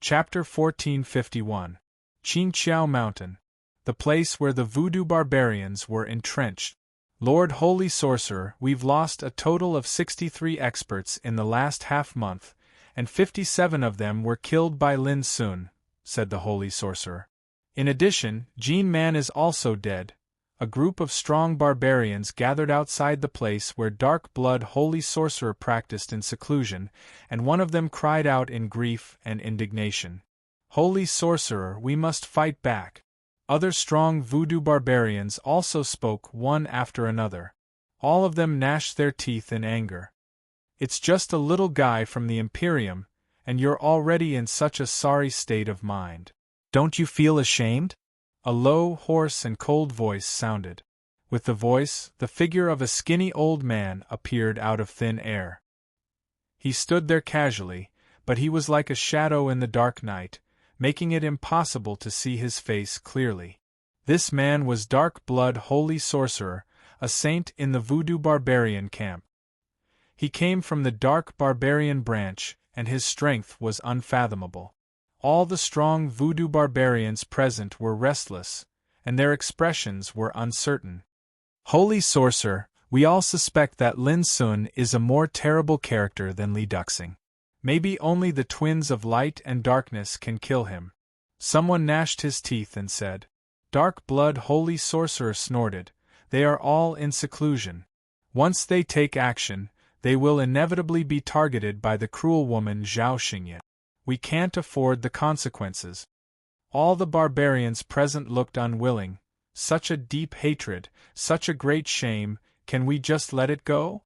Chapter 1451. Qingqiao Mountain. The place where the voodoo barbarians were entrenched. Lord Holy Sorcerer, we've lost a total of 63 experts in the last half-month, and 57 of them were killed by Lin Sun, said the Holy Sorcerer. In addition, Jean Man is also dead. A group of strong barbarians gathered outside the place where Dark Blood Holy Sorcerer practiced in seclusion, and one of them cried out in grief and indignation. Holy Sorcerer, we must fight back. Other strong voodoo barbarians also spoke one after another. All of them gnashed their teeth in anger. It's just a little guy from the Imperium, and you're already in such a sorry state of mind. Don't you feel ashamed? A low, hoarse and cold voice sounded. With the voice, the figure of a skinny old man appeared out of thin air. He stood there casually, but he was like a shadow in the dark night, making it impossible to see his face clearly. This man was Dark Blood Holy Sorcerer, a saint in the voodoo barbarian camp. He came from the dark barbarian branch, and his strength was unfathomable. All the strong voodoo barbarians present were restless, and their expressions were uncertain. Holy Sorcerer, we all suspect that Lin Sun is a more terrible character than Li Duxing. Maybe only the twins of light and darkness can kill him. Someone gnashed his teeth and said. Dark Blood Holy Sorcerer snorted. They are all in seclusion. Once they take action, they will inevitably be targeted by the cruel woman Zhao Xingye. We can't afford the consequences. All the barbarians present looked unwilling. Such a deep hatred, such a great shame, can we just let it go?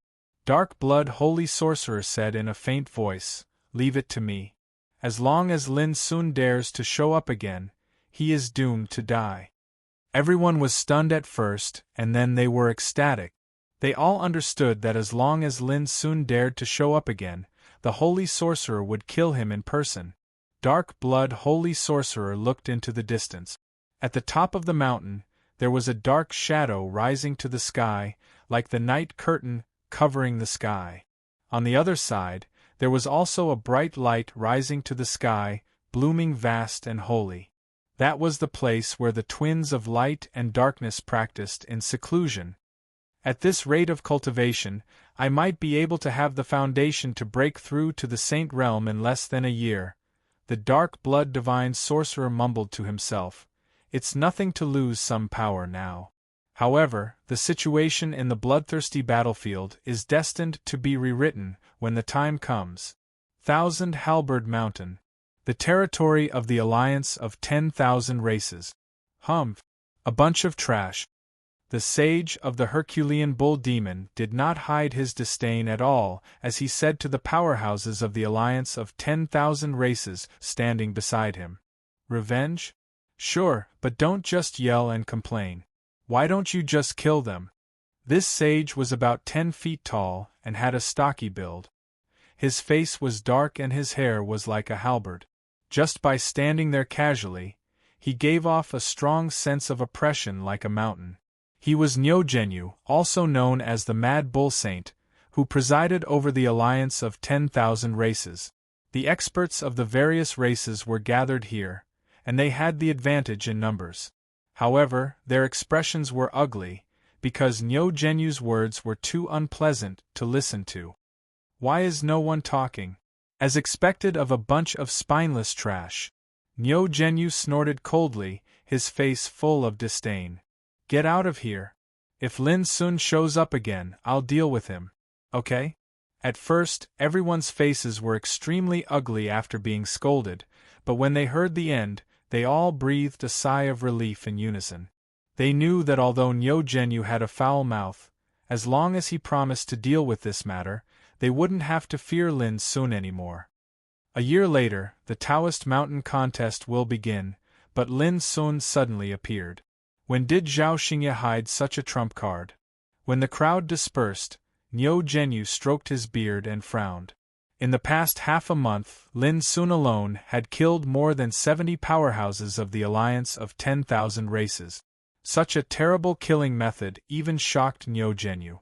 Dark Blood Holy Sorcerer said in a faint voice, leave it to me. As long as Lin Sun dares to show up again, he is doomed to die. Everyone was stunned at first, and then they were ecstatic. They all understood that as long as Lin Sun dared to show up again, the Holy Sorcerer would kill him in person. Dark Blood Holy Sorcerer looked into the distance. At the top of the mountain, there was a dark shadow rising to the sky, like the night curtain covering the sky. On the other side, there was also a bright light rising to the sky, blooming vast and holy. That was the place where the twins of light and darkness practiced in seclusion. At this rate of cultivation, I might be able to have the foundation to break through to the Saint Realm in less than a year. The Dark Blood Divine Sorcerer mumbled to himself. It's nothing to lose some power now. However, the situation in the bloodthirsty battlefield is destined to be rewritten when the time comes. Thousand Halberd Mountain. The territory of the alliance of 10,000 races. A bunch of trash. The sage of the Herculean bull demon did not hide his disdain at all as he said to the powerhouses of the alliance of 10,000 races standing beside him. Revenge? Sure, but don't just yell and complain. Why don't you just kill them? This sage was about 10 feet tall and had a stocky build. His face was dark and his hair was like a halberd. Just by standing there casually, he gave off a strong sense of oppression like a mountain. He was Niu Zhenyu, also known as the Mad Bull Saint, who presided over the alliance of 10,000 races. The experts of the various races were gathered here, and they had the advantage in numbers. However, their expressions were ugly, because Niu Zhenyu's words were too unpleasant to listen to. Why is no one talking? As expected of a bunch of spineless trash. Niu Zhenyu snorted coldly, his face full of disdain. Get out of here. If Lin Sun shows up again, I'll deal with him. Okay? At first, everyone's faces were extremely ugly after being scolded, but when they heard the end, they all breathed a sigh of relief in unison. They knew that although Niu Zhenyu had a foul mouth, as long as he promised to deal with this matter, they wouldn't have to fear Lin Sun anymore. A year later, the Taoist Mountain contest will begin, but Lin Sun suddenly appeared. When did Zhao Xingye hide such a trump card? When the crowd dispersed, Niu Zhenyu stroked his beard and frowned. In the past half a month, Lin Sun alone had killed more than 70 powerhouses of the alliance of 10,000 races. Such a terrible killing method even shocked Niu Zhenyu.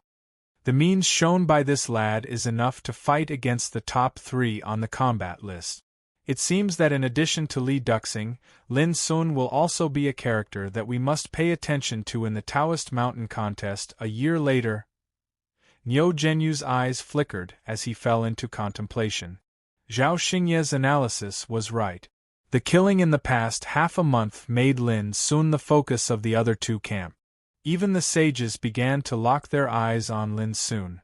The means shown by this lad is enough to fight against the top 3 on the combat list. It seems that in addition to Li Duxing, Lin Sun will also be a character that we must pay attention to in the Taoist Mountain Contest a year later. Niu Zhenyu's eyes flickered as he fell into contemplation. Zhao Xingye's analysis was right. The killing in the past half a month made Lin Sun the focus of the other two camps. Even the sages began to lock their eyes on Lin Sun.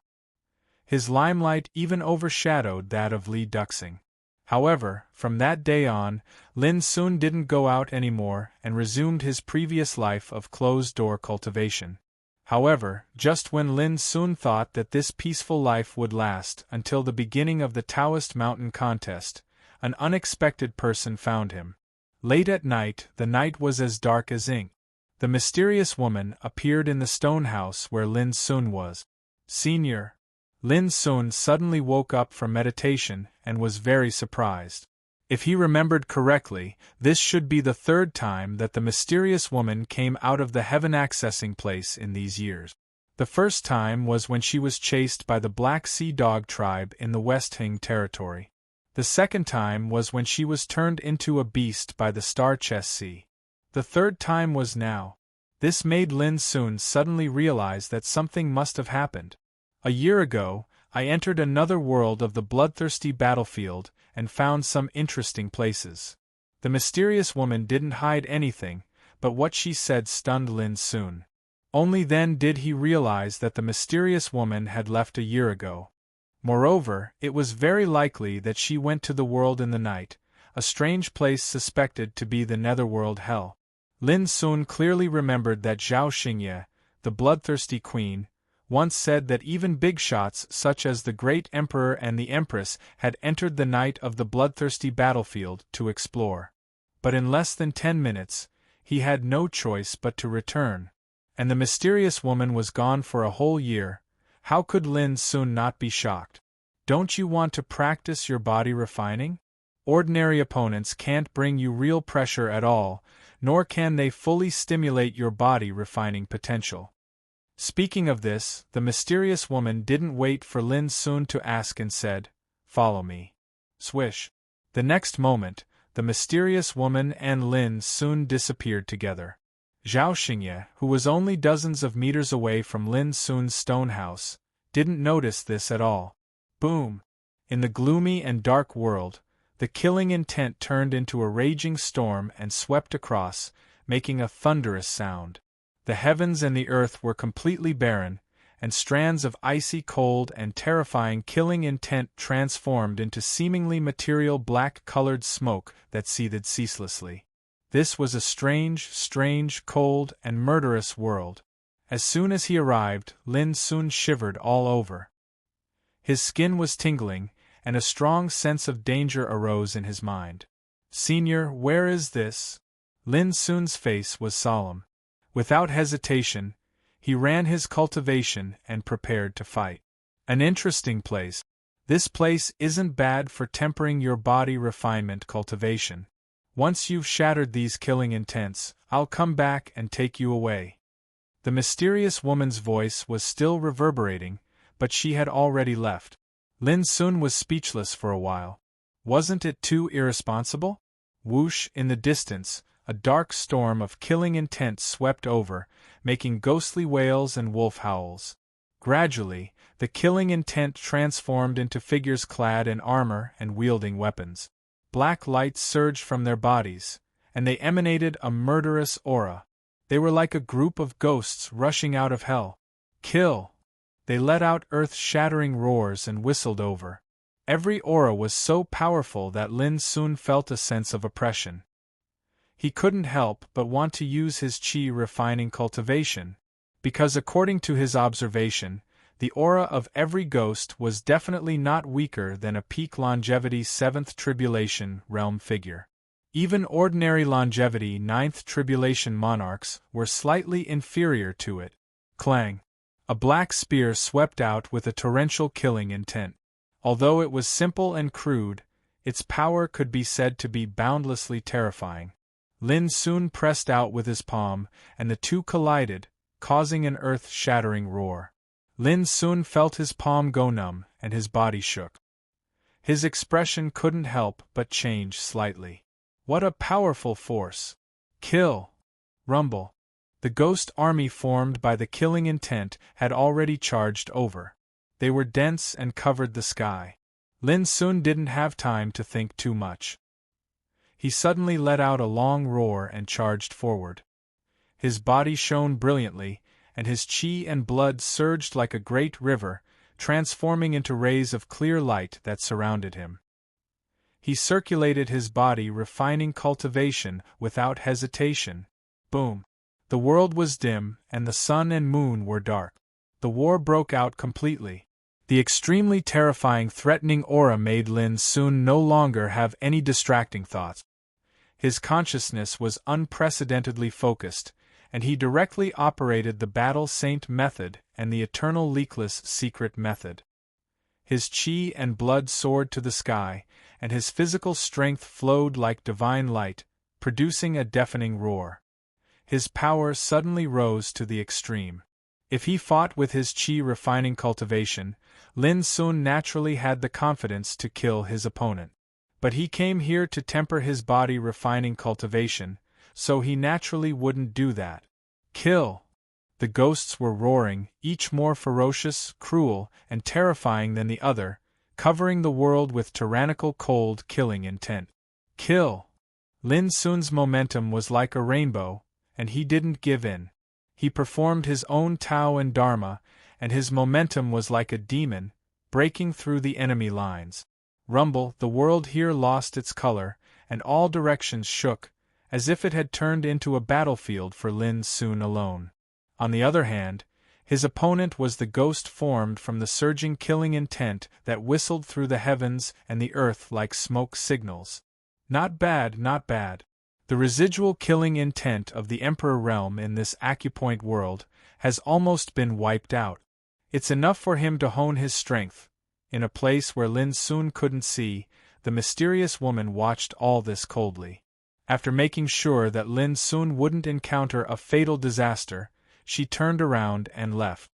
His limelight even overshadowed that of Li Duxing. However, from that day on, Lin Sun didn't go out anymore and resumed his previous life of closed-door cultivation. However, just when Lin Sun thought that this peaceful life would last until the beginning of the Taoist Mountain Contest, an unexpected person found him. Late at night, the night was as dark as ink. The mysterious woman appeared in the stone house where Lin Sun was. Senior. Lin Sun suddenly woke up from meditation and was very surprised. If he remembered correctly, this should be the third time that the mysterious woman came out of the heaven-accessing place in these years. The first time was when she was chased by the Black Sea Dog tribe in the West Hing territory. The second time was when she was turned into a beast by the Star Chess Sea. The third time was now. This made Lin Sun suddenly realize that something must have happened. A year ago, I entered another world of the bloodthirsty battlefield and found some interesting places. The mysterious woman didn't hide anything, but what she said stunned Lin Sun. Only then did he realize that the mysterious woman had left a year ago. Moreover, it was very likely that she went to the world in the night, a strange place suspected to be the netherworld hell. Lin Sun clearly remembered that Zhao Xingye, the bloodthirsty queen, once said that even big shots such as the great emperor and the empress had entered the night of the bloodthirsty battlefield to explore. But in less than 10 minutes, he had no choice but to return. And the mysterious woman was gone for a whole year. How could Lin Sun not be shocked? Don't you want to practice your body refining? Ordinary opponents can't bring you real pressure at all, nor can they fully stimulate your body refining potential. Speaking of this, the mysterious woman didn't wait for Lin Sun to ask and said, "Follow me." Swish. The next moment, the mysterious woman and Lin Sun disappeared together. Zhao Xingye, who was only dozens of meters away from Lin Sun's stone house, didn't notice this at all. Boom! In the gloomy and dark world, the killing intent turned into a raging storm and swept across, making a thunderous sound. The heavens and the earth were completely barren, and strands of icy cold and terrifying killing intent transformed into seemingly material black-colored smoke that seethed ceaselessly. This was a strange, cold, and murderous world. As soon as he arrived, Lin Sun shivered all over. His skin was tingling, and a strong sense of danger arose in his mind. "Senior, where is this?" Lin Sun's face was solemn. Without hesitation, he ran his cultivation and prepared to fight. "An interesting place. This place isn't bad for tempering your body refinement cultivation. Once you've shattered these killing intents, I'll come back and take you away." The mysterious woman's voice was still reverberating, but she had already left. Lin Sun was speechless for a while. Wasn't it too irresponsible? Whoosh, in the distance, a dark storm of killing intent swept over, making ghostly wails and wolf howls. Gradually, the killing intent transformed into figures clad in armor and wielding weapons. Black light surged from their bodies, and they emanated a murderous aura. They were like a group of ghosts rushing out of hell. "Kill!" They let out earth-shattering roars and whistled over. Every aura was so powerful that Lin Sun felt a sense of oppression. He couldn't help but want to use his qi refining cultivation, because according to his observation, the aura of every ghost was definitely not weaker than a peak longevity 7th tribulation realm figure. Even ordinary longevity 9th tribulation monarchs were slightly inferior to it. Clang! A black spear swept out with a torrential killing intent. Although it was simple and crude, its power could be said to be boundlessly terrifying. Lin Sun pressed out with his palm, and the two collided, causing an earth-shattering roar. Lin Sun felt his palm go numb, and his body shook. His expression couldn't help but change slightly. What a powerful force! Kill! Rumble. The ghost army formed by the killing intent had already charged over. They were dense and covered the sky. Lin Sun didn't have time to think too much. He suddenly let out a long roar and charged forward. His body shone brilliantly, and his chi and blood surged like a great river, transforming into rays of clear light that surrounded him. He circulated his body, refining cultivation without hesitation. Boom! The world was dim, and the sun and moon were dark. The war broke out completely. The extremely terrifying, threatening aura made Lin Sun no longer have any distracting thoughts. His consciousness was unprecedentedly focused, and he directly operated the Battle Saint method and the Eternal Leakless secret method. His chi and blood soared to the sky, and his physical strength flowed like divine light, producing a deafening roar. His power suddenly rose to the extreme. If he fought with his chi refining cultivation, Lin Sun naturally had the confidence to kill his opponent. But he came here to temper his body refining cultivation, so he naturally wouldn't do that. Kill! The ghosts were roaring, each more ferocious, cruel, and terrifying than the other, covering the world with tyrannical cold killing intent. Kill! Lin Sun's momentum was like a rainbow, and he didn't give in. He performed his own Tao and Dharma, and his momentum was like a demon, breaking through the enemy lines. Rumble, the world here lost its color, and all directions shook, as if it had turned into a battlefield for Lin Sun alone. On the other hand, his opponent was the ghost formed from the surging killing intent that whistled through the heavens and the earth like smoke signals. Not bad, not bad. The residual killing intent of the Emperor realm in this acupoint world has almost been wiped out. It's enough for him to hone his strength. In a place where Lin Sun couldn't see, the mysterious woman watched all this coldly. After making sure that Lin Sun wouldn't encounter a fatal disaster, she turned around and left.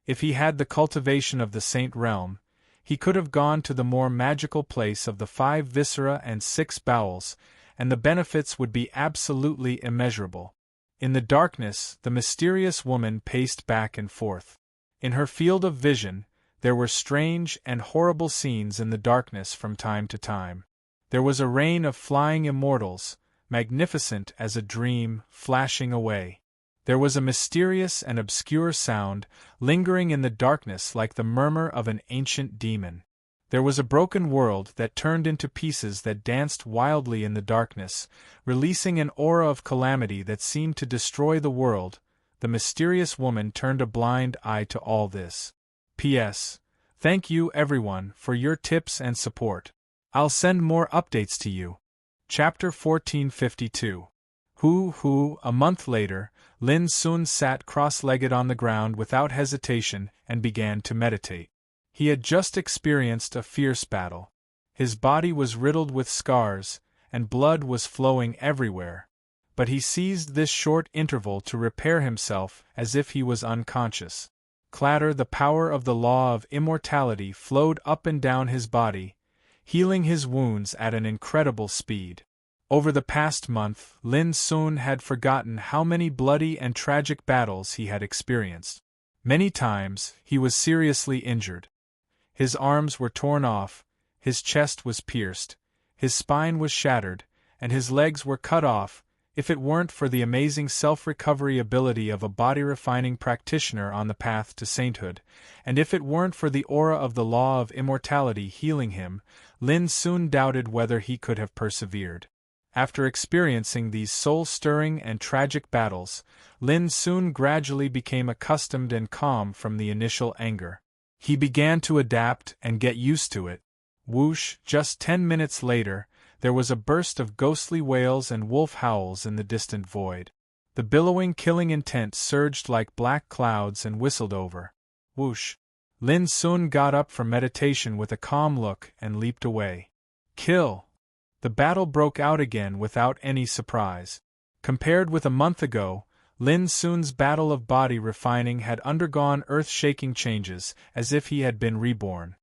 If he had the cultivation of the Saint Realm, he could have gone to the more magical place of the 5 viscera and 6 bowels, and the benefits would be absolutely immeasurable. In the darkness, the mysterious woman paced back and forth. In her field of vision, there were strange and horrible scenes in the darkness from time to time. There was a rain of flying immortals, magnificent as a dream, flashing away. There was a mysterious and obscure sound, lingering in the darkness like the murmur of an ancient demon. There was a broken world that turned into pieces that danced wildly in the darkness, releasing an aura of calamity that seemed to destroy the world. The mysterious woman turned a blind eye to all this. P.S. Thank you everyone for your tips and support. I'll send more updates to you. Chapter 1452. A month later, Lin Sun sat cross-legged on the ground without hesitation and began to meditate. He had just experienced a fierce battle. His body was riddled with scars, and blood was flowing everywhere. But he seized this short interval to repair himself as if he was unconscious. Clatter, the power of the law of immortality flowed up and down his body, healing his wounds at an incredible speed. Over the past month, Lin Sun had forgotten how many bloody and tragic battles he had experienced. Many times, he was seriously injured. His arms were torn off, his chest was pierced, his spine was shattered, and his legs were cut off, if it weren't for the amazing self-recovery ability of a body-refining practitioner on the path to sainthood, and if it weren't for the aura of the law of immortality healing him, Lin Sun doubted whether he could have persevered. After experiencing these soul-stirring and tragic battles, Lin Sun gradually became accustomed and calm from the initial anger. He began to adapt and get used to it. Whoosh! Just 10 minutes later, there was a burst of ghostly wails and wolf howls in the distant void. The billowing killing intent surged like black clouds and whistled over. Whoosh! Lin Sun got up from meditation with a calm look and leaped away. Kill! The battle broke out again without any surprise. Compared with a month ago, Lin Sun's battle of body refining had undergone earth-shaking changes, as if he had been reborn.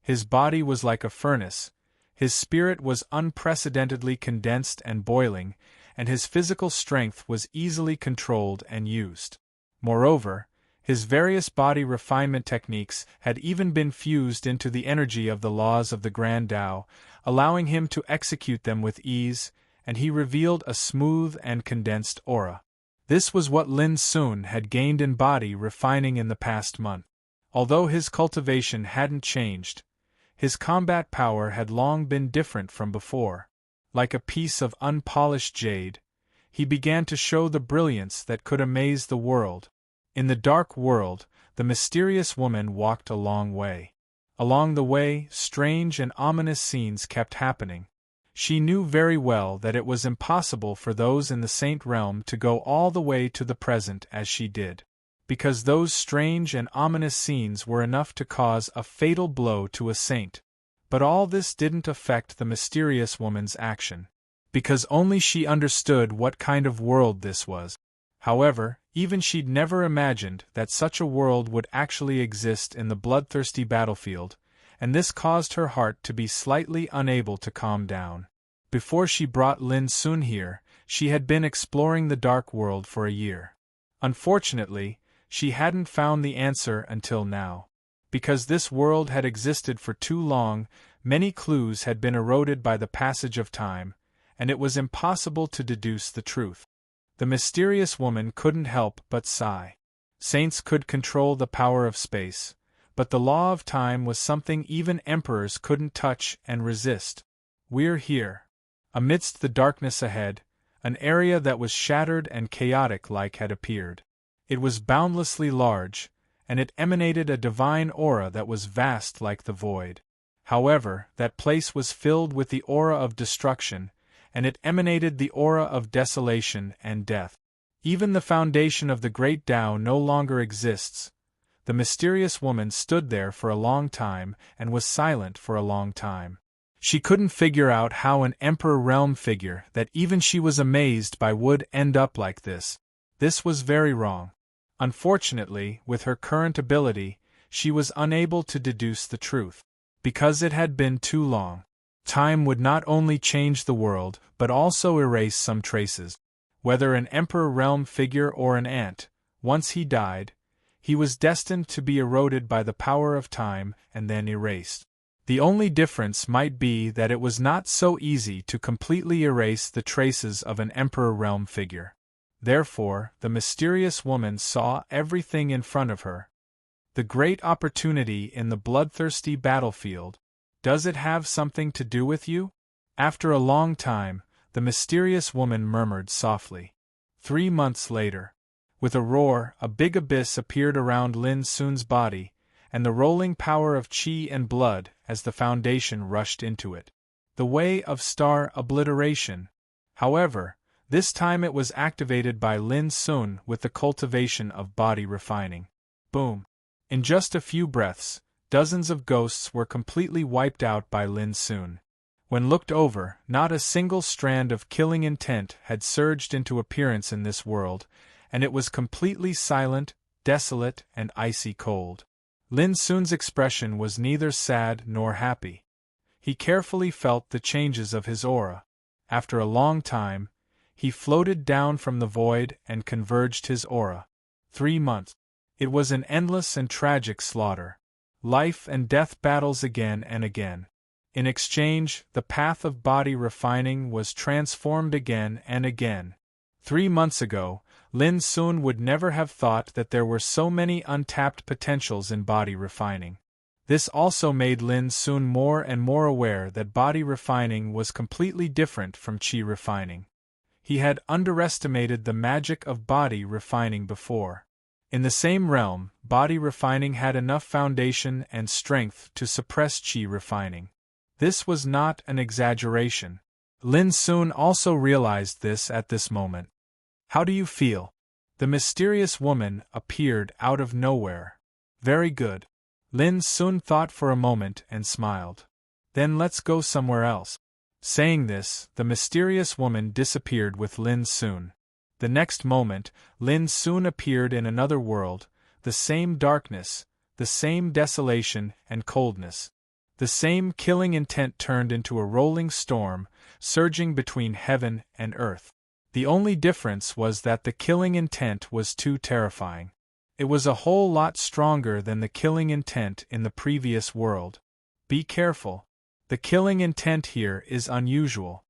His body was like a furnace, his spirit was unprecedentedly condensed and boiling, and his physical strength was easily controlled and used. Moreover, his various body refinement techniques had even been fused into the energy of the laws of the Grand Tao, allowing him to execute them with ease, and he revealed a smooth and condensed aura. This was what Lin Sun had gained in body refining in the past month. Although his cultivation hadn't changed, his combat power had long been different from before. Like a piece of unpolished jade, he began to show the brilliance that could amaze the world. In the dark world, the mysterious woman walked a long way. Along the way, strange and ominous scenes kept happening. She knew very well that it was impossible for those in the saint realm to go all the way to the present as she did, because those strange and ominous scenes were enough to cause a fatal blow to a saint. But all this didn't affect the mysterious woman's action, because only she understood what kind of world this was. However, even she'd never imagined that such a world would actually exist in the bloodthirsty battlefield, and this caused her heart to be slightly unable to calm down. Before she brought Lin Sun here, she had been exploring the dark world for a year. Unfortunately, she hadn't found the answer until now. Because this world had existed for too long, many clues had been eroded by the passage of time, and it was impossible to deduce the truth. The mysterious woman couldn't help but sigh. Saints could control the power of space, but the law of time was something even emperors couldn't touch and resist. We're here. Amidst the darkness ahead, an area that was shattered and chaotic-like had appeared. It was boundlessly large, and it emanated a divine aura that was vast like the void. However, that place was filled with the aura of destruction, and it emanated the aura of desolation and death. Even the foundation of the great Tao no longer exists. The mysterious woman stood there for a long time and was silent for a long time. She couldn't figure out how an Emperor Realm figure that even she was amazed by would end up like this. This was very wrong. Unfortunately, with her current ability, she was unable to deduce the truth. Because it had been too long. Time would not only change the world, but also erase some traces. Whether an Emperor Realm figure or an ant, once he died, he was destined to be eroded by the power of time and then erased. The only difference might be that it was not so easy to completely erase the traces of an Emperor Realm figure. Therefore, the mysterious woman saw everything in front of her. The great opportunity in the bloodthirsty battlefield. Does it have something to do with you? After a long time, the mysterious woman murmured softly. 3 months later. With a roar, a big abyss appeared around Lin Sun's body, and the rolling power of qi and blood as the foundation rushed into it. The way of star obliteration. However, this time it was activated by Lin Sun with the cultivation of body refining. Boom! In just a few breaths, dozens of ghosts were completely wiped out by Lin Sun. When looked over, not a single strand of killing intent had surged into appearance in this world, and it was completely silent, desolate, and icy cold. Lin Sun's expression was neither sad nor happy. He carefully felt the changes of his aura. After a long time, he floated down from the void and converged his aura. 3 months. It was an endless and tragic slaughter. Life and death battles again and again. In exchange, the path of body refining was transformed again and again. 3 months ago, Lin Sun would never have thought that there were so many untapped potentials in body refining. This also made Lin Sun more and more aware that body refining was completely different from qi refining. He had underestimated the magic of body refining before. In the same realm, body refining had enough foundation and strength to suppress qi refining. This was not an exaggeration. Lin Sun also realized this at this moment. How do you feel? The mysterious woman appeared out of nowhere. Very good. Lin Sun thought for a moment and smiled. Then let's go somewhere else. Saying this, the mysterious woman disappeared with Lin Sun. The next moment, Lin Sun appeared in another world, the same darkness, the same desolation and coldness. The same killing intent turned into a rolling storm, surging between heaven and earth. The only difference was that the killing intent was too terrifying. It was a whole lot stronger than the killing intent in the previous world. Be careful. The killing intent here is unusual.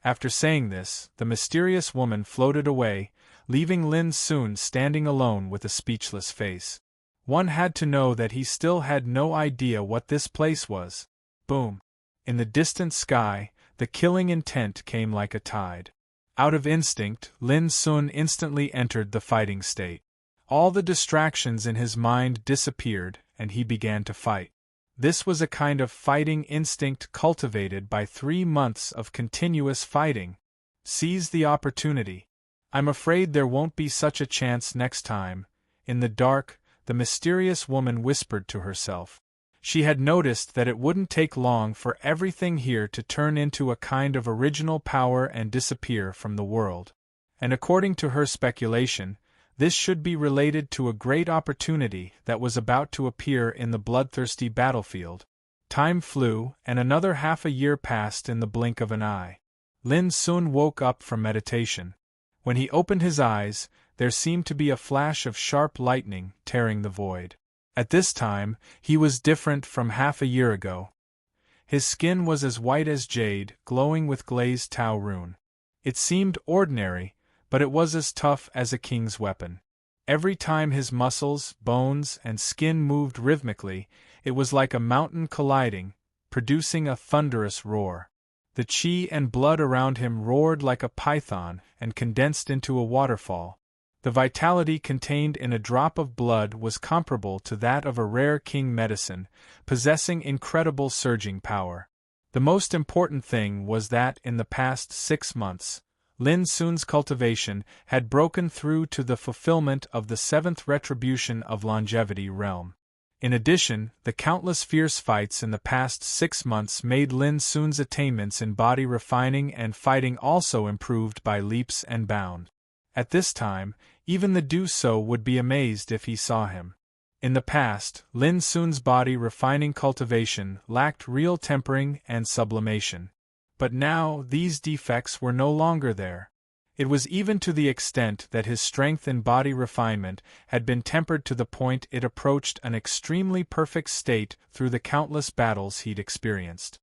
After saying this, the mysterious woman floated away, leaving Lin Sun standing alone with a speechless face. One had to know that he still had no idea what this place was. Boom! In the distant sky, the killing intent came like a tide. Out of instinct, Lin Sun instantly entered the fighting state. All the distractions in his mind disappeared, and he began to fight. This was a kind of fighting instinct cultivated by 3 months of continuous fighting. Seize the opportunity. I'm afraid there won't be such a chance next time. In the dark, the mysterious woman whispered to herself. She had noticed that it wouldn't take long for everything here to turn into a kind of original power and disappear from the world. And according to her speculation, this should be related to a great opportunity that was about to appear in the bloodthirsty battlefield. Time flew, and another half a year passed in the blink of an eye. Lin Sun woke up from meditation. When he opened his eyes, there seemed to be a flash of sharp lightning tearing the void. At this time, he was different from half a year ago. His skin was as white as jade, glowing with glazed Tao rune. It seemed ordinary, but it was as tough as a king's weapon. Every time his muscles, bones, and skin moved rhythmically, it was like a mountain colliding, producing a thunderous roar. The chi and blood around him roared like a python and condensed into a waterfall. The vitality contained in a drop of blood was comparable to that of a rare king medicine, possessing incredible surging power. The most important thing was that in the past 6 months, Lin Sun's cultivation had broken through to the fulfillment of the 7th retribution of longevity realm. In addition, the countless fierce fights in the past 6 months made Lin Sun's attainments in body refining and fighting also improved by leaps and bounds. At this time, even the Do-So would be amazed if he saw him. In the past, Lin Sun's body refining cultivation lacked real tempering and sublimation. But now these defects were no longer there. It was even to the extent that his strength in body refinement had been tempered to the point it approached an extremely perfect state through the countless battles he'd experienced.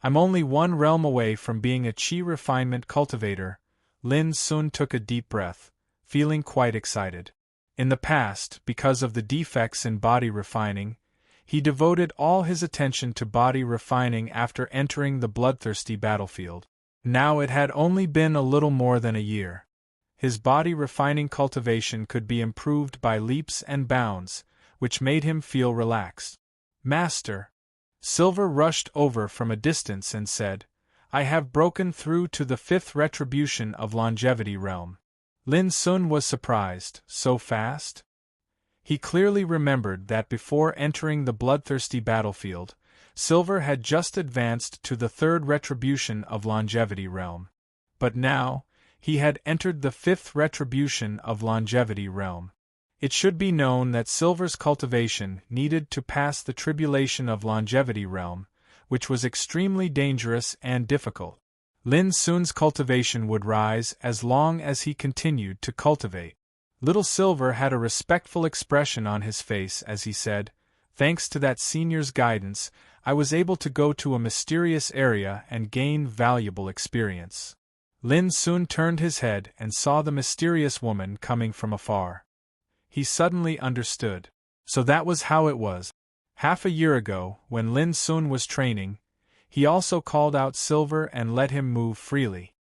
I'm only one realm away from being a chi refinement cultivator. Lin Sun took a deep breath, feeling quite excited. In the past, because of the defects in body refining, he devoted all his attention to body refining after entering the bloodthirsty battlefield. Now it had only been a little more than a year. His body refining cultivation could be improved by leaps and bounds, which made him feel relaxed. "Master!" Silver rushed over from a distance and said, "I have broken through to the 5th retribution of longevity realm." Lin Sun was surprised. So fast? He clearly remembered that before entering the bloodthirsty battlefield, Silver had just advanced to the 3rd retribution of longevity realm. But now, he had entered the 5th retribution of longevity realm. It should be known that Silver's cultivation needed to pass the tribulation of longevity realm, which was extremely dangerous and difficult. Lin Sun's cultivation would rise as long as he continued to cultivate. Little Silver had a respectful expression on his face as he said, "Thanks to that senior's guidance, I was able to go to a mysterious area and gain valuable experience." Lin Sun turned his head and saw the mysterious woman coming from afar. He suddenly understood. So that was how it was. Half a year ago, when Lin Sun was training, he also called out Silver and let him move freely.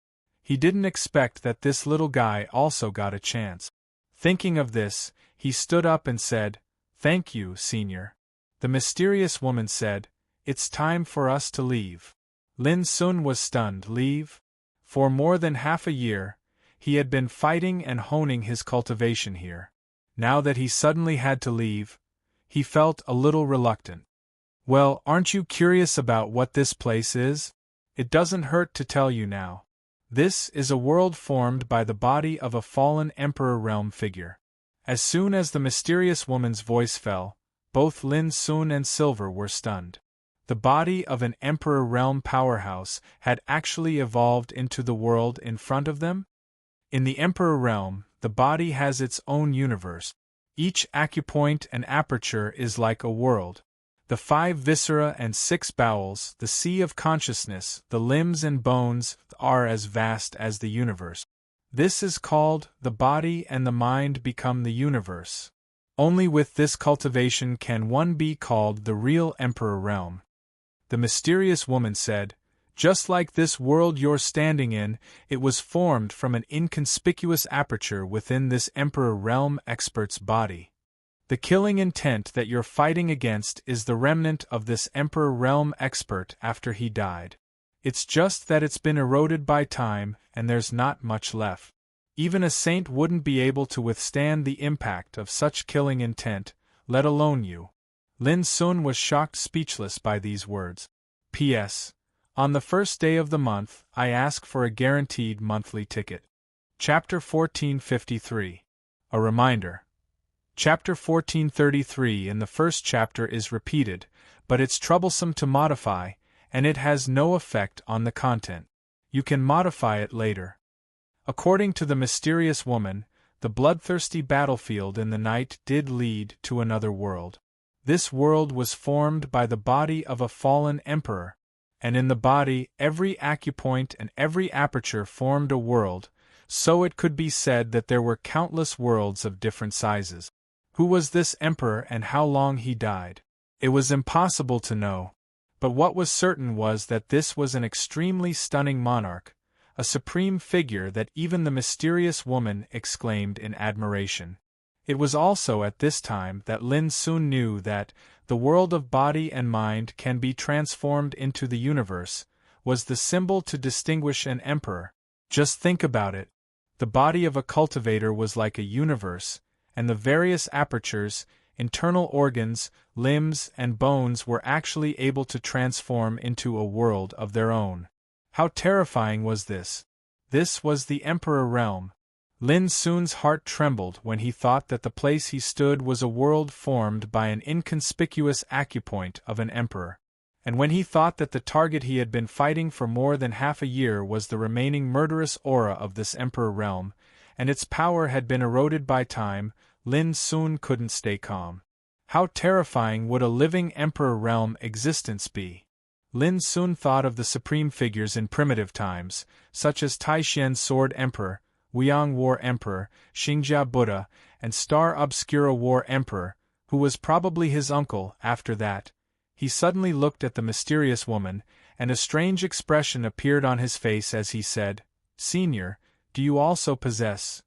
He didn't expect that this little guy also got a chance. Thinking of this, he stood up and said, "Thank you, Senior." The mysterious woman said, "It's time for us to leave." Lin Sun was stunned. Leave? For more than half a year, he had been fighting and honing his cultivation here. Now that he suddenly had to leave, he felt a little reluctant. "Well, aren't you curious about what this place is? It doesn't hurt to tell you now. This is a world formed by the body of a fallen Emperor realm figure." As soon as the mysterious woman's voice fell, both Lin Sun and Silver were stunned. The body of an Emperor Realm powerhouse had actually evolved into the world in front of them? In the Emperor Realm, the body has its own universe. Each acupoint and aperture is like a world. The 5 viscera and 6 bowels, the sea of consciousness, the limbs and bones, are as vast as the universe. This is called the body, and the mind become the universe. Only with this cultivation can one be called the real Emperor Realm. The mysterious woman said, "Just like this world you're standing in, it was formed from an inconspicuous aperture within this Emperor Realm expert's body. The killing intent that you're fighting against is the remnant of this Emperor Realm expert after he died. It's just that it's been eroded by time, and there's not much left. Even a saint wouldn't be able to withstand the impact of such killing intent, let alone you." Lin Sun was shocked speechless by these words. P.S. On the first day of the month, I ask for a guaranteed monthly ticket. Chapter 1453. A reminder. Chapter 1433 in the first chapter is repeated, but it's troublesome to modify, and it has no effect on the content. You can modify it later. According to the mysterious woman, the bloodthirsty battlefield in the night did lead to another world. This world was formed by the body of a fallen emperor, and in the body every acupoint and every aperture formed a world, so it could be said that there were countless worlds of different sizes. Who was this emperor and how long he died? It was impossible to know, but what was certain was that this was an extremely stunning monarch, a supreme figure that even the mysterious woman exclaimed in admiration. It was also at this time that Lin Sun knew that the world of body and mind can be transformed into the universe, was the symbol to distinguish an emperor. Just think about it. The body of a cultivator was like a universe, and the various apertures, internal organs, limbs, and bones were actually able to transform into a world of their own. How terrifying was this? This was the Emperor Realm. Lin Sun's heart trembled when he thought that the place he stood was a world formed by an inconspicuous acupoint of an emperor, and when he thought that the target he had been fighting for more than half a year was the remaining murderous aura of this Emperor Realm, and its power had been eroded by time, Lin Sun couldn't stay calm. How terrifying would a living Emperor Realm existence be? Lin Sun thought of the supreme figures in primitive times, such as Taishien's Sword Emperor, Weiyang War Emperor, Xingjia Buddha, and Star Obscura War Emperor, who was probably his uncle. After that, he suddenly looked at the mysterious woman, and a strange expression appeared on his face as he said, "Senior, do you also possess?"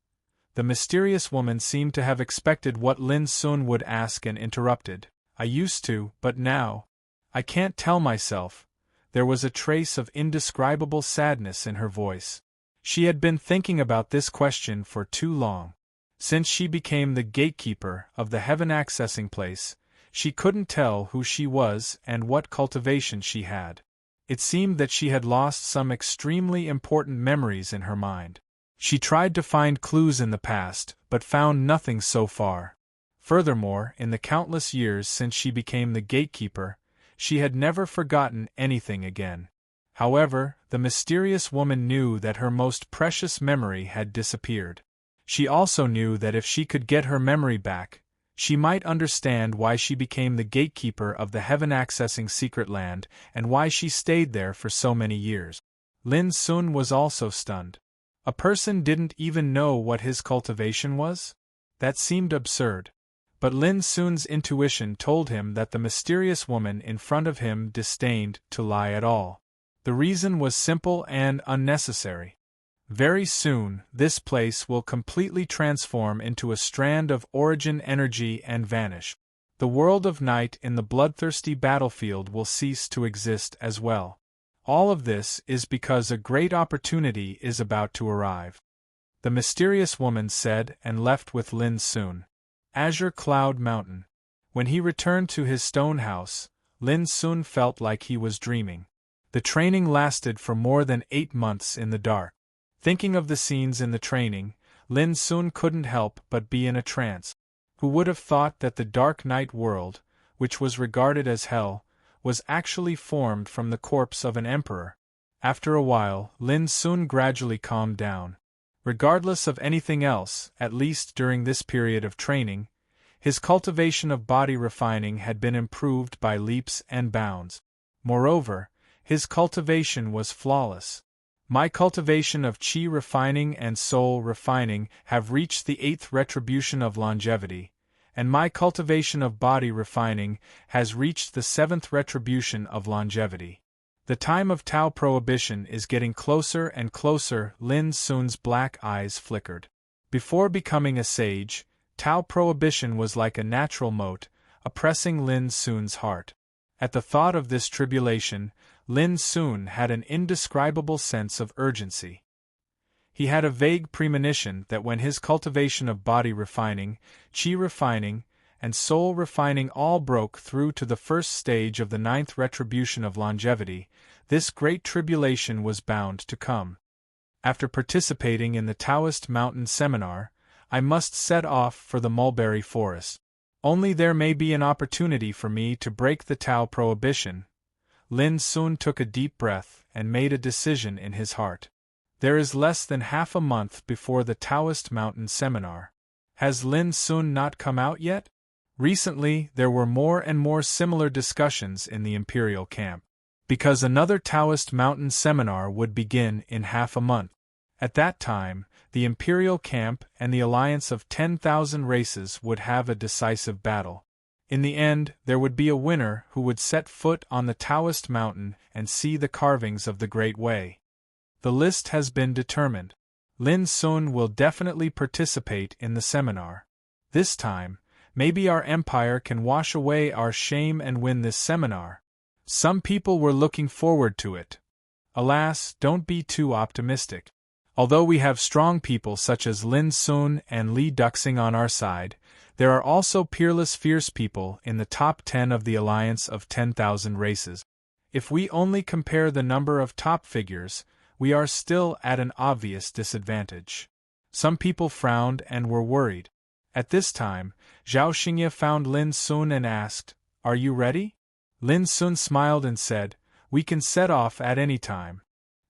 The mysterious woman seemed to have expected what Lin Sun would ask and interrupted, "I used to, but now, I can't tell myself." There was a trace of indescribable sadness in her voice. She had been thinking about this question for too long. Since she became the gatekeeper of the heaven accessing place, she couldn't tell who she was and what cultivation she had. It seemed that she had lost some extremely important memories in her mind. She tried to find clues in the past, but found nothing so far. Furthermore, in the countless years since she became the gatekeeper, she had never forgotten anything again. However, the mysterious woman knew that her most precious memory had disappeared. She also knew that if she could get her memory back, she might understand why she became the gatekeeper of the heaven-accessing secret land and why she stayed there for so many years. Lin Sun was also stunned. A person didn't even know what his cultivation was? That seemed absurd. But Lin Sun's intuition told him that the mysterious woman in front of him disdained to lie at all. The reason was simple and unnecessary. Very soon, this place will completely transform into a strand of origin energy and vanish. The world of night in the bloodthirsty battlefield will cease to exist as well. All of this is because a great opportunity is about to arrive. The mysterious woman said and left with Lin Sun. Azure Cloud Mountain. When he returned to his stone house, Lin Sun felt like he was dreaming. The training lasted for more than 8 months in the dark. Thinking of the scenes in the training, Lin Sun couldn't help but be in a trance. Who would have thought that the dark night world, which was regarded as hell, was actually formed from the corpse of an emperor. After a while, Lin Sun gradually calmed down. Regardless of anything else, at least during this period of training, his cultivation of body refining had been improved by leaps and bounds. Moreover, his cultivation was flawless. My cultivation of qi refining and soul refining have reached the 8th retribution of longevity, and my cultivation of body refining has reached the 7th retribution of longevity. The time of Tao prohibition is getting closer and closer. Lin Sun's black eyes flickered. Before becoming a sage, Tao prohibition was like a natural moat, oppressing Lin Sun's heart. At the thought of this tribulation, Lin Sun had an indescribable sense of urgency. He had a vague premonition that when his cultivation of body refining, qi refining, and soul refining all broke through to the first stage of the 9th retribution of longevity, this great tribulation was bound to come. After participating in the Taoist mountain seminar, I must set off for the mulberry forest. Only there may be an opportunity for me to break the Tao prohibition. Lin Sun took a deep breath and made a decision in his heart. There is less than half a month before the Taoist mountain seminar. Has Lin Sun not come out yet? Recently, there were more and more similar discussions in the imperial camp, because another Taoist mountain seminar would begin in half a month. At that time, the imperial camp and the alliance of 10,000 races would have a decisive battle. In the end, there would be a winner who would set foot on the Taoist mountain and see the carvings of the Great Way. The list has been determined. Lin Sun will definitely participate in the seminar. This time, maybe our empire can wash away our shame and win this seminar. Some people were looking forward to it. Alas, don't be too optimistic. Although we have strong people such as Lin Sun and Li Duxing on our side, there are also peerless fierce people in the top 10 of the alliance of 10,000 races. If we only compare the number of top figures, we are still at an obvious disadvantage. Some people frowned and were worried. At this time, Zhao Xingye found Lin Sun and asked, "Are you ready?" Lin Sun smiled and said, "We can set off at any time."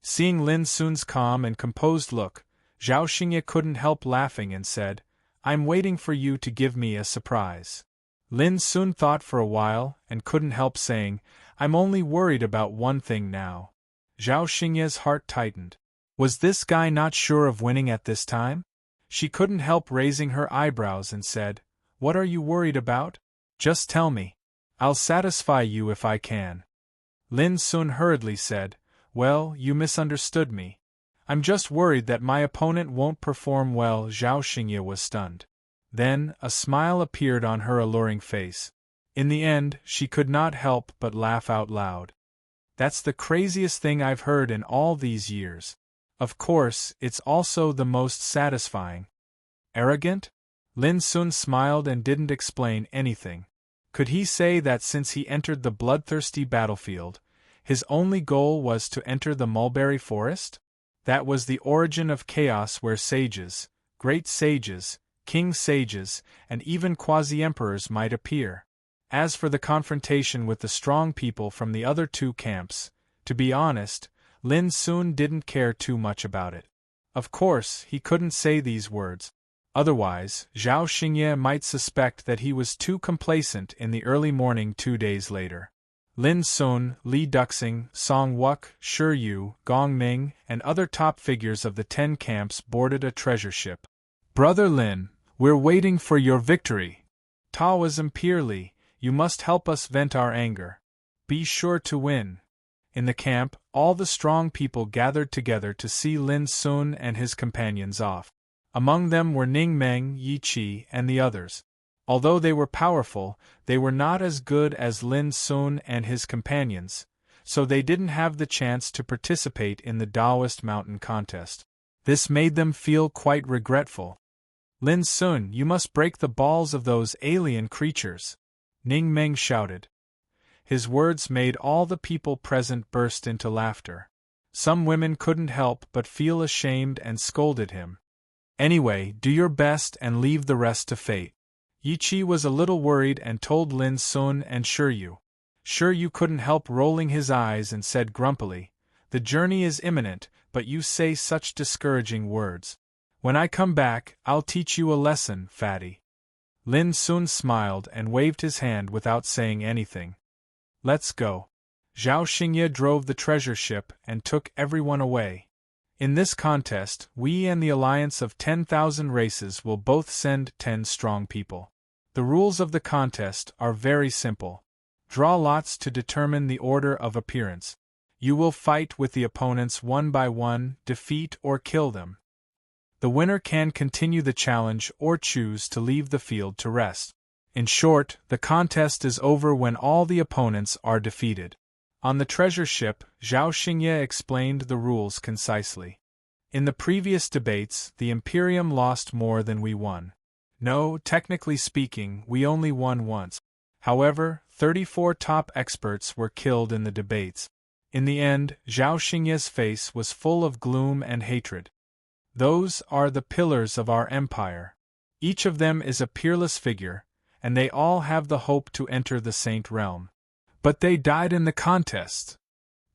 Seeing Lin Sun's calm and composed look, Zhao Xingye couldn't help laughing and said, "I'm waiting for you to give me a surprise." Lin Sun thought for a while and couldn't help saying, "I'm only worried about one thing now." Zhao Xingye's heart tightened. Was this guy not sure of winning at this time? She couldn't help raising her eyebrows and said, "What are you worried about? Just tell me. I'll satisfy you if I can." Lin Sun hurriedly said, "Well, you misunderstood me. I'm just worried that my opponent won't perform well." Zhao Xingye was stunned. Then, a smile appeared on her alluring face. In the end, she could not help but laugh out loud. "That's the craziest thing I've heard in all these years. Of course, it's also the most satisfying." Arrogant? Lin Sun smiled and didn't explain anything. Could he say that since he entered the bloodthirsty battlefield, his only goal was to enter the mulberry forest? That was the origin of chaos where sages, great sages, king sages, and even quasi-emperors might appear. As for the confrontation with the strong people from the other two camps, to be honest, Lin Sun didn't care too much about it. Of course, he couldn't say these words. Otherwise, Zhao Xingye might suspect that he was too complacent in the early morning 2 days later. Lin Sun, Li Duxing, Song Wuk, Shi Yu, Gong Ming, and other top figures of the 10 camps boarded a treasure ship. "Brother Lin, we're waiting for your victory. Taoism purely, you must help us vent our anger. Be sure to win." In the camp, all the strong people gathered together to see Lin Sun and his companions off. Among them were Ning Meng, Yi Qi, and the others. Although they were powerful, they were not as good as Lin Sun and his companions, so they didn't have the chance to participate in the Taoist mountain contest. This made them feel quite regretful. "Lin Sun, you must break the balls of those alien creatures," Ning Meng shouted. His words made all the people present burst into laughter. Some women couldn't help but feel ashamed and scolded him. "Anyway, do your best and leave the rest to fate." Yi Qi was a little worried and told Lin Sun and Shi Yu. Sure, you couldn't help rolling his eyes and said grumpily, "The journey is imminent, but you say such discouraging words. When I come back, I'll teach you a lesson, fatty." Lin Sun smiled and waved his hand without saying anything. "Let's go." Zhao Xingye drove the treasure ship and took everyone away. "In this contest, we and the alliance of 10,000 races will both send 10 strong people. The rules of the contest are very simple. Draw lots to determine the order of appearance. You will fight with the opponents one by one, defeat or kill them. The winner can continue the challenge or choose to leave the field to rest. In short, the contest is over when all the opponents are defeated." On the treasure ship, Zhao Xingye explained the rules concisely. "In the previous debates, the Imperium lost more than we won. No, technically speaking, we only won once. However, 34 top experts were killed in the debates. In the end, Zhao Xingye's face was full of gloom and hatred. Those are the pillars of our empire. Each of them is a peerless figure, and they all have the hope to enter the Saint Realm. But they died in the contest.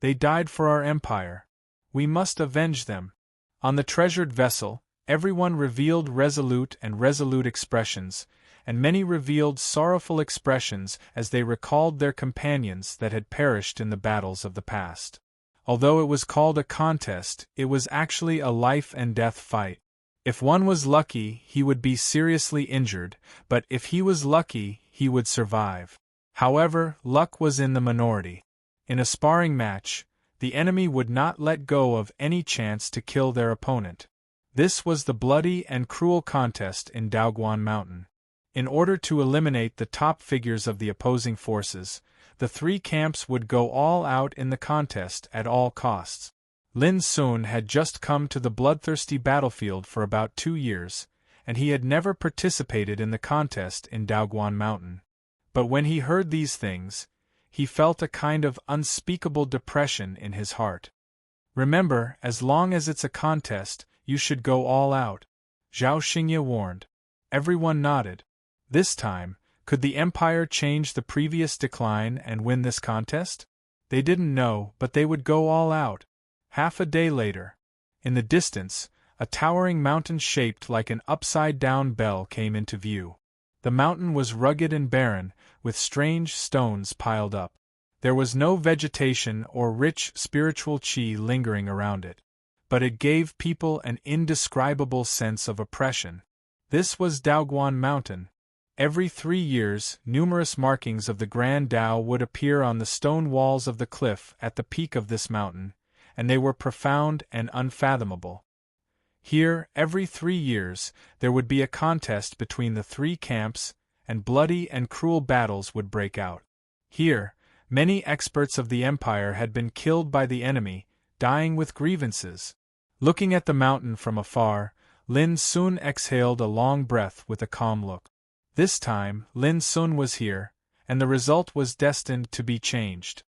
They died for our empire. We must avenge them." On the treasured vessel, everyone revealed resolute expressions, and many revealed sorrowful expressions as they recalled their companions that had perished in the battles of the past. Although it was called a contest, it was actually a life-and-death fight. If one was lucky, he would be seriously injured, but if he was lucky, he would survive. However, luck was in the minority. In a sparring match, the enemy would not let go of any chance to kill their opponent. This was the bloody and cruel contest in Daoguan Mountain. In order to eliminate the top figures of the opposing forces, the 3 camps would go all out in the contest at all costs. Lin Sun had just come to the bloodthirsty battlefield for about 2 years, and he had never participated in the contest in Daoguan Mountain. But when he heard these things, he felt a kind of unspeakable depression in his heart. "Remember, as long as it's a contest, you should go all out," Zhao Xingye warned. Everyone nodded. This time, could the Empire change the previous decline and win this contest? They didn't know, but they would go all out. Half a day later, in the distance, a towering mountain shaped like an upside-down bell came into view. The mountain was rugged and barren, with strange stones piled up. There was no vegetation or rich spiritual qi lingering around it. But it gave people an indescribable sense of oppression. This was Daoguan Mountain. Every 3 years, numerous markings of the Grand Tao would appear on the stone walls of the cliff at the peak of this mountain, and they were profound and unfathomable. Here, every 3 years, there would be a contest between the 3 camps, and bloody and cruel battles would break out. Here, many experts of the Empire had been killed by the enemy, dying with grievances. Looking at the mountain from afar, Lin Sun exhaled a long breath with a calm look. This time, Lin Sun was here, and the result was destined to be changed.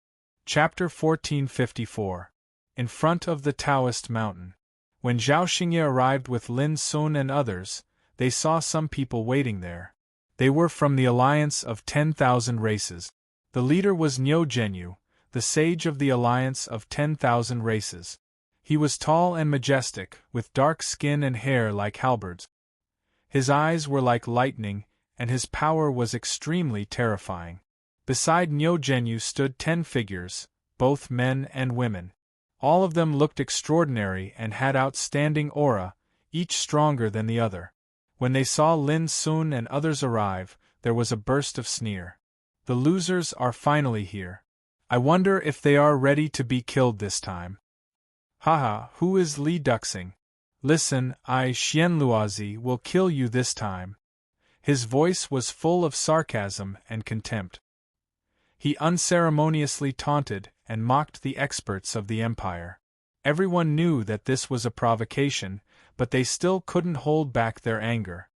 Chapter 1454. In front of the Taoist mountain. When Zhao Xingye arrived with Lin Sun and others, they saw some people waiting there. They were from the alliance of 10,000 races. The leader was Niu Zhenyu, the sage of the alliance of 10,000 races. He was tall and majestic, with dark skin and hair like halberds. His eyes were like lightning, and his power was extremely terrifying. Beside Niu Zhenyu stood 10 figures, both men and women. All of them looked extraordinary and had outstanding aura, each stronger than the other. When they saw Lin Sun and others arrive, there was a burst of sneer. "The losers are finally here. I wonder if they are ready to be killed this time. Haha, who is Li Duxing? Listen, I Xianluozi will kill you this time." His voice was full of sarcasm and contempt. He unceremoniously taunted and mocked the experts of the Empire. Everyone knew that this was a provocation, but they still couldn't hold back their anger.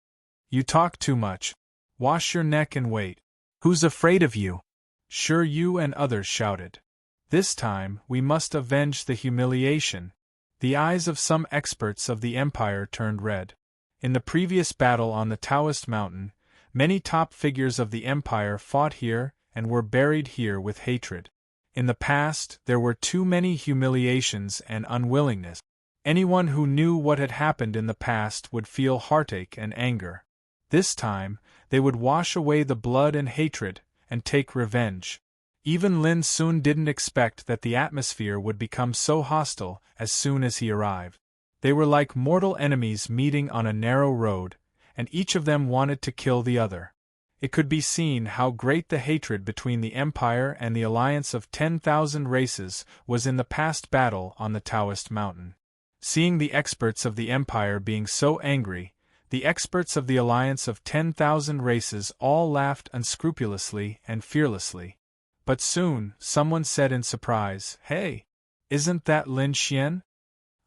"You talk too much. Wash your neck and wait. Who's afraid of you?" Sure, you and others shouted. "This time, we must avenge the humiliation." The eyes of some experts of the Empire turned red. In the previous battle on the Taoist mountain, many top figures of the Empire fought here, and were buried here with hatred. In the past, there were too many humiliations and unwillingness. Anyone who knew what had happened in the past would feel heartache and anger. This time, they would wash away the blood and hatred, and take revenge. Even Lin Sun didn't expect that the atmosphere would become so hostile as soon as he arrived. They were like mortal enemies meeting on a narrow road, and each of them wanted to kill the other. It could be seen how great the hatred between the Empire and the alliance of 10,000 races was in the past battle on the Taoist mountain. Seeing the experts of the Empire being so angry, the experts of the alliance of 10,000 races all laughed unscrupulously and fearlessly. But soon, someone said in surprise, "Hey! Isn't that Lin Xian?"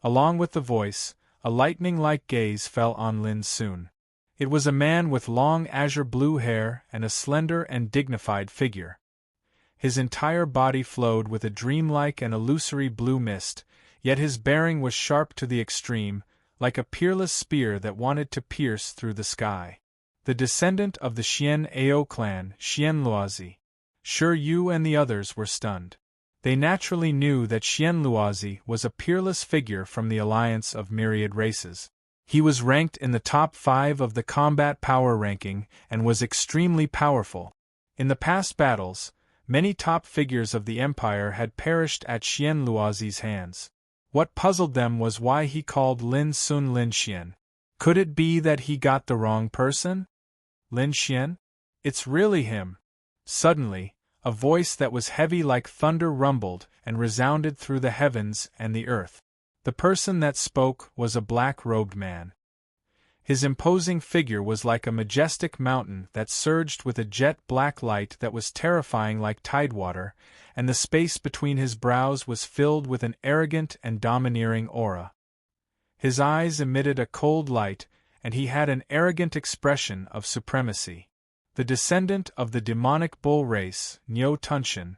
Along with the voice, a lightning-like gaze fell on Lin Sun. It was a man with long azure-blue hair and a slender and dignified figure. His entire body flowed with a dreamlike and illusory blue mist, yet his bearing was sharp to the extreme, like a peerless spear that wanted to pierce through the sky. The descendant of the Xian Ao clan, Xian Luozi. Sure, you and the others were stunned. They naturally knew that Xian Luozi was a peerless figure from the alliance of myriad races. He was ranked in the top 5 of the combat power ranking and was extremely powerful. In the past battles, many top figures of the Empire had perished at Xian Luozi's hands. What puzzled them was why he called Lin Sun Lin Xian. Could it be that he got the wrong person? Lin Xian? It's really him. Suddenly, a voice that was heavy like thunder rumbled and resounded through the heavens and the earth. The person that spoke was a black-robed man. His imposing figure was like a majestic mountain that surged with a jet-black light that was terrifying like tidewater, and the space between his brows was filled with an arrogant and domineering aura. His eyes emitted a cold light, and he had an arrogant expression of supremacy. The descendant of the demonic bull race, Niu Tunshan.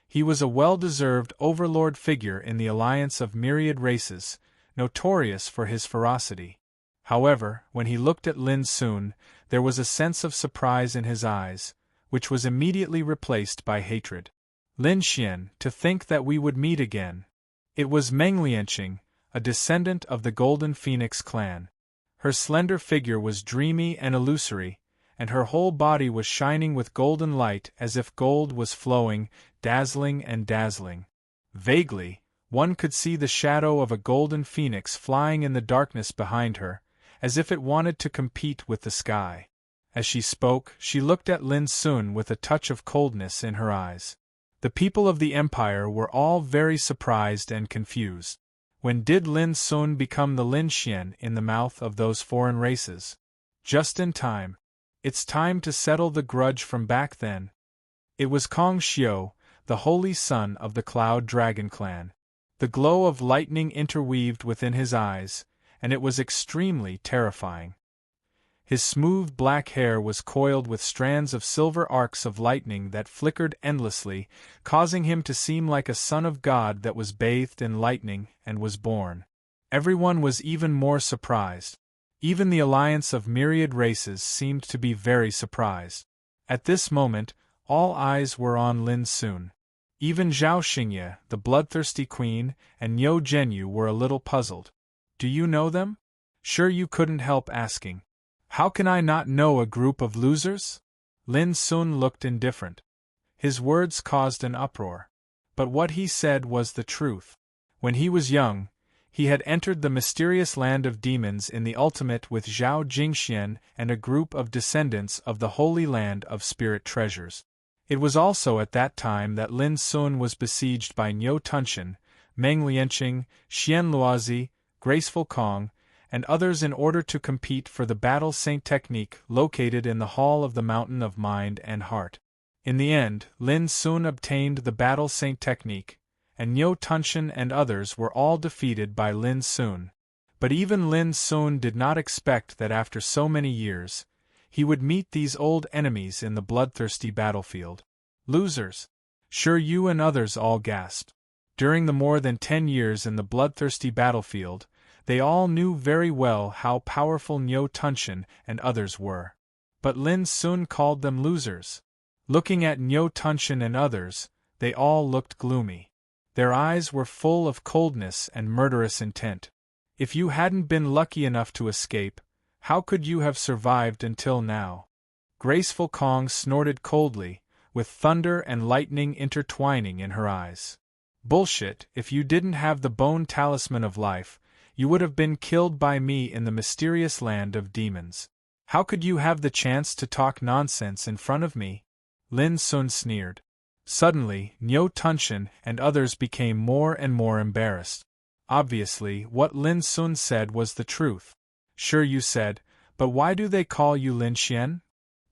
He was a well-deserved overlord figure in the alliance of myriad races, notorious for his ferocity. However, when he looked at Lin Sun, there was a sense of surprise in his eyes, which was immediately replaced by hatred. Lin Xian, to think that we would meet again. It was Meng Lianqing, a descendant of the Golden Phoenix clan. Her slender figure was dreamy and illusory, and her whole body was shining with golden light as if gold was flowing, dazzling and dazzling. Vaguely, one could see the shadow of a golden phoenix flying in the darkness behind her, as if it wanted to compete with the sky. As she spoke, she looked at Lin Sun with a touch of coldness in her eyes. The people of the Empire were all very surprised and confused. When did Lin Sun become the Lin Xian in the mouth of those foreign races? Just in time. It's time to settle the grudge from back then. It was Kong Xiu, the holy son of the Cloud Dragon clan. The glow of lightning interweaved within his eyes, and it was extremely terrifying. His smooth black hair was coiled with strands of silver arcs of lightning that flickered endlessly, causing him to seem like a son of God that was bathed in lightning and was born. Everyone was even more surprised. Even the alliance of myriad races seemed to be very surprised. At this moment, all eyes were on Lin Sun. Even Zhao Xingye, the bloodthirsty queen, and Niu Zhenyu were a little puzzled. Do you know them? Sure, you couldn't help asking. How can I not know a group of losers? Lin Sun looked indifferent. His words caused an uproar. But what he said was the truth. When he was young, he had entered the mysterious land of demons in the ultimate with Zhao Jingxian and a group of descendants of the Holy Land of Spirit Treasures. It was also at that time that Lin Sun was besieged by Niu Tunshan, Meng Lianqing, Xian Luozi, Graceful Kong, and others in order to compete for the Battle Saint technique located in the Hall of the Mountain of Mind and Heart. In the end, Lin Sun obtained the Battle Saint technique, and Niu Tunshan and others were all defeated by Lin Sun. But even Lin Sun did not expect that after so many years, he would meet these old enemies in the bloodthirsty battlefield. Losers! Sure, you and others all gasped. During the more than 10 years in the bloodthirsty battlefield, they all knew very well how powerful Niu Tunshan and others were. But Lin Sun called them losers. Looking at Nyo Tunshin and others, they all looked gloomy. Their eyes were full of coldness and murderous intent. If you hadn't been lucky enough to escape, how could you have survived until now? Graceful Kong snorted coldly, with thunder and lightning intertwining in her eyes. Bullshit, if you didn't have the bone talisman of life, you would have been killed by me in the mysterious land of demons. How could you have the chance to talk nonsense in front of me? Lin Sun sneered. Suddenly, Nyo Tunshin and others became more and more embarrassed. Obviously, what Lin Sun said was the truth. Sure, you said, but why do they call you Lin Xian?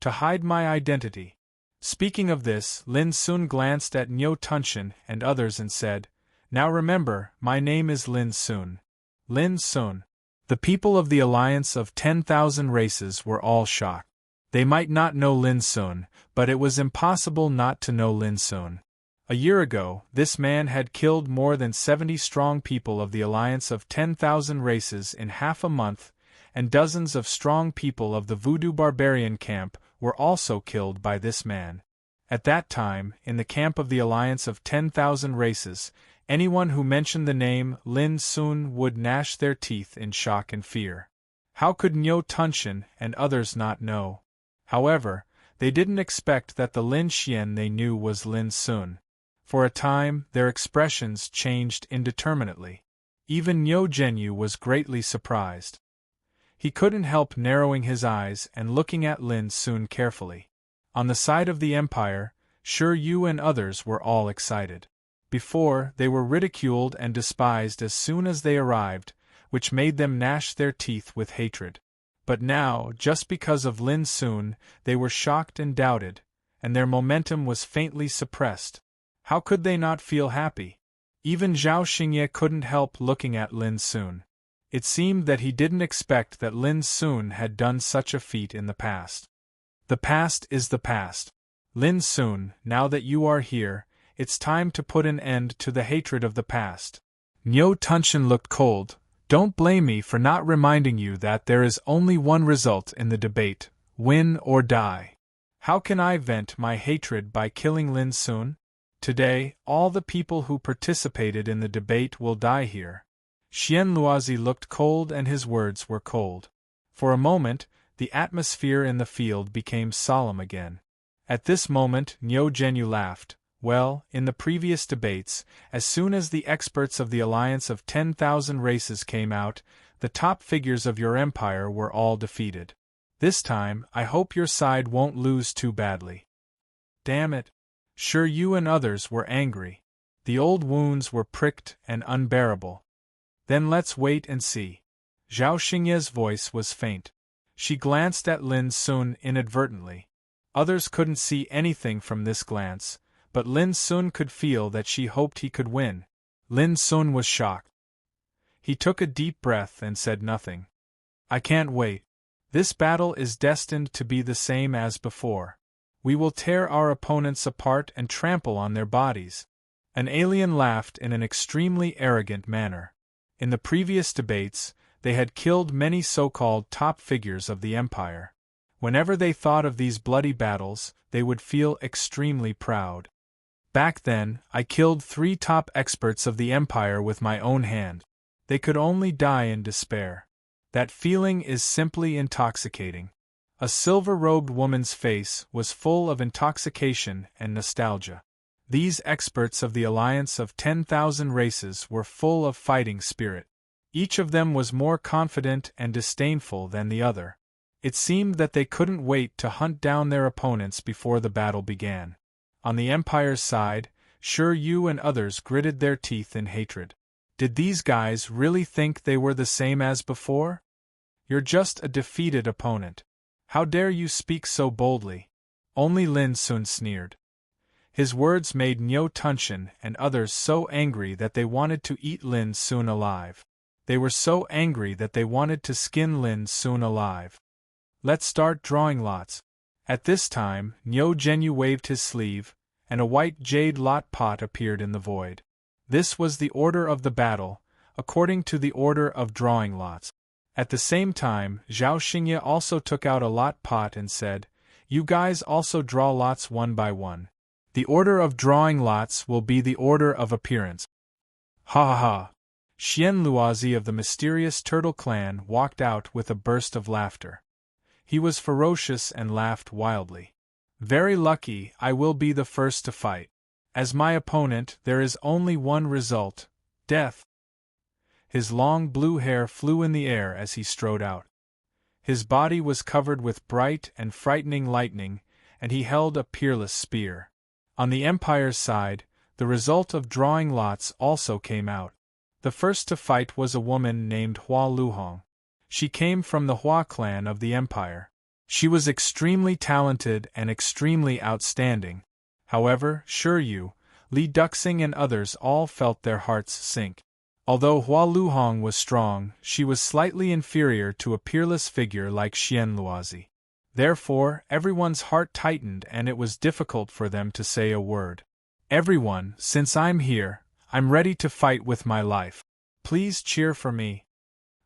To hide my identity. Speaking of this, Lin Sun glanced at Nyo Tunshin and others and said, Now remember, my name is Lin Sun. Lin Sun. The people of the Alliance of 10,000 Races were all shocked. They might not know Lin Sun, but it was impossible not to know Lin Sun. A year ago, this man had killed more than 70 strong people of the Alliance of 10,000 Races in half a month, and dozens of strong people of the Voodoo Barbarian camp were also killed by this man. At that time, in the camp of the Alliance of 10,000 Races, anyone who mentioned the name Lin Sun would gnash their teeth in shock and fear. How could Nyo Tunshin and others not know? However, they didn't expect that the Lin Xian they knew was Lin Sun. For a time, their expressions changed indeterminately. Even Nyo Genyu was greatly surprised. He couldn't help narrowing his eyes and looking at Lin Sun carefully. On the side of the Empire, Sure Yu and others were all excited. Before, they were ridiculed and despised as soon as they arrived, which made them gnash their teeth with hatred. But now, just because of Lin Sun, they were shocked and doubted, and their momentum was faintly suppressed. How could they not feel happy? Even Zhao Xingye couldn't help looking at Lin Sun. It seemed that he didn't expect that Lin Sun had done such a feat in the past. The past is the past. Lin Sun, now that you are here, it's time to put an end to the hatred of the past. Nyo Tunshin looked cold. Don't blame me for not reminding you that there is only one result in the debate, win or die. How can I vent my hatred by killing Lin Sun? Today, all the people who participated in the debate will die here. Xian Luozi looked cold and his words were cold. For a moment, the atmosphere in the field became solemn again. At this moment, Nyo Genyu laughed. Well, in the previous debates, as soon as the experts of the Alliance of 10,000 Races came out, the top figures of your empire were all defeated. This time, I hope your side won't lose too badly. Damn it. Sure you and others were angry. The old wounds were pricked and unbearable. Then let's wait and see. Zhao Xingye's voice was faint. She glanced at Lin Sun inadvertently. Others couldn't see anything from this glance, but Lin Sun could feel that she hoped he could win. Lin Sun was shocked. He took a deep breath and said nothing. I can't wait. This battle is destined to be the same as before. We will tear our opponents apart and trample on their bodies. An alien laughed in an extremely arrogant manner. In the previous debates, they had killed many so-called top figures of the Empire. Whenever they thought of these bloody battles, they would feel extremely proud. Back then, I killed 3 top experts of the Empire with my own hand. They could only die in despair. That feeling is simply intoxicating. A silver-robed woman's face was full of intoxication and nostalgia. These experts of the Alliance of 10,000 Races were full of fighting spirit. Each of them was more confident and disdainful than the other. It seemed that they couldn't wait to hunt down their opponents before the battle began. On the Empire's side, Sure Yu and others gritted their teeth in hatred. Did these guys really think they were the same as before? You're just a defeated opponent. How dare you speak so boldly? Only Lin Sun sneered. His words made Nyo Tunshin and others so angry that they wanted to eat Lin Sun alive. They were so angry that they wanted to skin Lin Sun alive. Let's start drawing lots. At this time, Nyo Genyu waved his sleeve, and a white jade lot pot appeared in the void. This was the order of the battle, according to the order of drawing lots. At the same time, Zhao Xingye also took out a lot pot and said, You guys also draw lots one by one. The order of drawing lots will be the order of appearance. Ha ha ha! Xian Luozi of the mysterious Turtle Clan walked out with a burst of laughter. He was ferocious and laughed wildly. Very lucky I will be the first to fight. As my opponent, there is only one result: death. His long blue hair flew in the air as he strode out. His body was covered with bright and frightening lightning, and he held a peerless spear. On the Empire's side, the result of drawing lots also came out. The first to fight was a woman named Hua Luhong. She came from the Hua clan of the Empire. She was extremely talented and extremely outstanding. However, sure you, Li Duxing and others all felt their hearts sink. Although Hua Luhong was strong, she was slightly inferior to a peerless figure like Xian Luozi. Therefore, everyone's heart tightened and it was difficult for them to say a word. Everyone, since I'm here, I'm ready to fight with my life. Please cheer for me.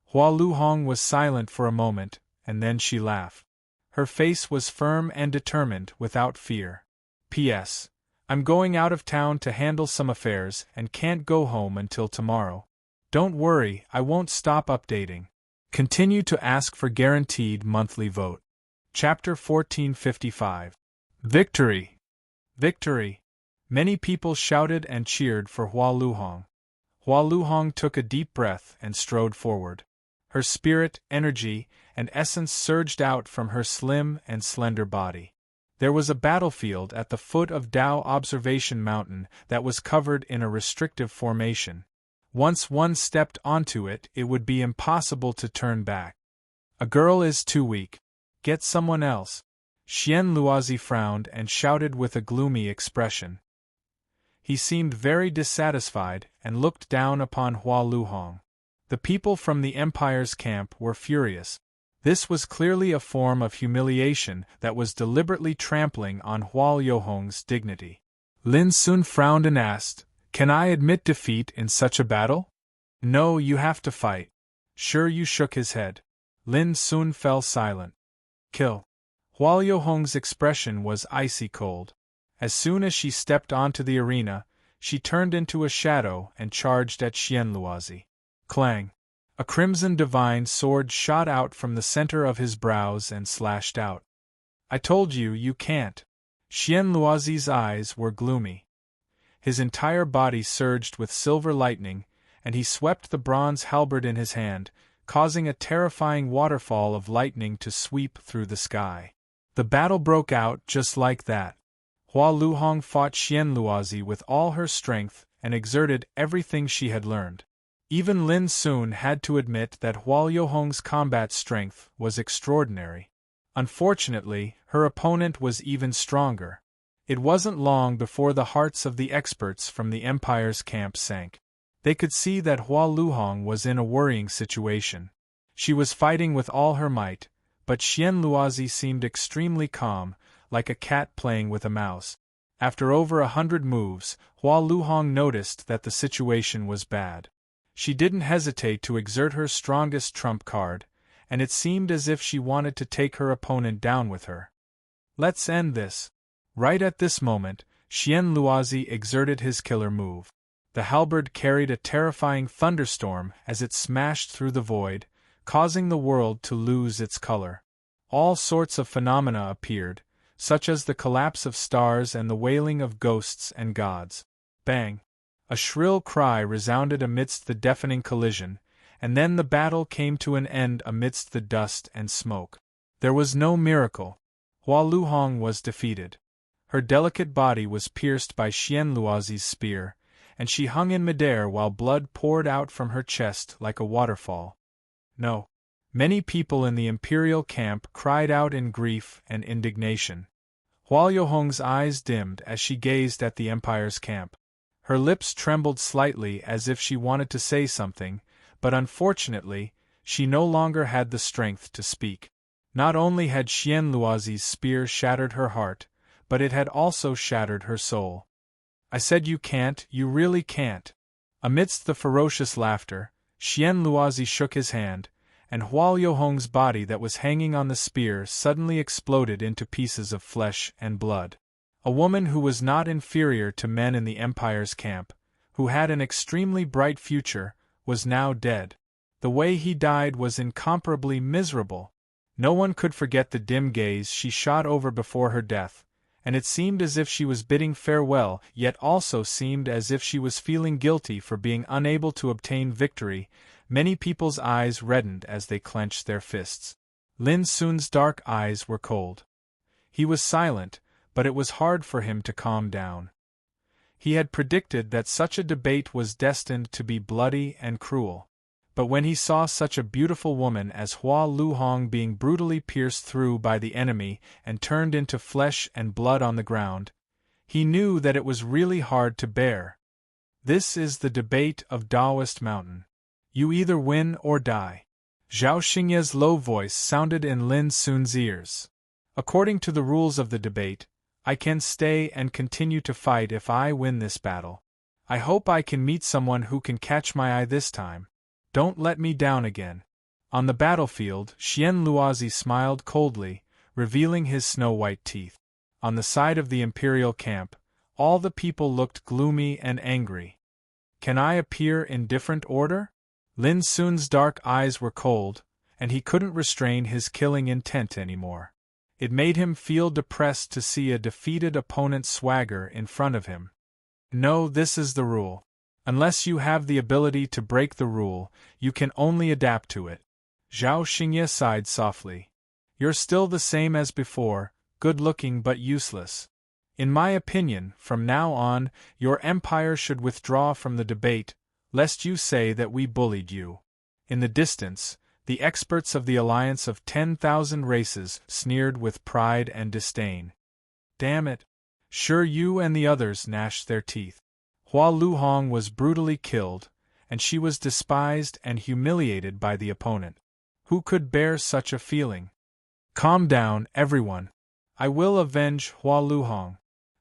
Hua Luhong was silent for a moment, and then she laughed. Her face was firm and determined, without fear. P.S. I'm going out of town to handle some affairs and can't go home until tomorrow. Don't worry, I won't stop updating. Continue to ask for guaranteed monthly vote. Chapter 1455. Victory! Victory! Many people shouted and cheered for Hua Luhong. Hua Luhong took a deep breath and strode forward. Her spirit, energy, and essence surged out from her slim and slender body. There was a battlefield at the foot of Dao Observation Mountain that was covered in a restrictive formation. Once one stepped onto it, it would be impossible to turn back. A girl is too weak. Get someone else. Xian Luozi frowned and shouted with a gloomy expression. He seemed very dissatisfied and looked down upon Hua Luhong. The people from the Empire's camp were furious. This was clearly a form of humiliation that was deliberately trampling on Hua Luhong's dignity. Lin Sun frowned and asked, "Can I admit defeat in such a battle?" "No, you have to fight." Sure you shook his head. Lin Sun fell silent. "Kill." Hua Luhong's expression was icy cold. As soon as she stepped onto the arena, she turned into a shadow and charged at Xian Luozi. Clang! A crimson divine sword shot out from the center of his brows and slashed out. "I told you, you can't." Xian Luozi's eyes were gloomy. His entire body surged with silver lightning, and he swept the bronze halberd in his hand, causing a terrifying waterfall of lightning to sweep through the sky. The battle broke out just like that. Hua Luhong fought Xian Luozi with all her strength and exerted everything she had learned. Even Lin Sun had to admit that Hua Luhong's combat strength was extraordinary. Unfortunately, her opponent was even stronger. It wasn't long before the hearts of the experts from the Empire's camp sank. They could see that Hua Luhong was in a worrying situation. She was fighting with all her might, but Xian Luozi seemed extremely calm, like a cat playing with a mouse. After over 100 moves, Hua Luhong noticed that the situation was bad. She didn't hesitate to exert her strongest trump card, and it seemed as if she wanted to take her opponent down with her. "Let's end this." Right at this moment, Xian Luozi exerted his killer move. The halberd carried a terrifying thunderstorm as it smashed through the void, causing the world to lose its color. All sorts of phenomena appeared, such as the collapse of stars and the wailing of ghosts and gods. Bang! A shrill cry resounded amidst the deafening collision, and then the battle came to an end amidst the dust and smoke. There was no miracle. Hua Luhong was defeated. Her delicate body was pierced by Xian Luozi's spear, and she hung in midair while blood poured out from her chest like a waterfall. No. Many people in the imperial camp cried out in grief and indignation. Hua Luhong's eyes dimmed as she gazed at the Empire's camp. Her lips trembled slightly as if she wanted to say something, but unfortunately, she no longer had the strength to speak. Not only had Xian Luozi's spear shattered her heart, but it had also shattered her soul. "I said you can't, you really can't." Amidst the ferocious laughter, Xian Luozi shook his hand, and Hua Yohong's body that was hanging on the spear suddenly exploded into pieces of flesh and blood. A woman who was not inferior to men in the Empire's camp, who had an extremely bright future, was now dead. The way he died was incomparably miserable. No one could forget the dim gaze she shot over before her death, and it seemed as if she was bidding farewell, yet also seemed as if she was feeling guilty for being unable to obtain victory. Many people's eyes reddened as they clenched their fists. Lin Sun's dark eyes were cold. He was silent, but it was hard for him to calm down. He had predicted that such a debate was destined to be bloody and cruel. But when he saw such a beautiful woman as Hua Luhong being brutally pierced through by the enemy and turned into flesh and blood on the ground, he knew that it was really hard to bear. This is the debate of Taoist Mountain. You either win or die. Zhao Xingye's low voice sounded in Lin Sun's ears. According to the rules of the debate, I can stay and continue to fight if I win this battle. I hope I can meet someone who can catch my eye this time. Don't let me down again. On the battlefield, Xian Luozi smiled coldly, revealing his snow-white teeth. On the side of the imperial camp, all the people looked gloomy and angry. Can I appear in different order? Lin Sun's dark eyes were cold, and he couldn't restrain his killing intent anymore. It made him feel depressed to see a defeated opponent swagger in front of him. No, this is the rule. Unless you have the ability to break the rule, you can only adapt to it. Zhao Xingye sighed softly. You're still the same as before, good-looking but useless. In my opinion, from now on, your empire should withdraw from the debate, lest you say that we bullied you. In the distance, the experts of the alliance of 10,000 races sneered with pride and disdain. Damn it! Sure, you and the others gnashed their teeth. Hua Luhong was brutally killed, and she was despised and humiliated by the opponent. Who could bear such a feeling? Calm down, everyone. I will avenge Hua Luhong.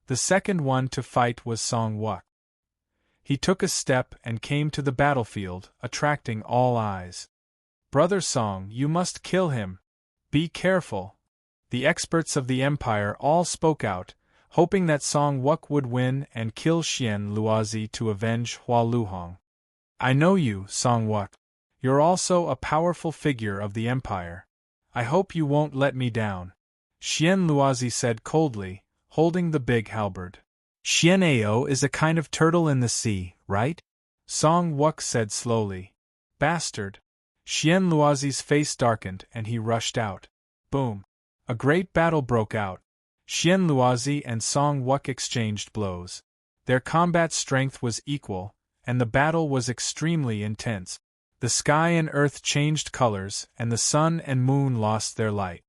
The second one to fight was Song Wuk. He took a step and came to the battlefield, attracting all eyes. Brother Song, you must kill him. Be careful. The experts of the Empire all spoke out, hoping that Song Wuk would win and kill Xian Luozi to avenge Hua Luhong. I know you, Song Wuk. You're also a powerful figure of the Empire. I hope you won't let me down. Xian Luozi said coldly, holding the big halberd. Xian Ao is a kind of turtle in the sea, right? Song Wuk said slowly. Bastard. Xian Luozi's face darkened and he rushed out. Boom. A great battle broke out. Xian Luozi and Song Wuk exchanged blows. Their combat strength was equal, and the battle was extremely intense. The sky and earth changed colors, and the sun and moon lost their light.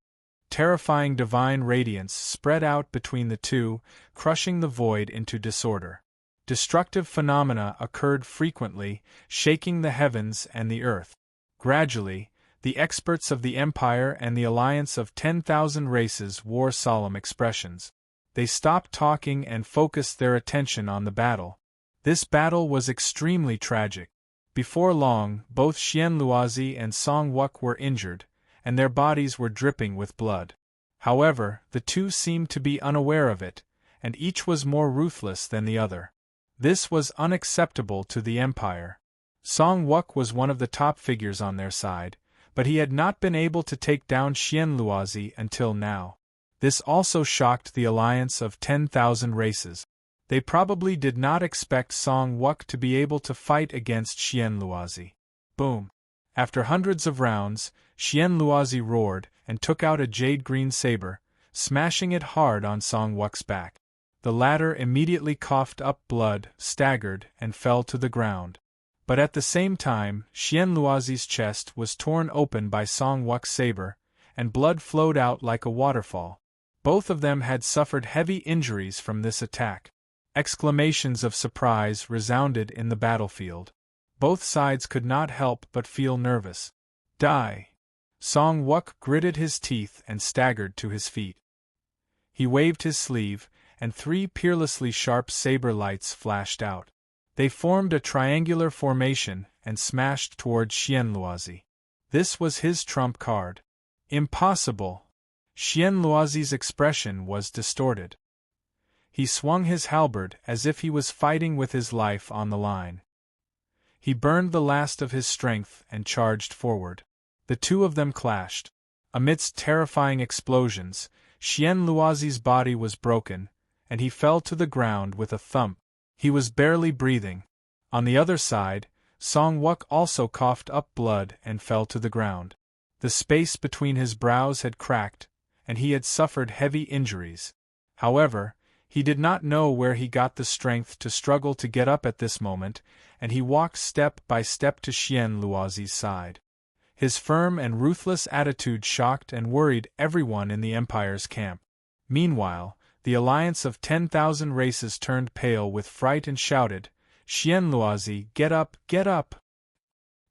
Terrifying divine radiance spread out between the two, crushing the void into disorder. Destructive phenomena occurred frequently, shaking the heavens and the earth. Gradually, the experts of the Empire and the alliance of 10,000 races wore solemn expressions. They stopped talking and focused their attention on the battle. This battle was extremely tragic. Before long, both Xian Luozi and Song Wuk were injured, and their bodies were dripping with blood. However, the two seemed to be unaware of it, and each was more ruthless than the other. This was unacceptable to the Empire. Song Wuk was one of the top figures on their side, but he had not been able to take down Xian Luozi until now. This also shocked the alliance of 10,000 races. They probably did not expect Song Wuk to be able to fight against Xian Luozi. Boom! After hundreds of rounds, Xian Luozi roared and took out a jade-green saber, smashing it hard on Song Wuk's back. The latter immediately coughed up blood, staggered, and fell to the ground. But at the same time, Xian Luozi's chest was torn open by Song Wuk's saber, and blood flowed out like a waterfall. Both of them had suffered heavy injuries from this attack. Exclamations of surprise resounded in the battlefield. Both sides could not help but feel nervous. Die! Song Wuk gritted his teeth and staggered to his feet. He waved his sleeve, and 3 peerlessly sharp saber lights flashed out. They formed a triangular formation and smashed toward Xian Luozi. This was his trump card. Impossible! Xian Luozi's expression was distorted. He swung his halberd as if he was fighting with his life on the line. He burned the last of his strength and charged forward. The two of them clashed. Amidst terrifying explosions, Xian Luozi's body was broken, and he fell to the ground with a thump. He was barely breathing. On the other side, Song Wuk also coughed up blood and fell to the ground. The space between his brows had cracked, and he had suffered heavy injuries. However, he did not know where he got the strength to struggle to get up at this moment, and he walked step by step to Xian Luozi's side. His firm and ruthless attitude shocked and worried everyone in the Empire's camp. Meanwhile, the alliance of 10,000 races turned pale with fright and shouted, "Xian Luozi, get up, get up!"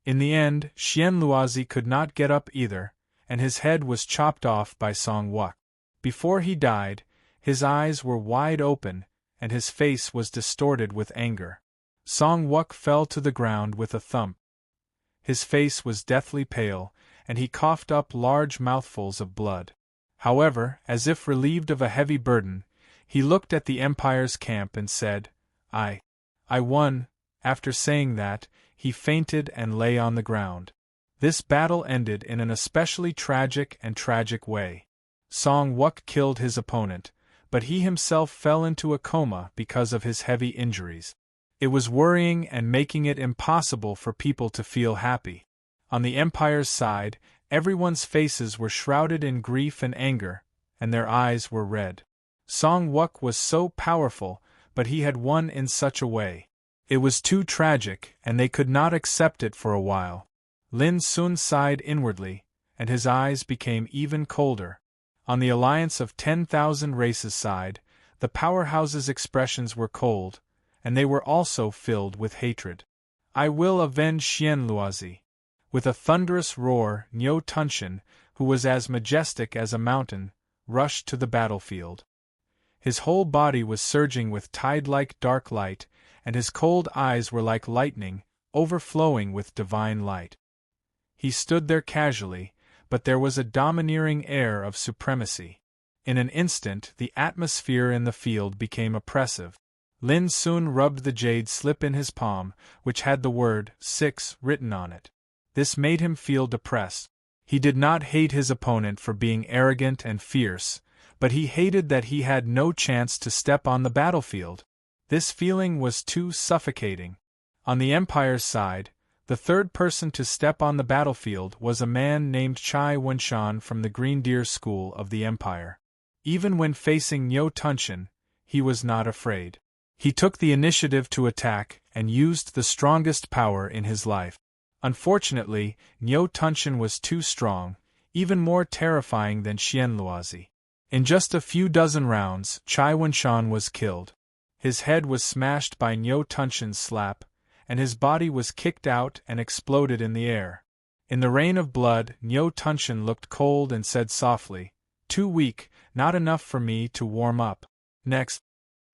In the end, Xian Luozi could not get up either, and his head was chopped off by Song Wuk. Before he died, his eyes were wide open, and his face was distorted with anger. Song Wuk fell to the ground with a thump. His face was deathly pale, and he coughed up large mouthfuls of blood. However, as if relieved of a heavy burden, he looked at the Empire's camp and said, I won." After saying that, he fainted and lay on the ground. This battle ended in an especially tragic way. Song Wuk killed his opponent, but he himself fell into a coma because of his heavy injuries. It was worrying and making it impossible for people to feel happy. On the Empire's side, everyone's faces were shrouded in grief and anger, and their eyes were red. Song Wuk was so powerful, but he had won in such a way. It was too tragic, and they could not accept it for a while. Lin Sun sighed inwardly, and his eyes became even colder. On the alliance of 10,000 races side, the powerhouse's expressions were cold, and they were also filled with hatred. "I will avenge Xian Luozi." With a thunderous roar, Niu Tunshan, who was as majestic as a mountain, rushed to the battlefield. His whole body was surging with tide-like dark light, and his cold eyes were like lightning, overflowing with divine light. He stood there casually, but there was a domineering air of supremacy. In an instant, the atmosphere in the field became oppressive. Lin Sun rubbed the jade slip in his palm, which had the word 6 written on it. This made him feel depressed. He did not hate his opponent for being arrogant and fierce, but he hated that he had no chance to step on the battlefield. This feeling was too suffocating. On the Empire's side, the third person to step on the battlefield was a man named Chai Wenshan from the Green Deer School of the Empire. Even when facing Niu Tunshan, he was not afraid. He took the initiative to attack and used the strongest power in his life. Unfortunately, Niu Tunshan was too strong, even more terrifying than Xian Luozi. In just a few dozen rounds, Chai Wenshan was killed. His head was smashed by Niu Tunshan's slap, and his body was kicked out and exploded in the air. In the rain of blood, Niu Tunshan looked cold and said softly, "Too weak, not enough for me to warm up." Next,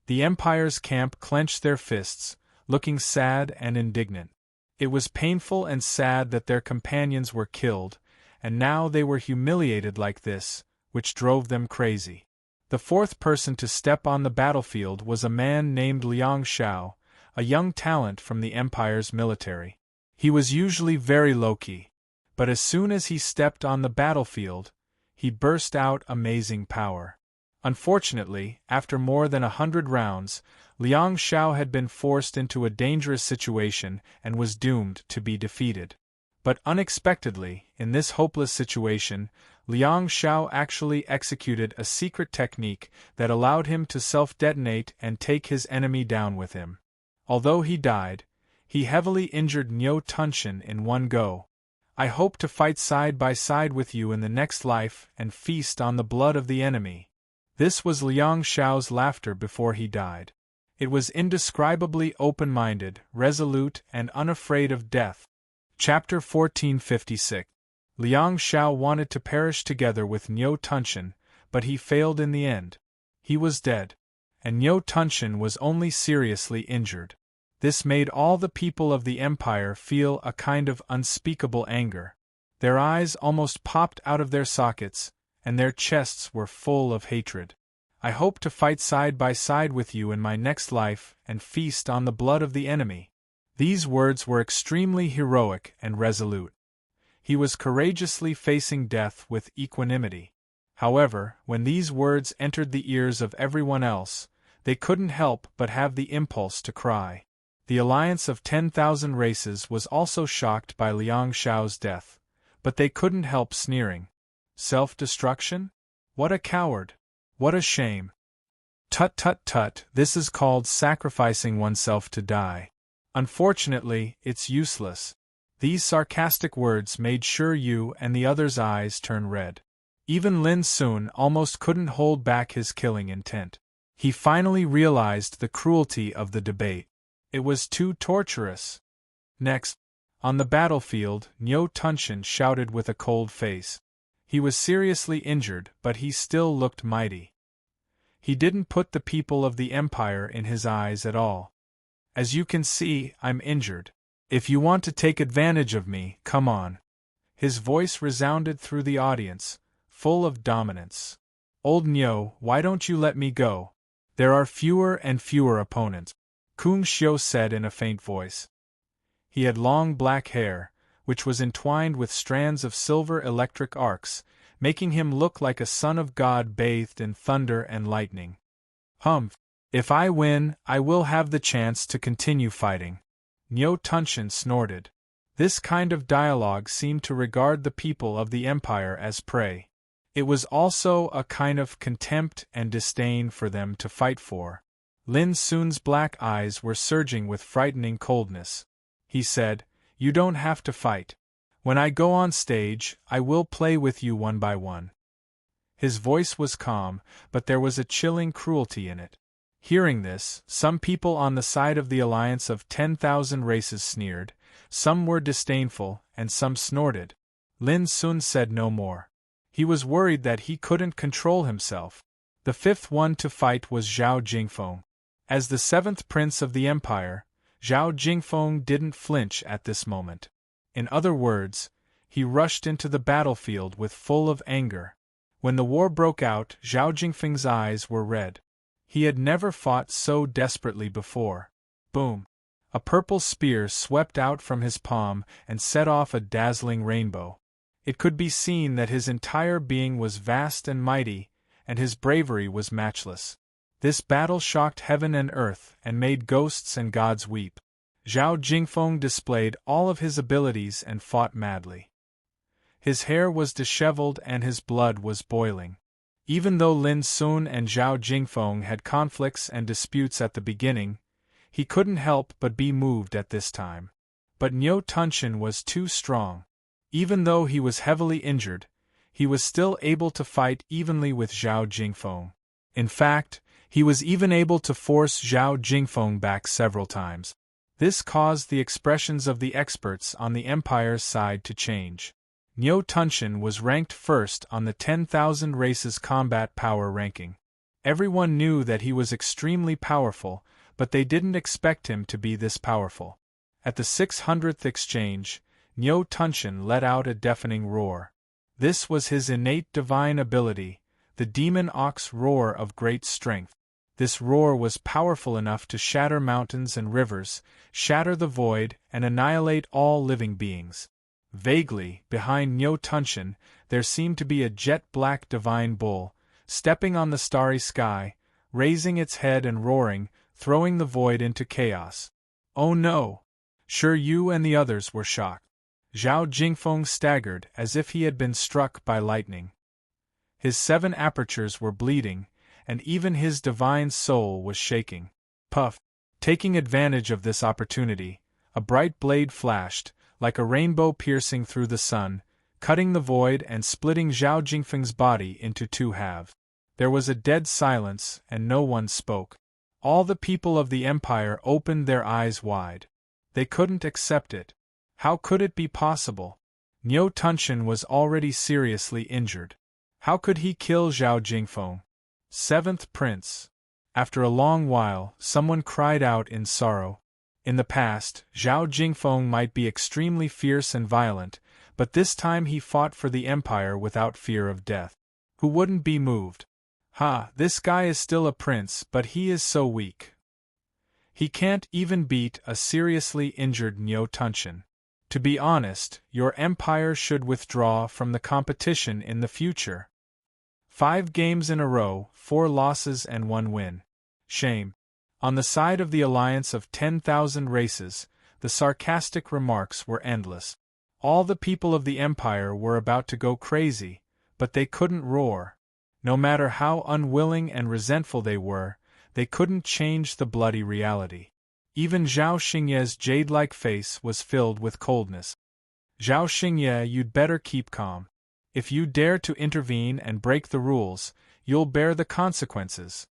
the Empire's camp clenched their fists, looking sad and indignant. It was painful and sad that their companions were killed, and now they were humiliated like this, which drove them crazy. The fourth person to step on the battlefield was a man named Liang Shao, a young talent from the Empire's military. He was usually very low-key, but as soon as he stepped on the battlefield, he burst out amazing power. Unfortunately, after more than 100 rounds, Liang Shao had been forced into a dangerous situation and was doomed to be defeated. But unexpectedly, in this hopeless situation, Liang Shao actually executed a secret technique that allowed him to self-detonate and take his enemy down with him. Although he died, he heavily injured Niu Tunshan in one go. "I hope to fight side by side with you in the next life and feast on the blood of the enemy." This was Liang Shao's laughter before he died. It was indescribably open-minded, resolute, and unafraid of death. Chapter 1456. Liang Shao wanted to perish together with Niu Tunshan, but he failed in the end. He was dead, and Niu Tunshan was only seriously injured. This made all the people of the Empire feel a kind of unspeakable anger. Their eyes almost popped out of their sockets, and their chests were full of hatred. I hope to fight side by side with you in my next life and feast on the blood of the enemy. These words were extremely heroic and resolute. He was courageously facing death with equanimity. However, when these words entered the ears of everyone else, they couldn't help but have the impulse to cry. The alliance of 10,000 races was also shocked by Liang Xiao's death, but they couldn't help sneering. Self-destruction? What a coward! What a shame! Tut tut tut, this is called sacrificing oneself to die. Unfortunately, it's useless. These sarcastic words made sure you and the others' eyes turn red. Even Lin Sun almost couldn't hold back his killing intent. He finally realized the cruelty of the debate. It was too torturous. Next, on the battlefield, Niu Tunshin shouted with a cold face. He was seriously injured, but he still looked mighty. He didn't put the people of the Empire in his eyes at all. As you can see, I'm injured. If you want to take advantage of me, come on. His voice resounded through the audience, full of dominance. Old Niu, why don't you let me go? There are fewer and fewer opponents, Kung Xiu said in a faint voice. He had long black hair, which was entwined with strands of silver electric arcs, making him look like a son of God bathed in thunder and lightning. Humph! If I win, I will have the chance to continue fighting. Niu Tunshin snorted. This kind of dialogue seemed to regard the people of the Empire as prey. It was also a kind of contempt and disdain for them to fight for. Lin Sun's black eyes were surging with frightening coldness. He said, "You don't have to fight. When I go on stage, I will play with you one by one." His voice was calm, but there was a chilling cruelty in it. Hearing this, some people on the side of the alliance of 10,000 races sneered, some were disdainful, and some snorted. Lin Sun said no more. He was worried that he couldn't control himself. The fifth one to fight was Zhao Jingfeng. As the seventh prince of the empire, Zhao Jingfeng didn't flinch at this moment. In other words, he rushed into the battlefield with full of anger. When the war broke out, Zhao Jingfeng's eyes were red. He had never fought so desperately before. Boom! A purple spear swept out from his palm and set off a dazzling rainbow. It could be seen that his entire being was vast and mighty, and his bravery was matchless. This battle shocked heaven and earth and made ghosts and gods weep. Zhao Jingfeng displayed all of his abilities and fought madly. His hair was disheveled and his blood was boiling. Even though Lin Sun and Zhao Jingfeng had conflicts and disputes at the beginning, he couldn't help but be moved at this time. But Niu Tunshin was too strong. Even though he was heavily injured, he was still able to fight evenly with Zhao Jingfeng. In fact, he was even able to force Zhao Jingfeng back several times. This caused the expressions of the experts on the Empire's side to change. Niu Tunshin was ranked first on the 10,000 races combat power ranking. Everyone knew that he was extremely powerful, but they didn't expect him to be this powerful. At the 600th exchange, Niu Tunshin let out a deafening roar. This was his innate divine ability, the demon ox roar of great strength. This roar was powerful enough to shatter mountains and rivers, shatter the void, and annihilate all living beings. Vaguely, behind Niu Tunshin, there seemed to be a jet-black divine bull, stepping on the starry sky, raising its head and roaring, throwing the void into chaos. Oh no! Sure, you and the others were shocked. Zhao Jingfeng staggered as if he had been struck by lightning. His 7 apertures were bleeding, and even his divine soul was shaking. Puff! Taking advantage of this opportunity, a bright blade flashed, like a rainbow piercing through the sun, cutting the void and splitting Zhao Jingfeng's body into 2 halves. There was a dead silence, and no one spoke. All the people of the Empire opened their eyes wide. They couldn't accept it. How could it be possible? Niu Tunshin was already seriously injured. How could he kill Zhao Jingfeng? 7th Prince. After a long while, someone cried out in sorrow. In the past, Zhao Jingfeng might be extremely fierce and violent, But this time he fought for the empire without fear of death. Who wouldn't be moved? Ha, this guy is still a prince, but he is so weak. He can't even beat a seriously injured Nyo Tunshin. To be honest, your empire should withdraw from the competition in the future. 5 games in a row, 4 losses and 1 win. Shame. On the side of the alliance of 10,000 races, the sarcastic remarks were endless. All the people of the empire were about to go crazy, but they couldn't roar. No matter how unwilling and resentful they couldn't change the bloody reality. Even Zhao Xingye's jade-like face was filled with coldness. Zhao Xingye, you'd better keep calm. If you dare to intervene and break the rules, you'll bear the consequences.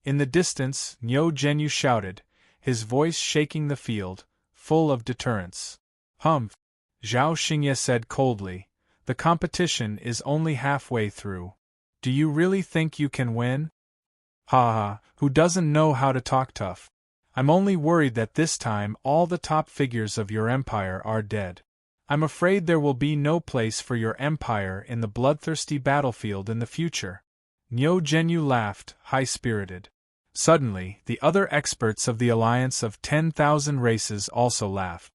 In the distance, Nyo Zhenyu shouted, his voice shaking the field, full of deterrence. Humph, Zhao Xingye said coldly, the competition is only halfway through. Do you really think you can win? Ha ha, who doesn't know how to talk tough? I'm only worried that this time all the top figures of your empire are dead. I'm afraid there will be no place for your empire in the bloodthirsty battlefield in the future. Nyo Zhenyu laughed, high-spirited. Suddenly, the other experts of the alliance of 10,000 races also laughed.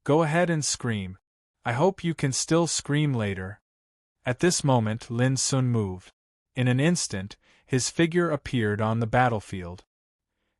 Go ahead and scream. I hope you can still scream later. At this moment Lin Sun moved. In an instant, his figure appeared on the battlefield.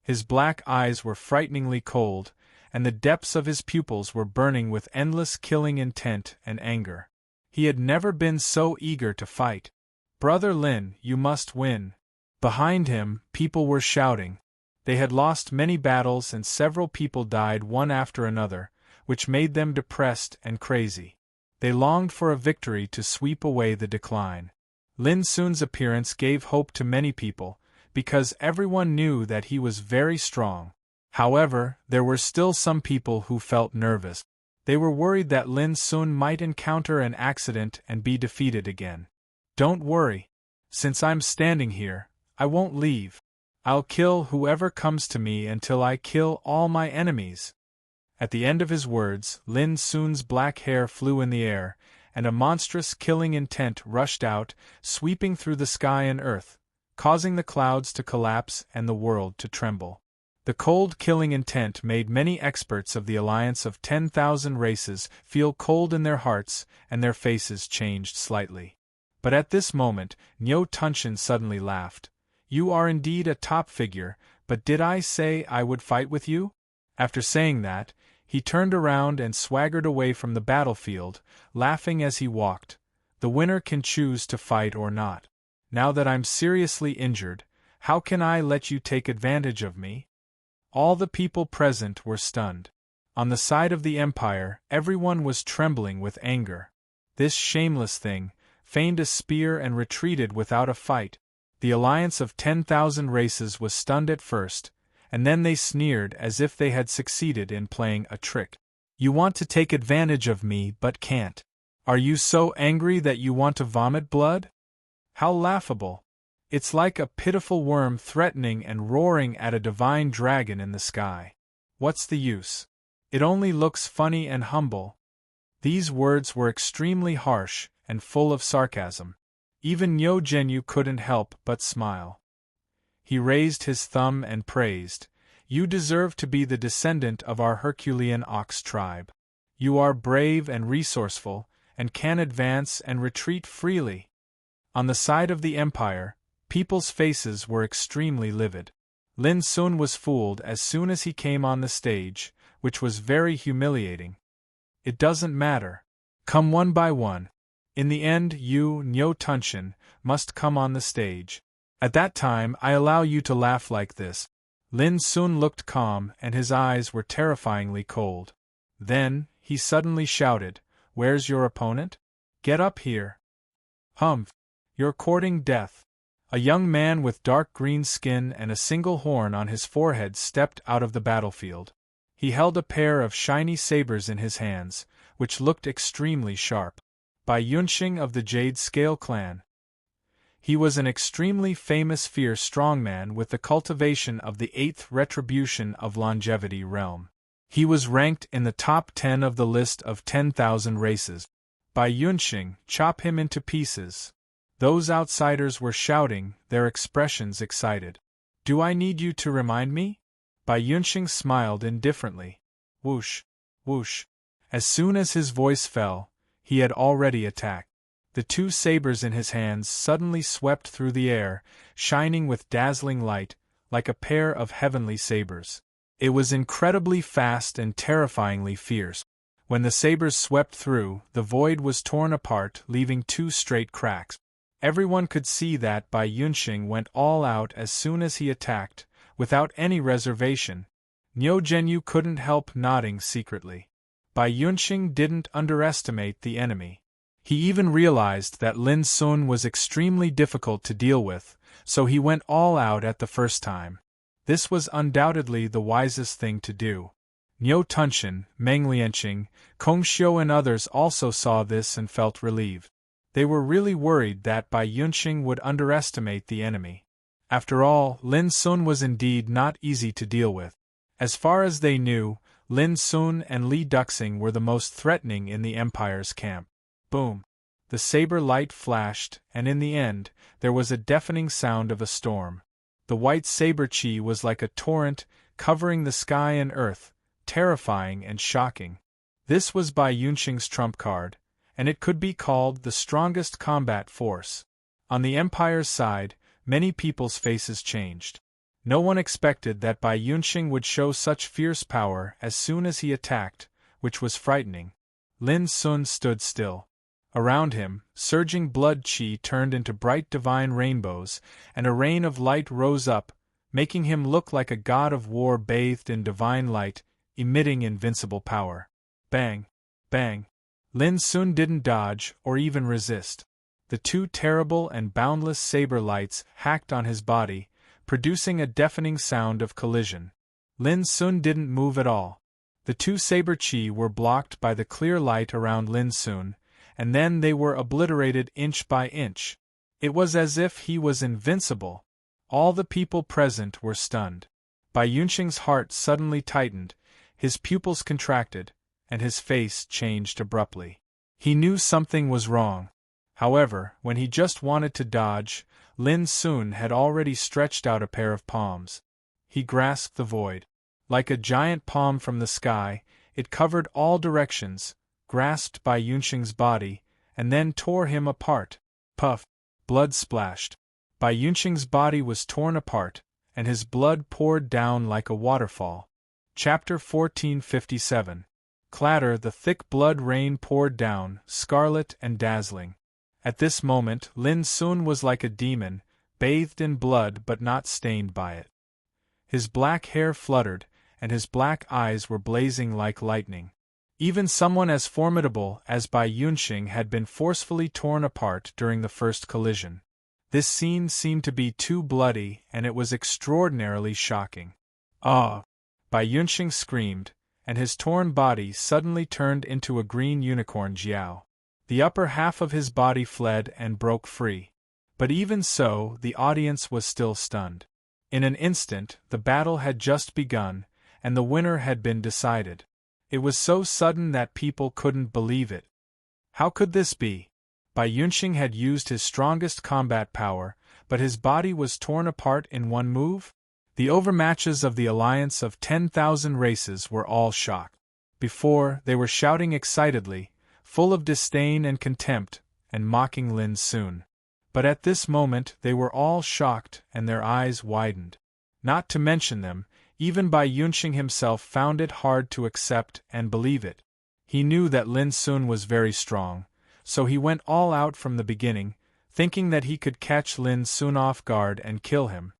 His black eyes were frighteningly cold, and the depths of his pupils were burning with endless killing intent and anger. He had never been so eager to fight. Brother Lin, you must win. Behind him, people were shouting. They had lost many battles and several people died one after another, which made them depressed and crazy. They longed for a victory to sweep away the decline. Lin Sun's appearance gave hope to many people, because everyone knew that he was very strong. However, there were still some people who felt nervous. They were worried that Lin Sun might encounter an accident and be defeated again. Don't worry. Since I'm standing here, I won't leave. I'll kill whoever comes to me until I kill all my enemies. At the end of his words, Lin Sun's black hair flew in the air, and a monstrous killing intent rushed out, sweeping through the sky and earth, causing the clouds to collapse and the world to tremble. The cold killing intent made many experts of the alliance of 10,000 races feel cold in their hearts, and their faces changed slightly. But at this moment, Nyo Tunshin suddenly laughed. You are indeed a top figure, but did I say I would fight with you? After saying that, he turned around and swaggered away from the battlefield, laughing as he walked. The winner can choose to fight or not. Now that I'm seriously injured, how can I let you take advantage of me? All the people present were stunned. On the side of the empire, everyone was trembling with anger. This shameless thing feigned a spear and retreated without a fight. The alliance of 10,000 races was stunned at first, and then they sneered as if they had succeeded in playing a trick. You want to take advantage of me but can't. Are you so angry that you want to vomit blood? How laughable! It's like a pitiful worm threatening and roaring at a divine dragon in the sky. What's the use? It only looks funny and humble. These words were extremely harsh and full of sarcasm. Even Nyo Zhenyu couldn't help but smile. He raised his thumb and praised, You deserve to be the descendant of our Herculean ox tribe. You are brave and resourceful, and can advance and retreat freely. On the side of the empire, people's faces were extremely livid. Lin Sun was fooled as soon as he came on the stage, which was very humiliating. It doesn't matter. Come one by one. In the end you, Nyo Tunshin, must come on the stage. At that time I allow you to laugh like this. Lin Sun looked calm and his eyes were terrifyingly cold. Then, he suddenly shouted, Where's your opponent? Get up here. Humph! You're courting death. A young man with dark green skin and a single horn on his forehead stepped out of the battlefield. He held a pair of shiny sabers in his hands, which looked extremely sharp. By Yunxing of the Jade Scale clan. He was an extremely famous fierce strongman with the cultivation of the 8th retribution of longevity realm. He was ranked in the top 10 of the list of 10,000 races. By Yunxing, chop him into pieces. Those outsiders were shouting, their expressions excited. Do I need you to remind me? Bai Yunxing smiled indifferently. Whoosh, whoosh. As soon as his voice fell, he had already attacked. The two sabers in his hands suddenly swept through the air, shining with dazzling light, like a pair of heavenly sabers. It was incredibly fast and terrifyingly fierce. When the sabers swept through, the void was torn apart, leaving two straight cracks. Everyone could see that Bai Yunxing went all out as soon as he attacked, without any reservation. Niu Zhenyu couldn't help nodding secretly. Bai Yunxing didn't underestimate the enemy. He even realized that Lin Sun was extremely difficult to deal with, so he went all out at the first time. This was undoubtedly the wisest thing to do. Niu Tunxin, Meng Lianqing, Kong Xiu and others also saw this and felt relieved. They were really worried that Bai Yunxing would underestimate the enemy. After all, Lin Sun was indeed not easy to deal with. As far as they knew, Lin Sun and Li Duxing were the most threatening in the Empire's camp. Boom! The saber light flashed, and in the end, there was a deafening sound of a storm. The white saber chi was like a torrent, covering the sky and earth, terrifying and shocking. This was Bai Yunxing's trump card, and it could be called the strongest combat force. On the Empire's side, many people's faces changed. No one expected that Bai Yunxing would show such fierce power as soon as he attacked, which was frightening. Lin Sun stood still. Around him, surging blood qi turned into bright divine rainbows, and a rain of light rose up, making him look like a god of war bathed in divine light, emitting invincible power. Bang! Bang! Lin Sun didn't dodge or even resist. The two terrible and boundless saber lights hacked on his body, producing a deafening sound of collision. Lin Sun didn't move at all. The two saber chi were blocked by the clear light around Lin Sun, and then they were obliterated inch by inch. It was as if he was invincible. All the people present were stunned. Bai Yunxing's heart suddenly tightened, his pupils contracted, and his face changed abruptly. He knew something was wrong. However, when he just wanted to dodge, Lin Sun had already stretched out a pair of palms. He grasped the void. Like a giant palm from the sky, it covered all directions, grasped Bai Yunxing's body, and then tore him apart. Puff! Blood splashed. Bai Yunxing's body was torn apart, and his blood poured down like a waterfall. Chapter 1457. Clatter! The thick blood rain poured down, scarlet and dazzling. At this moment, Lin Sun was like a demon, bathed in blood but not stained by it. His black hair fluttered, and his black eyes were blazing like lightning. Even someone as formidable as Bai Yunxing had been forcefully torn apart during the first collision. This scene seemed to be too bloody, and it was extraordinarily shocking. Ah! Bai Yunxing screamed, and his torn body suddenly turned into a green unicorn jiao. The upper half of his body fled and broke free. But even so, the audience was still stunned. In an instant, the battle had just begun, and the winner had been decided. It was so sudden that people couldn't believe it. How could this be? Bai Yunxing had used his strongest combat power, but his body was torn apart in one move? The overmatches of the alliance of 10,000 races were all shocked. Before, they were shouting excitedly, full of disdain and contempt, and mocking Lin Sun. But at this moment they were all shocked and their eyes widened. Not to mention them, even Bai Yunxing himself found it hard to accept and believe it. He knew that Lin Sun was very strong, so he went all out from the beginning, thinking that he could catch Lin Sun off guard and kill him.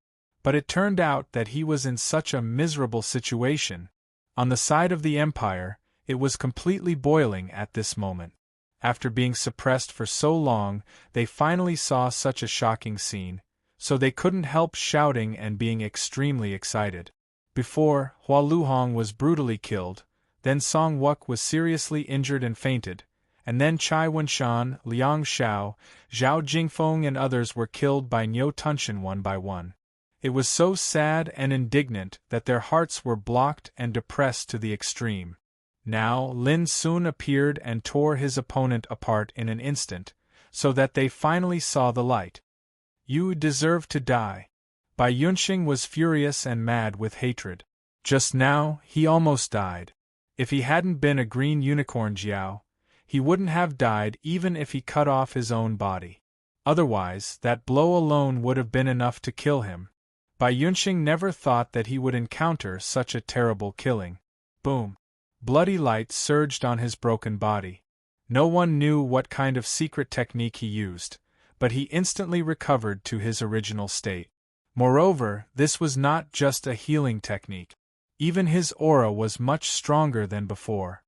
But it turned out that he was in such a miserable situation. On the side of the Empire, it was completely boiling at this moment. After being suppressed for so long, they finally saw such a shocking scene, so they couldn't help shouting and being extremely excited. Before, Hua Luhong was brutally killed, then Song Wuk was seriously injured and fainted, and then Chai Wenshan, Liang Xiao, Zhao Jingfeng and others were killed by Niu Tunxin one by one. It was so sad and indignant that their hearts were blocked and depressed to the extreme. Now Lin Sun appeared and tore his opponent apart in an instant, so that they finally saw the light. You deserve to die. Bai Yunxing was furious and mad with hatred. Just now, he almost died. If he hadn't been a green unicorn Jiao, he wouldn't have died even if he cut off his own body. Otherwise, that blow alone would have been enough to kill him. Bai Yunxing never thought that he would encounter such a terrible killing. Boom! Bloody light surged on his broken body. No one knew what kind of secret technique he used, but he instantly recovered to his original state. Moreover, this was not just a healing technique. Even his aura was much stronger than before.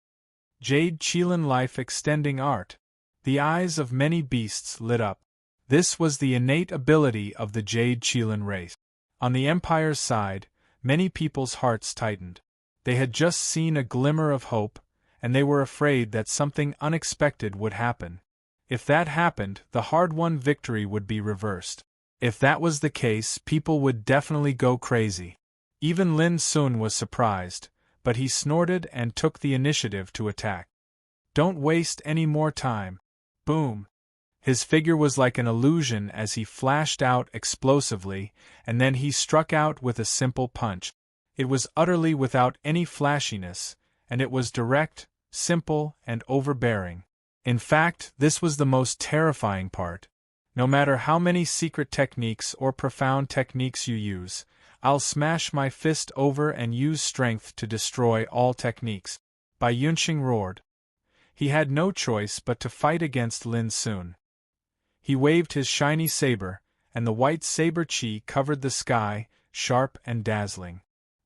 Jade Qilin life-extending art. The eyes of many beasts lit up. This was the innate ability of the Jade Qilin race. On the Empire's side, many people's hearts tightened. They had just seen a glimmer of hope, and they were afraid that something unexpected would happen. If that happened, the hard-won victory would be reversed. If that was the case, people would definitely go crazy. Even Lin Sun was surprised, but he snorted and took the initiative to attack. Don't waste any more time. Boom! His figure was like an illusion as he flashed out explosively, and then he struck out with a simple punch. It was utterly without any flashiness, and it was direct, simple, and overbearing. In fact, this was the most terrifying part. No matter how many secret techniques or profound techniques you use, I'll smash my fist over and use strength to destroy all techniques. Bai Yunxing roared. He had no choice but to fight against Lin Sun. He waved his shiny saber, and the white saber chi covered the sky, sharp and dazzling.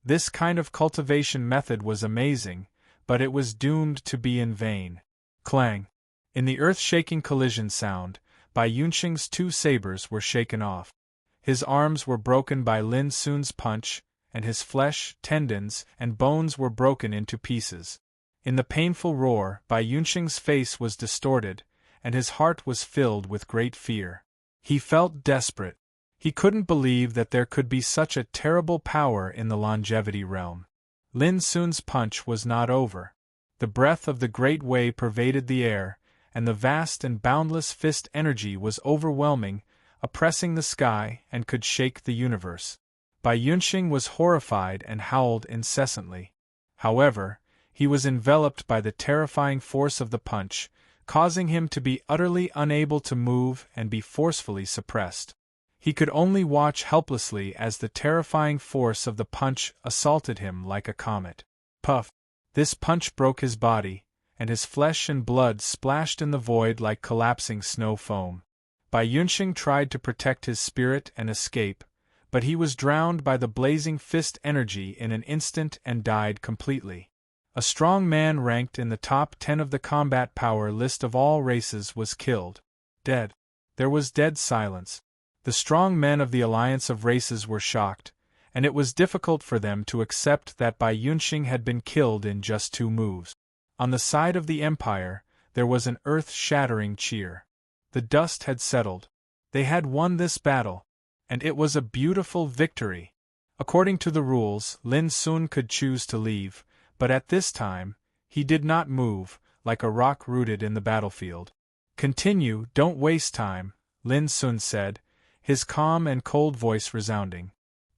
This kind of cultivation method was amazing, but it was doomed to be in vain. Clang! In the earth-shaking collision sound, Bai Yunxing's two sabers were shaken off. His arms were broken by Lin Sun's punch, and his flesh, tendons, and bones were broken into pieces. In the painful roar, Bai Yunxing's face was distorted, and his heart was filled with great fear. He felt desperate. He couldn't believe that there could be such a terrible power in the longevity realm. Lin Sun's punch was not over. The breath of the Great Way pervaded the air, and the vast and boundless fist energy was overwhelming, oppressing the sky, and could shake the universe. Bai Yunxing was horrified and howled incessantly. However, he was enveloped by the terrifying force of the punch, causing him to be utterly unable to move and be forcefully suppressed. He could only watch helplessly as the terrifying force of the punch assaulted him like a comet. Puff! This punch broke his body, and his flesh and blood splashed in the void like collapsing snow foam. Bai Yunxing tried to protect his spirit and escape, but he was drowned by the blazing fist energy in an instant and died completely. A strong man ranked in the top 10 of the combat power list of all races was killed. Dead. There was dead silence. The strong men of the Alliance of Races were shocked, and it was difficult for them to accept that Bai Yunxing had been killed in just 2 moves. On the side of the Empire, there was an earth-shattering cheer. The dust had settled. They had won this battle, and it was a beautiful victory. According to the rules, Lin Sun could choose to leave, but at this time, he did not move, like a rock rooted in the battlefield. Continue, don't waste time, Lin Sun said, his calm and cold voice resounding.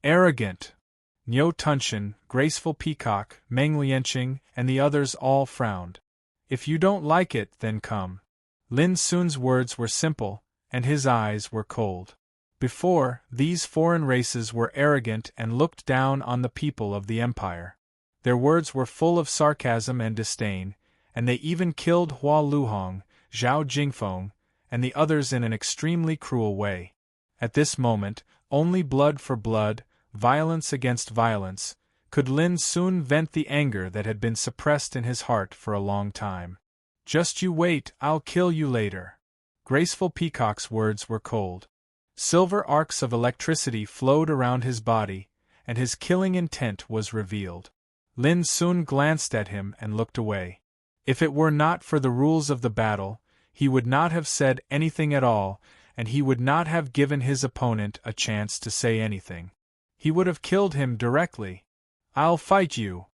Arrogant! Niu Tunshin, Graceful Peacock, Meng Lianqing, and the others all frowned. If you don't like it, then come. Lin Sun's words were simple, and his eyes were cold. Before, these foreign races were arrogant and looked down on the people of the Empire. Their words were full of sarcasm and disdain, and they even killed Hua Luhong, Zhao Jingfeng, and the others in an extremely cruel way. At this moment, only blood for blood, violence against violence, could Lin Sun vent the anger that had been suppressed in his heart for a long time. Just you wait, I'll kill you later. Graceful Peacock's words were cold. Silver arcs of electricity flowed around his body, and his killing intent was revealed. Lin Sun glanced at him and looked away. If it were not for the rules of the battle, he would not have said anything at all, and he would not have given his opponent a chance to say anything. He would have killed him directly. I'll fight you.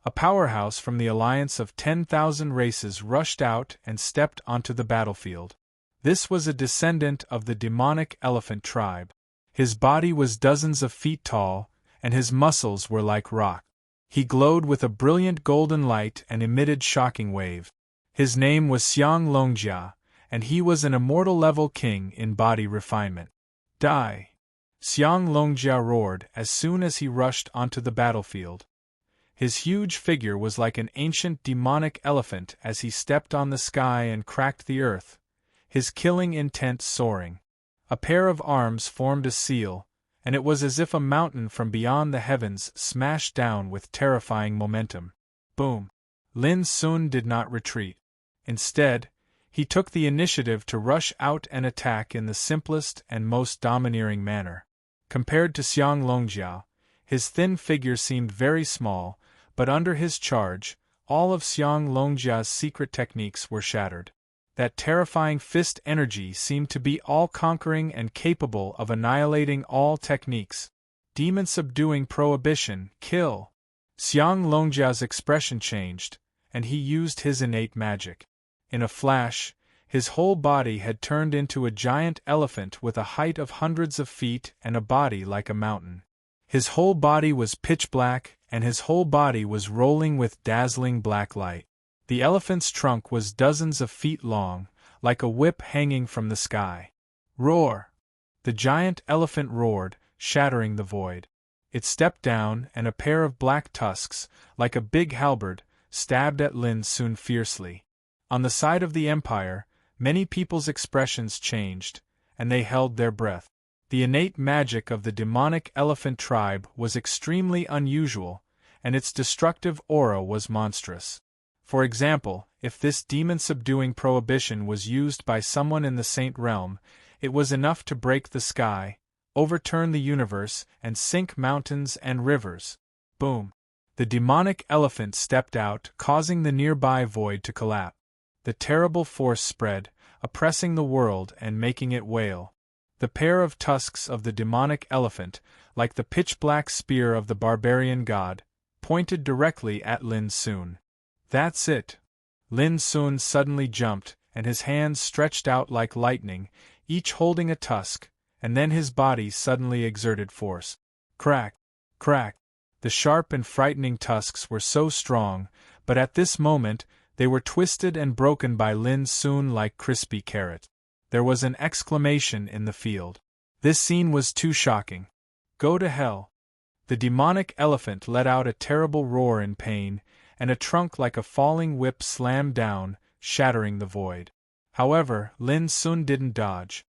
A powerhouse from the alliance of 10,000 races rushed out and stepped onto the battlefield. This was a descendant of the demonic elephant tribe. His body was dozens of feet tall, and his muscles were like rock. He glowed with a brilliant golden light and emitted shocking wave. His name was Xiang Longjia, and he was an immortal-level king in body refinement. Die! Xiang Longjia roared as soon as he rushed onto the battlefield. His huge figure was like an ancient demonic elephant as he stepped on the sky and cracked the earth, his killing intent soaring. A pair of arms formed a seal, and it was as if a mountain from beyond the heavens smashed down with terrifying momentum. Boom! Lin Sun did not retreat. Instead, he took the initiative to rush out and attack in the simplest and most domineering manner. Compared to Xiang Longjia, his thin figure seemed very small, but under his charge, all of Xiang Longjia's secret techniques were shattered. That terrifying fist energy seemed to be all-conquering and capable of annihilating all techniques. Demon-subduing prohibition, kill! Xiang Longjia's expression changed, and he used his innate magic. In a flash, his whole body had turned into a giant elephant with a height of hundreds of feet and a body like a mountain. His whole body was pitch black, and his whole body was rolling with dazzling black light. The elephant's trunk was dozens of feet long, like a whip hanging from the sky. Roar! The giant elephant roared, shattering the void. It stepped down, and a pair of black tusks, like a big halberd, stabbed at Lin Sun fiercely. On the side of the empire, many people's expressions changed, and they held their breath. The innate magic of the demonic elephant tribe was extremely unusual, and its destructive aura was monstrous. For example, if this demon-subduing prohibition was used by someone in the Saint Realm, it was enough to break the sky, overturn the universe, and sink mountains and rivers. Boom! The demonic elephant stepped out, causing the nearby void to collapse. The terrible force spread, oppressing the world and making it wail. The pair of tusks of the demonic elephant, like the pitch-black spear of the barbarian god, pointed directly at Lin Sun. That's it! Lin Sun suddenly jumped, and his hands stretched out like lightning, each holding a tusk, and then his body suddenly exerted force. Crack! Crack! The sharp and frightening tusks were so strong, but at this moment, they were twisted and broken by Lin Sun like crispy carrot. There was an exclamation in the field. This scene was too shocking. Go to hell! The demonic elephant let out a terrible roar in pain, and a trunk like a falling whip slammed down, shattering the void. However, Lin Sun didn't dodge.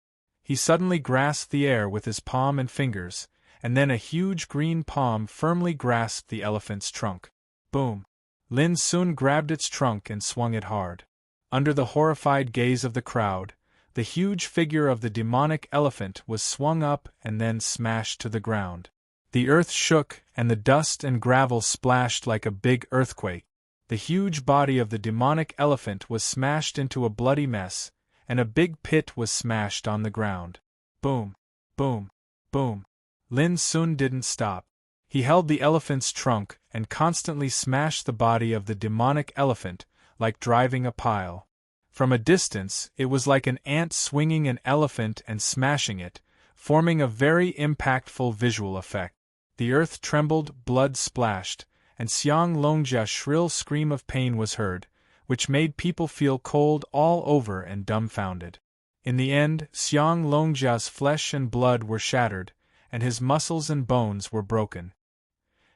He suddenly grasped the air with his palm and fingers, and then a huge green palm firmly grasped the elephant's trunk. Boom! Lin Sun grabbed its trunk and swung it hard. Under the horrified gaze of the crowd, the huge figure of the demonic elephant was swung up and then smashed to the ground. The earth shook, and the dust and gravel splashed like a big earthquake. The huge body of the demonic elephant was smashed into a bloody mess, and a big pit was smashed on the ground. Boom! Boom! Boom! Lin Sun didn't stop. He held the elephant's trunk and constantly smashed the body of the demonic elephant, like driving a pile. From a distance, it was like an ant swinging an elephant and smashing it, forming a very impactful visual effect. The earth trembled, blood splashed, and Xiang Longjia's shrill scream of pain was heard, which made people feel cold all over and dumbfounded. In the end, Xiang Longjia's flesh and blood were shattered, and his muscles and bones were broken.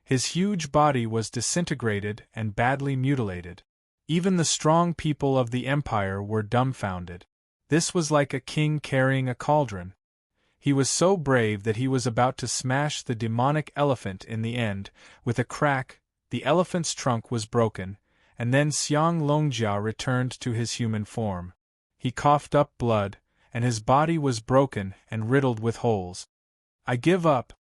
His huge body was disintegrated and badly mutilated. Even the strong people of the empire were dumbfounded. This was like a king carrying a cauldron. He was so brave that he was about to smash the demonic elephant in the end. With a crack, the elephant's trunk was broken, and then Xiang Longjia returned to his human form. He coughed up blood, and his body was broken and riddled with holes. I give up!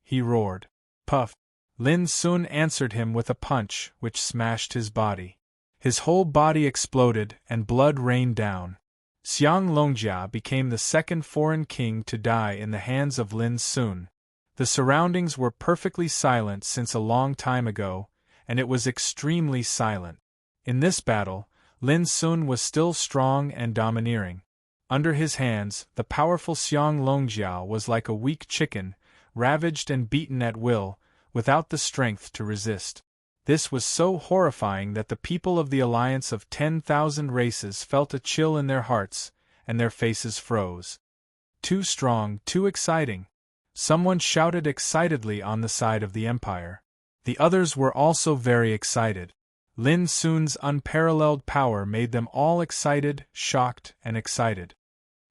He roared. Puff! Lin Sun answered him with a punch which smashed his body. His whole body exploded and blood rained down. Xiang Longjia became the second foreign king to die in the hands of Lin Sun. The surroundings were perfectly silent since a long time ago, and it was extremely silent. In this battle, Lin Sun was still strong and domineering. Under his hands, the powerful Xiang Longjiao was like a weak chicken, ravaged and beaten at will, without the strength to resist. This was so horrifying that the people of the alliance of 10,000 races felt a chill in their hearts, and their faces froze. Too strong, too exciting. Someone shouted excitedly on the side of the Empire. The others were also very excited. Lin Sun's unparalleled power made them all excited, shocked, and excited.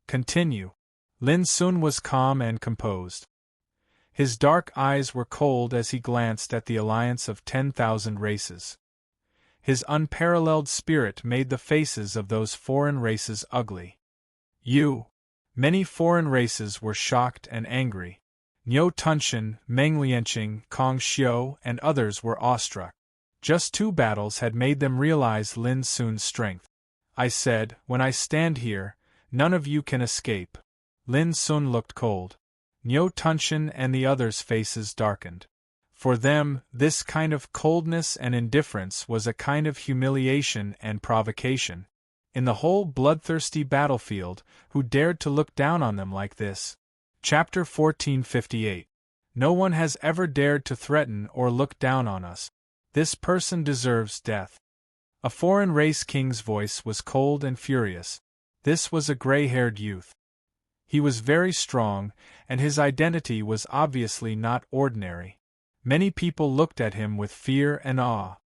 Continue. Lin Sun was calm and composed. His dark eyes were cold as he glanced at the alliance of 10,000 races. His unparalleled spirit made the faces of those foreign races ugly. Many foreign races were shocked and angry. Niu Tunshan, Meng Lianqing, Kong Xiu, and others were awestruck. Just 2 battles had made them realize Lin Sun's strength. I said, when I stand here, none of you can escape. Lin Sun looked cold. Niu Tunshan and the others' faces darkened. For them, this kind of coldness and indifference was a kind of humiliation and provocation. In the whole bloodthirsty battlefield, who dared to look down on them like this? Chapter 1458. No one has ever dared to threaten or look down on us. This person deserves death. A foreign race king's voice was cold and furious. This was a gray-haired youth. He was very strong, and his identity was obviously not ordinary. Many people looked at him with fear and awe.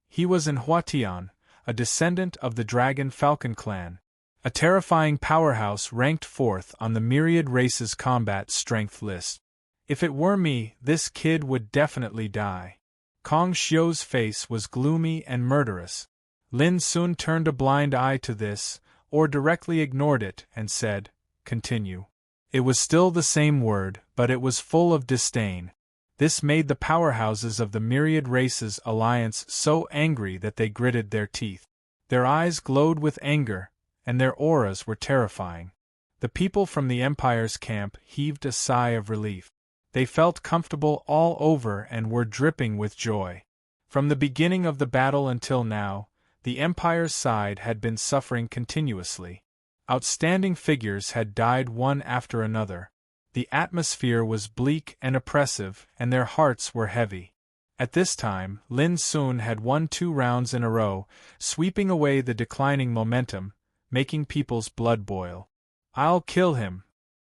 He was an Huatian, a descendant of the Dragon Falcon clan, a terrifying powerhouse ranked 4th on the myriad races combat strength list. If it were me, this kid would definitely die. Kong Xiu's face was gloomy and murderous. Lin Sun turned a blind eye to this, or directly ignored it, and said, "Continue." It was still the same word, but it was full of disdain. This made the powerhouses of the myriad races alliance so angry that they gritted their teeth. Their eyes glowed with anger, and their auras were terrifying. The people from the Empire's camp heaved a sigh of relief. They felt comfortable all over and were dripping with joy. From the beginning of the battle until now, the Empire's side had been suffering continuously. Outstanding figures had died one after another. The atmosphere was bleak and oppressive, and their hearts were heavy. At this time, Lin Sun had won 2 rounds in a row, sweeping away the declining momentum, making people's blood boil. "I'll kill him."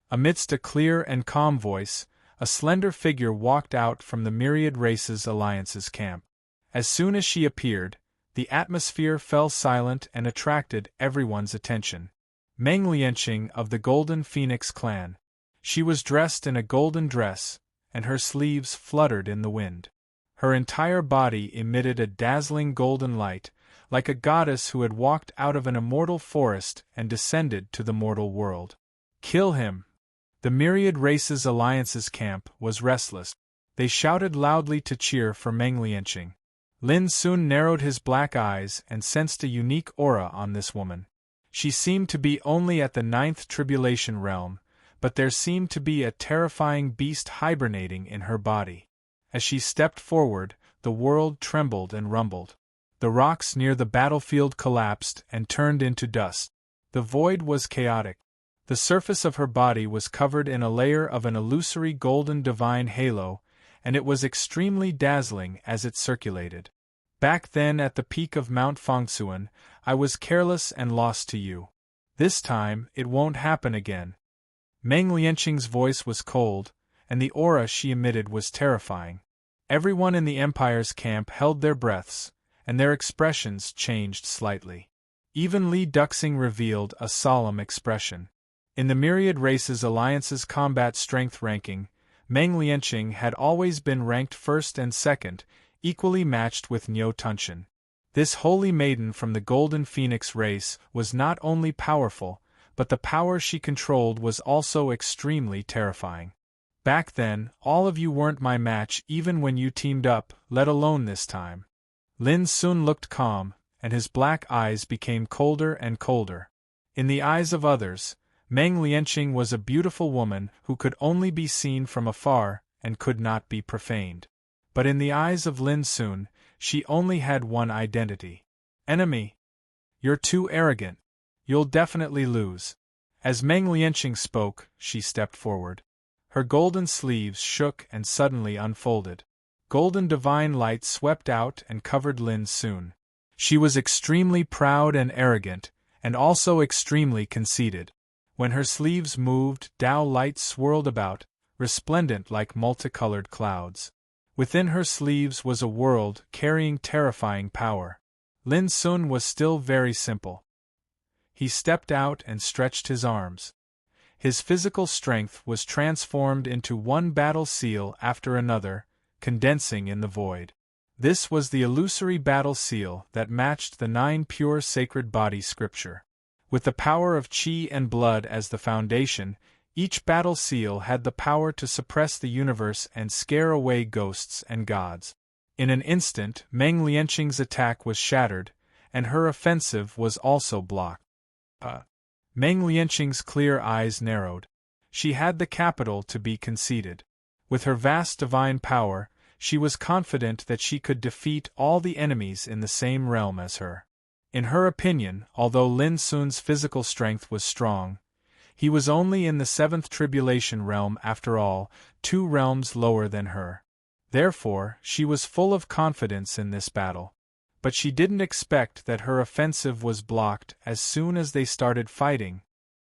Amidst a clear and calm voice, a slender figure walked out from the Myriad Races Alliance's camp. As soon as she appeared, the atmosphere fell silent and attracted everyone's attention. Meng Lianqing of the Golden Phoenix clan. She was dressed in a golden dress, and her sleeves fluttered in the wind. Her entire body emitted a dazzling golden light, like a goddess who had walked out of an immortal forest and descended to the mortal world. "Kill him!" The Myriad Races Alliance's camp was restless. They shouted loudly to cheer for Meng Lianqing. Lin Sun narrowed his black eyes and sensed a unique aura on this woman. She seemed to be only at the 9th tribulation realm, but there seemed to be a terrifying beast hibernating in her body. As she stepped forward, the world trembled and rumbled. The rocks near the battlefield collapsed and turned into dust. The void was chaotic. The surface of her body was covered in a layer of an illusory golden divine halo, and it was extremely dazzling as it circulated. Back then at the peak of Mount Fangsuan, I was careless and lost to you. This time, it won't happen again. Meng Lianqing's voice was cold, and the aura she emitted was terrifying. Everyone in the Empire's camp held their breaths, and their expressions changed slightly. Even Li Duxing revealed a solemn expression. In the Myriad Races Alliance's combat strength ranking, Meng Lianqing had always been ranked 1st and 2nd, equally matched with Niu Tunshan. This holy maiden from the Golden Phoenix race was not only powerful, but the power she controlled was also extremely terrifying. Back then, all of you weren't my match even when you teamed up, let alone this time. Lin Sun looked calm, and his black eyes became colder and colder. In the eyes of others, Meng Lianqing was a beautiful woman who could only be seen from afar and could not be profaned. But in the eyes of Lin Sun, she only had one identity. Enemy. You're too arrogant. You'll definitely lose. As Meng Lianqing spoke, she stepped forward. Her golden sleeves shook and suddenly unfolded. Golden divine light swept out and covered Lin Sun. She was extremely proud and arrogant, and also extremely conceited. When her sleeves moved, Tao light swirled about, resplendent like multicolored clouds. Within her sleeves was a world carrying terrifying power. Lin Sun was still very simple. He stepped out and stretched his arms. His physical strength was transformed into one battle seal after another, condensing in the void. This was the illusory battle seal that matched the 9 pure sacred body scripture. With the power of Qi and blood as the foundation, each battle seal had the power to suppress the universe and scare away ghosts and gods. In an instant, Meng Lianqing's attack was shattered, and her offensive was also blocked. Meng Lianqing's clear eyes narrowed. She had the capital to be conceited. With her vast divine power, she was confident that she could defeat all the enemies in the same realm as her. In her opinion, although Lin Sun's physical strength was strong, he was only in the 7th tribulation realm after all, 2 realms lower than her. Therefore, she was full of confidence in this battle. But she didn't expect that her offensive was blocked as soon as they started fighting.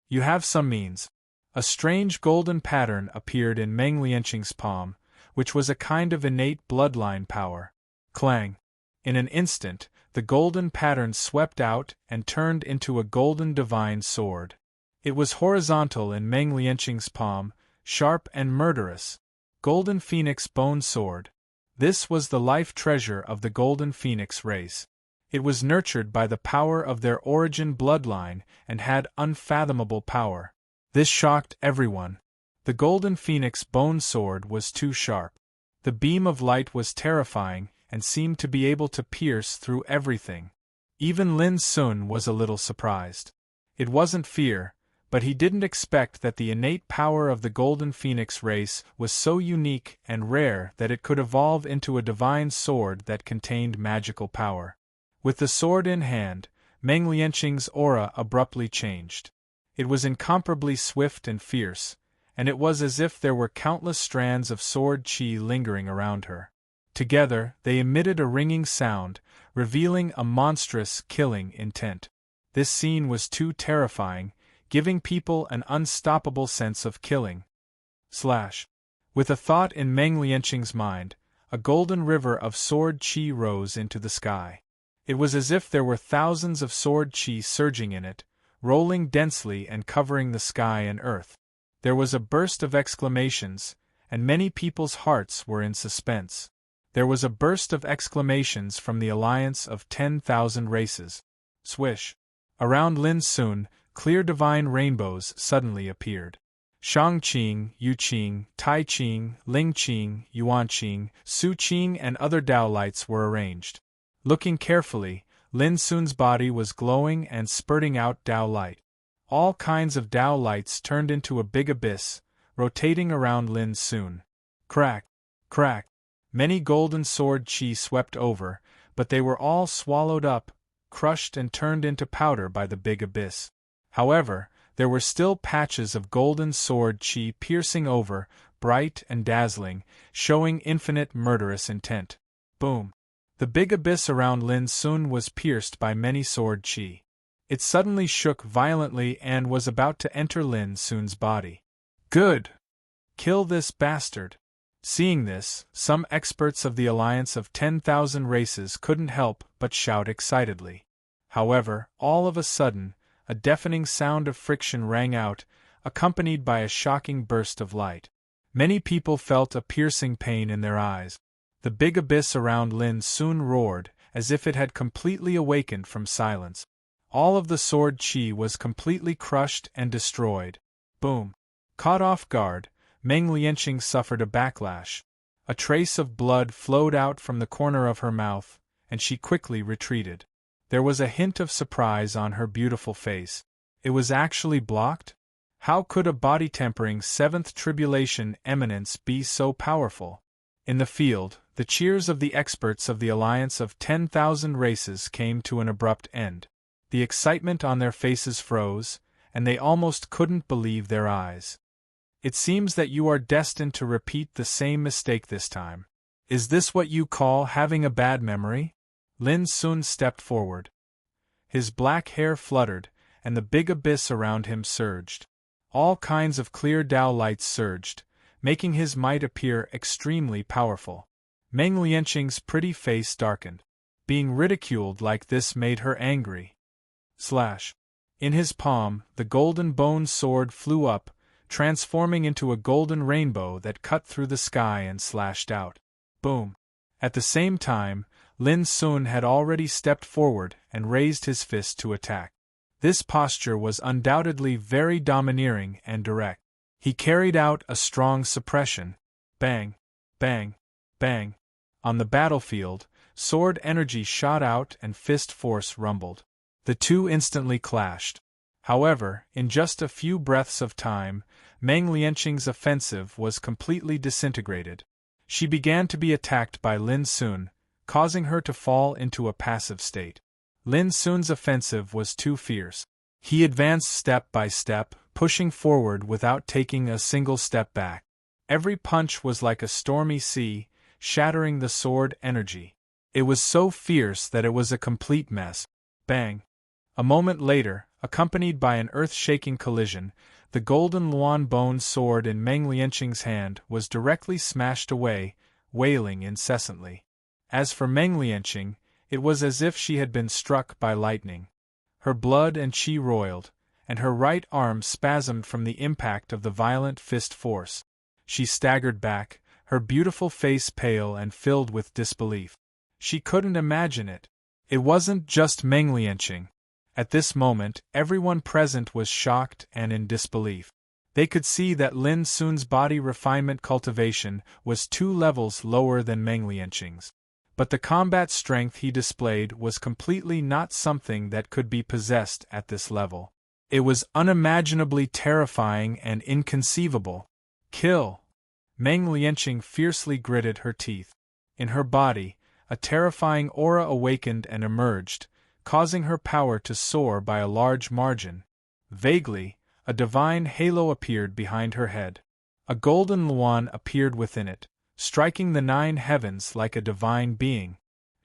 You have some means. A strange golden pattern appeared in Meng Lianqing's palm, which was a kind of innate bloodline power. Clang! In an instant, the golden pattern swept out and turned into a golden divine sword. It was horizontal in Meng Lianqing's palm, sharp and murderous. Golden Phoenix Bone Sword. This was the life treasure of the Golden Phoenix race. It was nurtured by the power of their origin bloodline and had unfathomable power. This shocked everyone. The Golden Phoenix Bone Sword was too sharp. The beam of light was terrifying and seemed to be able to pierce through everything. Even Lin Sun was a little surprised. It wasn't fear, but he didn't expect that the innate power of the Golden Phoenix race was so unique and rare that it could evolve into a divine sword that contained magical power. With the sword in hand, Meng Lianqing's aura abruptly changed. It was incomparably swift and fierce, and it was as if there were countless strands of sword qi lingering around her. Together, they emitted a ringing sound, revealing a monstrous, killing intent. This scene was too terrifying, giving people an unstoppable sense of killing. With a thought in Meng Lianqing's mind, a golden river of sword qi rose into the sky. It was as if there were thousands of sword qi surging in it, rolling densely and covering the sky and earth. There was a burst of exclamations, and many people's hearts were in suspense. There was a burst of exclamations from the alliance of 10,000 races. Swish! Around Lin Sun, clear divine rainbows suddenly appeared. Shangqing, Yuqing, Taiqing, Lingqing, Yuanqing, Suqing and other Tao lights were arranged. Looking carefully, Lin Sun's body was glowing and spurting out Tao light. All kinds of Tao lights turned into a big abyss, rotating around Lin Sun. Crack! Crack! Many golden sword qi swept over, but they were all swallowed up, crushed and turned into powder by the big abyss. However, there were still patches of golden sword qi piercing over, bright and dazzling, showing infinite murderous intent. Boom! The big abyss around Lin Sun was pierced by many sword qi. It suddenly shook violently and was about to enter Lin Sun's body. Good! Kill this bastard! Seeing this, some experts of the alliance of 10,000 races couldn't help but shout excitedly. However, all of a sudden, a deafening sound of friction rang out, accompanied by a shocking burst of light. Many people felt a piercing pain in their eyes. The big abyss around Lin Sun roared, as if it had completely awakened from silence. All of the sword qi was completely crushed and destroyed. Boom! Caught off guard, Meng Lianqing suffered a backlash. A trace of blood flowed out from the corner of her mouth, and she quickly retreated. There was a hint of surprise on her beautiful face. It was actually blocked? How could a body-tempering 7th tribulation eminence be so powerful? In the field, The cheers of the experts of the alliance of 10,000 races came to an abrupt end. The excitement on their faces froze, and they almost couldn't believe their eyes. It seems that you are destined to repeat the same mistake this time. Is this what you call having a bad memory? Lin Sun stepped forward. His black hair fluttered, and the big abyss around him surged. All kinds of clear Tao lights surged, making his might appear extremely powerful. Meng Lianqing's pretty face darkened. Being ridiculed like this made her angry. In his palm, the golden bone sword flew up, transforming into a golden rainbow that cut through the sky and slashed out. Boom! At the same time, Lin Sun had already stepped forward and raised his fist to attack. This posture was undoubtedly very domineering and direct. He carried out a strong suppression. Bang! Bang! Bang! On the battlefield, sword energy shot out and fist force rumbled. The two instantly clashed. However, in just a few breaths of time, Meng Lianqing's offensive was completely disintegrated. She began to be attacked by Lin Sun, causing her to fall into a passive state. Lin Sun's offensive was too fierce. He advanced step by step, pushing forward without taking a single step back. Every punch was like a stormy sea, shattering the sword energy. It was so fierce that it was a complete mess. Bang! A moment later, accompanied by an earth-shaking collision, the golden Luan bone sword in Meng Lianqing's hand was directly smashed away, wailing incessantly. As for Meng Lianqing, it was as if she had been struck by lightning. Her blood and chi roiled, and her right arm spasmed from the impact of the violent fist force. She staggered back, her beautiful face pale and filled with disbelief. She couldn't imagine it. It wasn't just Meng Lianqing. At this moment, everyone present was shocked and in disbelief. They could see that Lin Sun's body refinement cultivation was 2 levels lower than Meng Lianqing's. But the combat strength he displayed was completely not something that could be possessed at this level. It was unimaginably terrifying and inconceivable. Kill! Meng Lianqing fiercely gritted her teeth. In her body, a terrifying aura awakened and emerged, causing her power to soar by a large margin. Vaguely, a divine halo appeared behind her head. A golden Luan appeared within it, striking the 9 heavens like a divine being.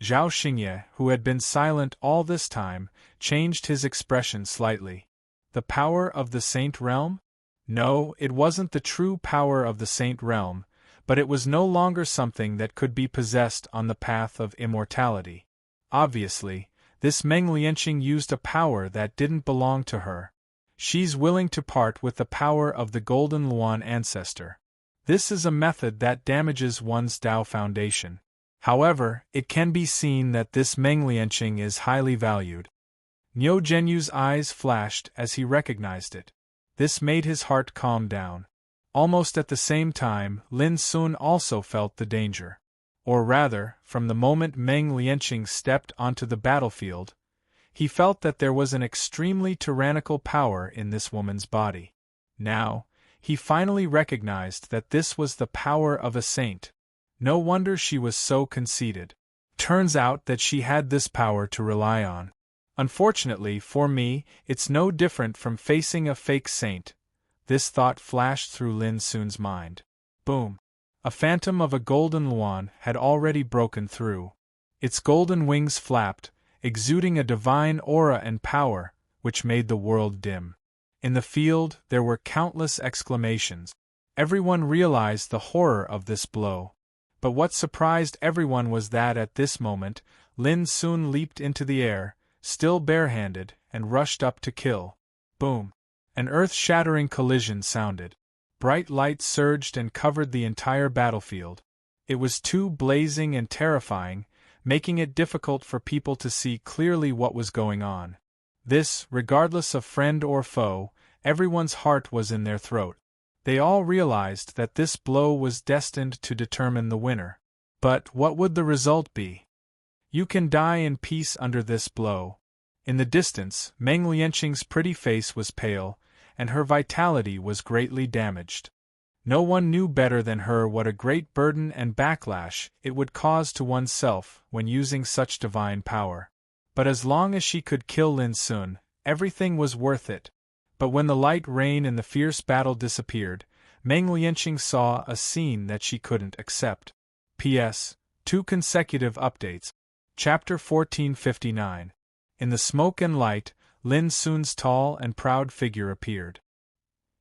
Zhao Xingye, who had been silent all this time, changed his expression slightly. The power of the Saint Realm? No, it wasn't the true power of the Saint Realm, but it was no longer something that could be possessed on the path of immortality. Obviously, this Meng Lianqing used a power that didn't belong to her. She's willing to part with the power of the Golden Luan ancestor. This is a method that damages one's Tao foundation. However, it can be seen that this Meng Lianqing is highly valued. Niu Zhenyu's eyes flashed as he recognized it. This made his heart calm down. Almost at the same time, Lin Sun also felt the danger. Or rather, from the moment Meng Lianqing stepped onto the battlefield, he felt that there was an extremely tyrannical power in this woman's body. Now, he finally recognized that this was the power of a saint. No wonder she was so conceited. Turns out that she had this power to rely on. Unfortunately for me, it's no different from facing a fake saint. This thought flashed through Lin Sun's mind. Boom! A phantom of a golden Luan had already broken through. Its golden wings flapped, exuding a divine aura and power, which made the world dim. In the field, there were countless exclamations. Everyone realized the horror of this blow. But what surprised everyone was that at this moment, Lin Sun leaped into the air, still barehanded, and rushed up to kill. Boom! An earth-shattering collision sounded. Bright light surged and covered the entire battlefield. It was too blazing and terrifying, making it difficult for people to see clearly what was going on. This, regardless of friend or foe, everyone's heart was in their throat. They all realized that this blow was destined to determine the winner. But what would the result be? You can die in peace under this blow. In the distance, Meng Lianqing's pretty face was pale, and her vitality was greatly damaged. No one knew better than her what a great burden and backlash it would cause to oneself when using such divine power. But as long as she could kill Lin Sun, everything was worth it. But when the light rain and the fierce battle disappeared, Meng Lianqing saw a scene that she couldn't accept. P.S. 2 consecutive updates. Chapter 1459. In the smoke and light, Lin Sun's tall and proud figure appeared.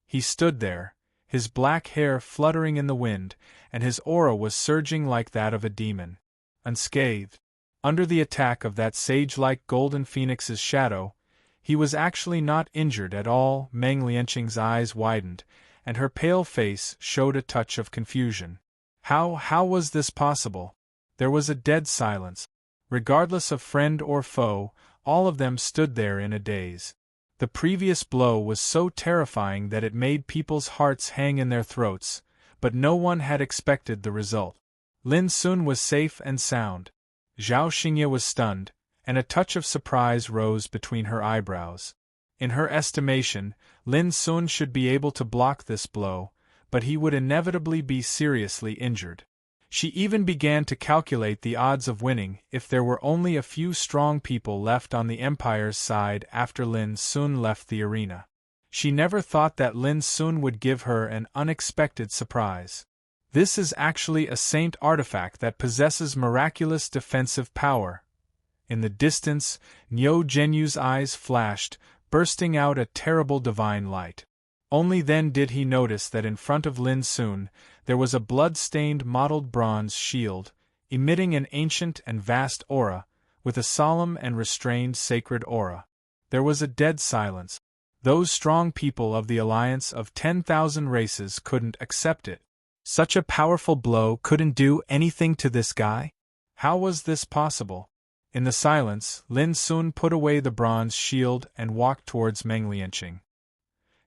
He stood there, his black hair fluttering in the wind, and his aura was surging like that of a demon. Unscathed, under the attack of that sage-like golden phoenix's shadow, he was actually not injured at all. Meng Lianqing's eyes widened, and her pale face showed a touch of confusion. How was this possible? There was a dead silence. Regardless of friend or foe, all of them stood there in a daze. The previous blow was so terrifying that it made people's hearts hang in their throats, but no one had expected the result. Lin Sun was safe and sound. Zhao Xingye was stunned, and a touch of surprise rose between her eyebrows. In her estimation, Lin Sun should be able to block this blow, but he would inevitably be seriously injured. She even began to calculate the odds of winning if there were only a few strong people left on the Empire's side after Lin Sun left the arena. She never thought that Lin Sun would give her an unexpected surprise. This is actually a saint artifact that possesses miraculous defensive power. In the distance, Niu Zhenyu's eyes flashed, bursting out a terrible divine light. Only then did he notice that in front of Lin Sun, there was a blood-stained mottled bronze shield, emitting an ancient and vast aura, with a solemn and restrained sacred aura. There was a dead silence. Those strong people of the alliance of 10,000 races couldn't accept it. Such a powerful blow couldn't do anything to this guy? How was this possible? In the silence, Lin Sun put away the bronze shield and walked towards Meng Lianqing.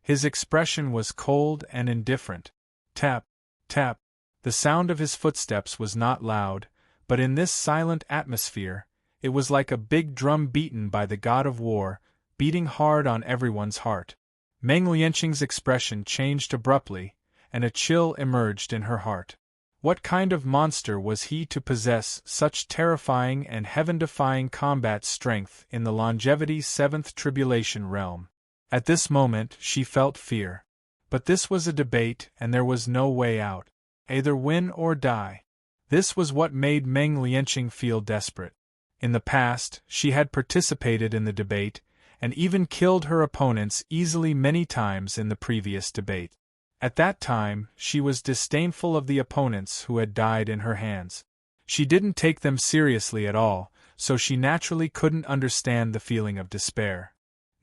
His expression was cold and indifferent. Tap, tap. The sound of his footsteps was not loud, but in this silent atmosphere, it was like a big drum beaten by the god of war, beating hard on everyone's heart. Meng Lianqing's expression changed abruptly, and a chill emerged in her heart. What kind of monster was he to possess such terrifying and heaven-defying combat strength in the longevity 7th tribulation realm? At this moment she felt fear. But this was a debate and there was no way out. Either win or die. This was what made Meng Lianqing feel desperate. In the past, she had participated in the debate, and even killed her opponents easily many times in the previous debate. At that time, she was disdainful of the opponents who had died in her hands. She didn't take them seriously at all, so she naturally couldn't understand the feeling of despair.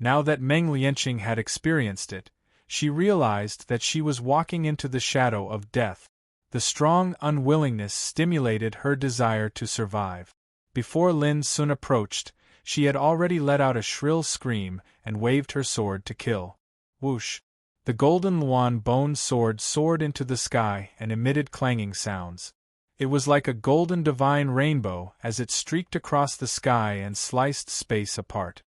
Now that Meng Lianqing had experienced it, she realized that she was walking into the shadow of death. The strong unwillingness stimulated her desire to survive. Before Lin Sun approached, she had already let out a shrill scream and waved her sword to kill. Whoosh! The golden Luan bone sword soared into the sky and emitted clanging sounds. It was like a golden divine rainbow as it streaked across the sky and sliced space apart.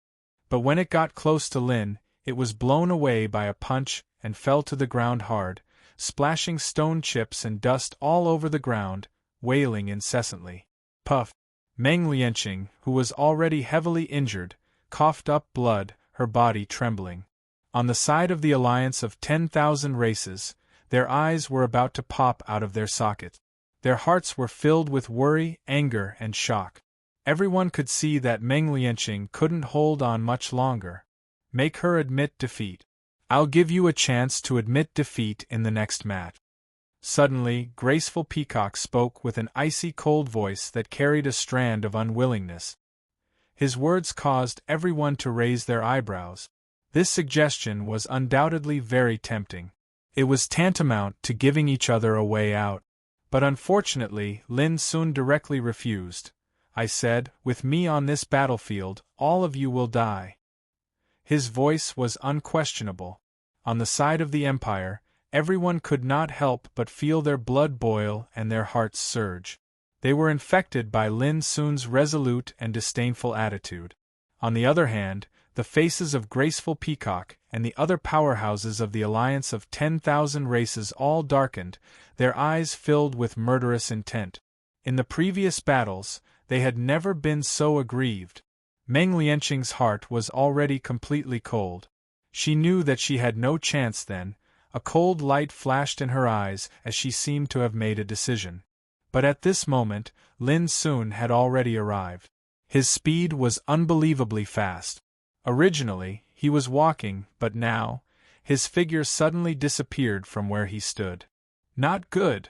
But when it got close to Lin, it was blown away by a punch and fell to the ground hard, splashing stone chips and dust all over the ground, wailing incessantly. Puff! Meng Lianqing, who was already heavily injured, coughed up blood, her body trembling. On the side of the alliance of 10,000 races, their eyes were about to pop out of their sockets. Their hearts were filled with worry, anger, and shock. Everyone could see that Meng Lianqing couldn't hold on much longer. Make her admit defeat. I'll give you a chance to admit defeat in the next match. Suddenly, graceful Peacock spoke with an icy cold voice that carried a strand of unwillingness. His words caused everyone to raise their eyebrows. This suggestion was undoubtedly very tempting. It was tantamount to giving each other a way out. But unfortunately, Lin Sun directly refused. I said, with me on this battlefield, all of you will die. His voice was unquestionable. On the side of the Empire, everyone could not help but feel their blood boil and their hearts surge. They were infected by Lin Sun's resolute and disdainful attitude. On the other hand, the faces of Graceful Peacock and the other powerhouses of the Alliance of 10,000 Races all darkened, their eyes filled with murderous intent. In the previous battles, they had never been so aggrieved. Meng Lianqing's heart was already completely cold. She knew that she had no chance then. A cold light flashed in her eyes as she seemed to have made a decision. But at this moment, Lin Sun had already arrived. His speed was unbelievably fast. Originally, he was walking, but now, his figure suddenly disappeared from where he stood. Not good.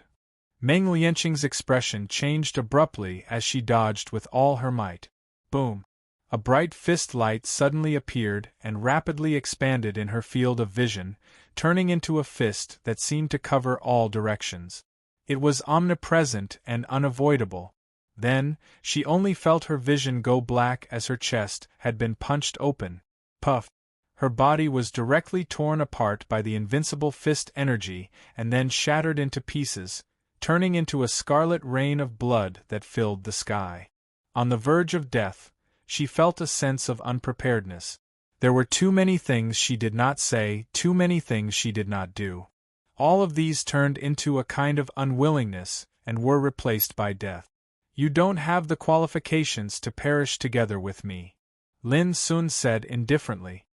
Meng Lianqing's expression changed abruptly as she dodged with all her might. Boom! A bright fist light suddenly appeared and rapidly expanded in her field of vision, turning into a fist that seemed to cover all directions. It was omnipresent and unavoidable. Then, she only felt her vision go black as her chest had been punched open. Puff! Her body was directly torn apart by the invincible fist energy and then shattered into pieces, turning into a scarlet rain of blood that filled the sky. On the verge of death, she felt a sense of unpreparedness. There were too many things she did not say, too many things she did not do. All of these turned into a kind of unwillingness and were replaced by death. You don't have the qualifications to perish together with me, Lin Sun said indifferently.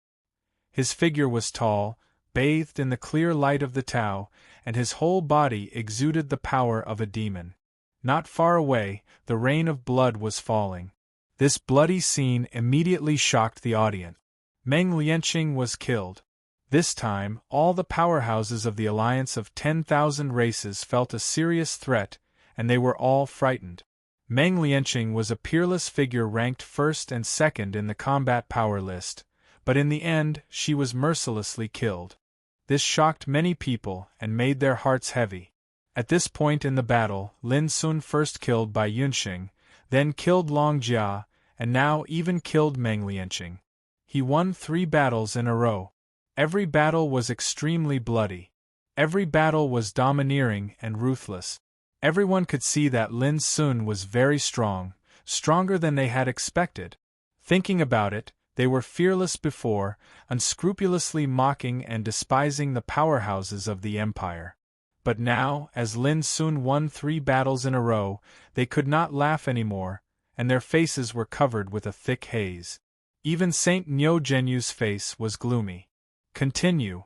His figure was tall, bathed in the clear light of the Tao, and his whole body exuded the power of a demon. Not far away, the rain of blood was falling. This bloody scene immediately shocked the audience. Meng Lianqing was killed. This time, all the powerhouses of the Alliance of 10,000 Races felt a serious threat, and they were all frightened. Meng Lianqing was a peerless figure ranked first and second in the combat power list, but in the end she was mercilessly killed. This shocked many people and made their hearts heavy. At this point in the battle, Lin Sun first killed Bai Yunxing, then killed Long Jia, and now even killed Meng Lianqing. He won 3 battles in a row. Every battle was extremely bloody. Every battle was domineering and ruthless. Everyone could see that Lin Sun was very strong, stronger than they had expected. Thinking about it, they were fearless before, unscrupulously mocking and despising the powerhouses of the empire. But now, as Lin Sun won 3 battles in a row, they could not laugh anymore, and their faces were covered with a thick haze. Even Saint Niu Genyu's face was gloomy. Continue,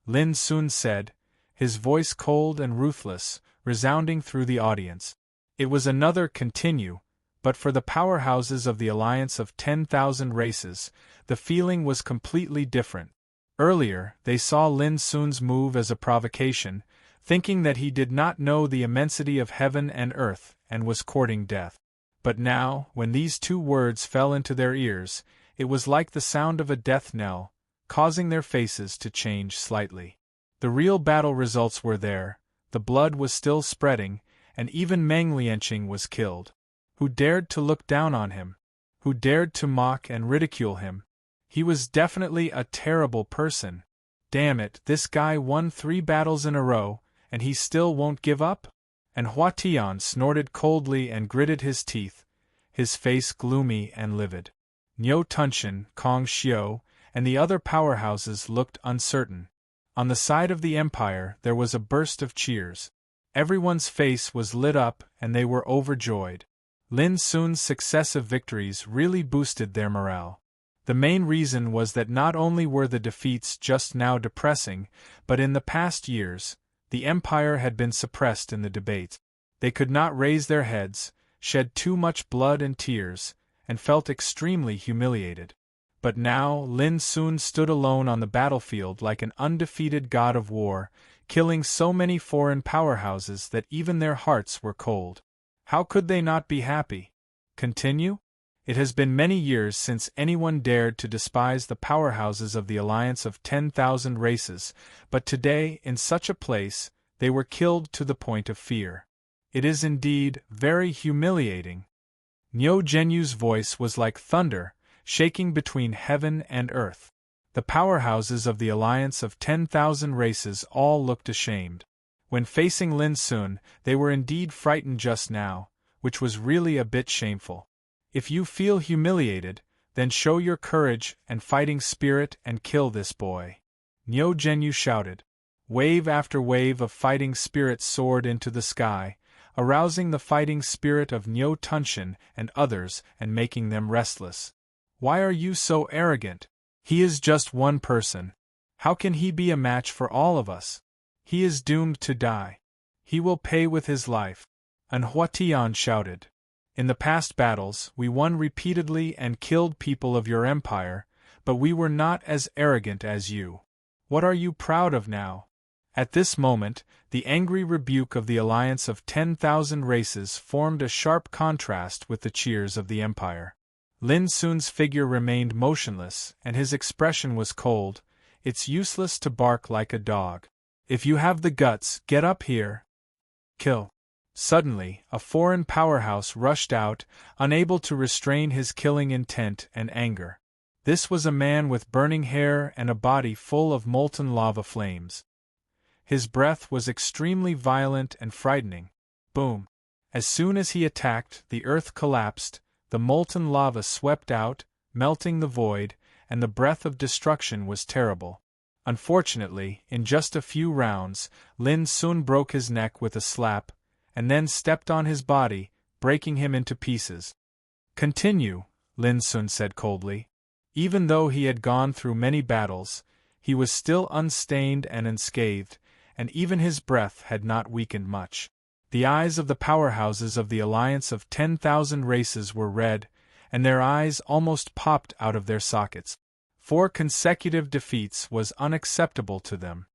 Lin Sun said, his voice cold and ruthless, resounding through the audience. It was another continue, but for the powerhouses of the Alliance of 10,000 Races, the feeling was completely different. Earlier, they saw Lin Sun's move as a provocation, thinking that he did not know the immensity of heaven and earth and was courting death. But now, when these 2 words fell into their ears, it was like the sound of a death knell, causing their faces to change slightly. The real battle results were there, the blood was still spreading, and even Meng Lianqing was killed. Who dared to look down on him? Who dared to mock and ridicule him? He was definitely a terrible person. Damn it, this guy won 3 battles in a row, and he still won't give up? And Hua Tian snorted coldly and gritted his teeth, his face gloomy and livid. Niu Tunshan, Kong Xiu, and the other powerhouses looked uncertain. On the side of the Empire there was a burst of cheers. Everyone's face was lit up and they were overjoyed. Lin Sun's successive victories really boosted their morale. The main reason was that not only were the defeats just now depressing, but in the past years, the Empire had been suppressed in the debates. They could not raise their heads, shed too much blood and tears, and felt extremely humiliated. But now Lin Sun stood alone on the battlefield like an undefeated god of war, killing so many foreign powerhouses that even their hearts were cold. How could they not be happy? Continue? It has been many years since anyone dared to despise the powerhouses of the Alliance of 10,000 Races, but today, in such a place, they were killed to the point of fear. It is indeed very humiliating. Niu Genyu's voice was like thunder, shaking between heaven and earth. The powerhouses of the Alliance of 10,000 Races all looked ashamed. When facing Lin Sun, they were indeed frightened just now, which was really a bit shameful. If you feel humiliated, Then show your courage and fighting spirit and kill this boy. Nyo Genyu shouted. Wave after wave of fighting spirit soared into the sky, arousing the fighting spirit of Nyo Tunshin and others and making them restless. Why are you so arrogant? He is just one person. How can he be a match for all of us? He is doomed to die. He will pay with his life. An Huatian shouted. In the past battles, we won repeatedly and killed people of your empire, but we were not as arrogant as you. What are you proud of now? At this moment, the angry rebuke of the alliance of 10,000 races formed a sharp contrast with the cheers of the empire. Lin Sun's figure remained motionless, and his expression was cold. It's useless to bark like a dog. If you have the guts, get up here. Kill. Suddenly, a foreign powerhouse rushed out, unable to restrain his killing intent and anger. This was a man with burning hair and a body full of molten lava flames. His breath was extremely violent and frightening. Boom! As soon as he attacked, the earth collapsed, the molten lava swept out, melting the void, and the breath of destruction was terrible. Unfortunately, in just a few rounds, Lin Sun broke his neck with a slap, and then stepped on his body, breaking him into pieces. Continue, Lin Sun said coldly. Even though he had gone through many battles, he was still unstained and unscathed, and even his breath had not weakened much. The eyes of the powerhouses of the alliance of 10,000 races were red, and their eyes almost popped out of their sockets. 4 consecutive defeats was unacceptable to them.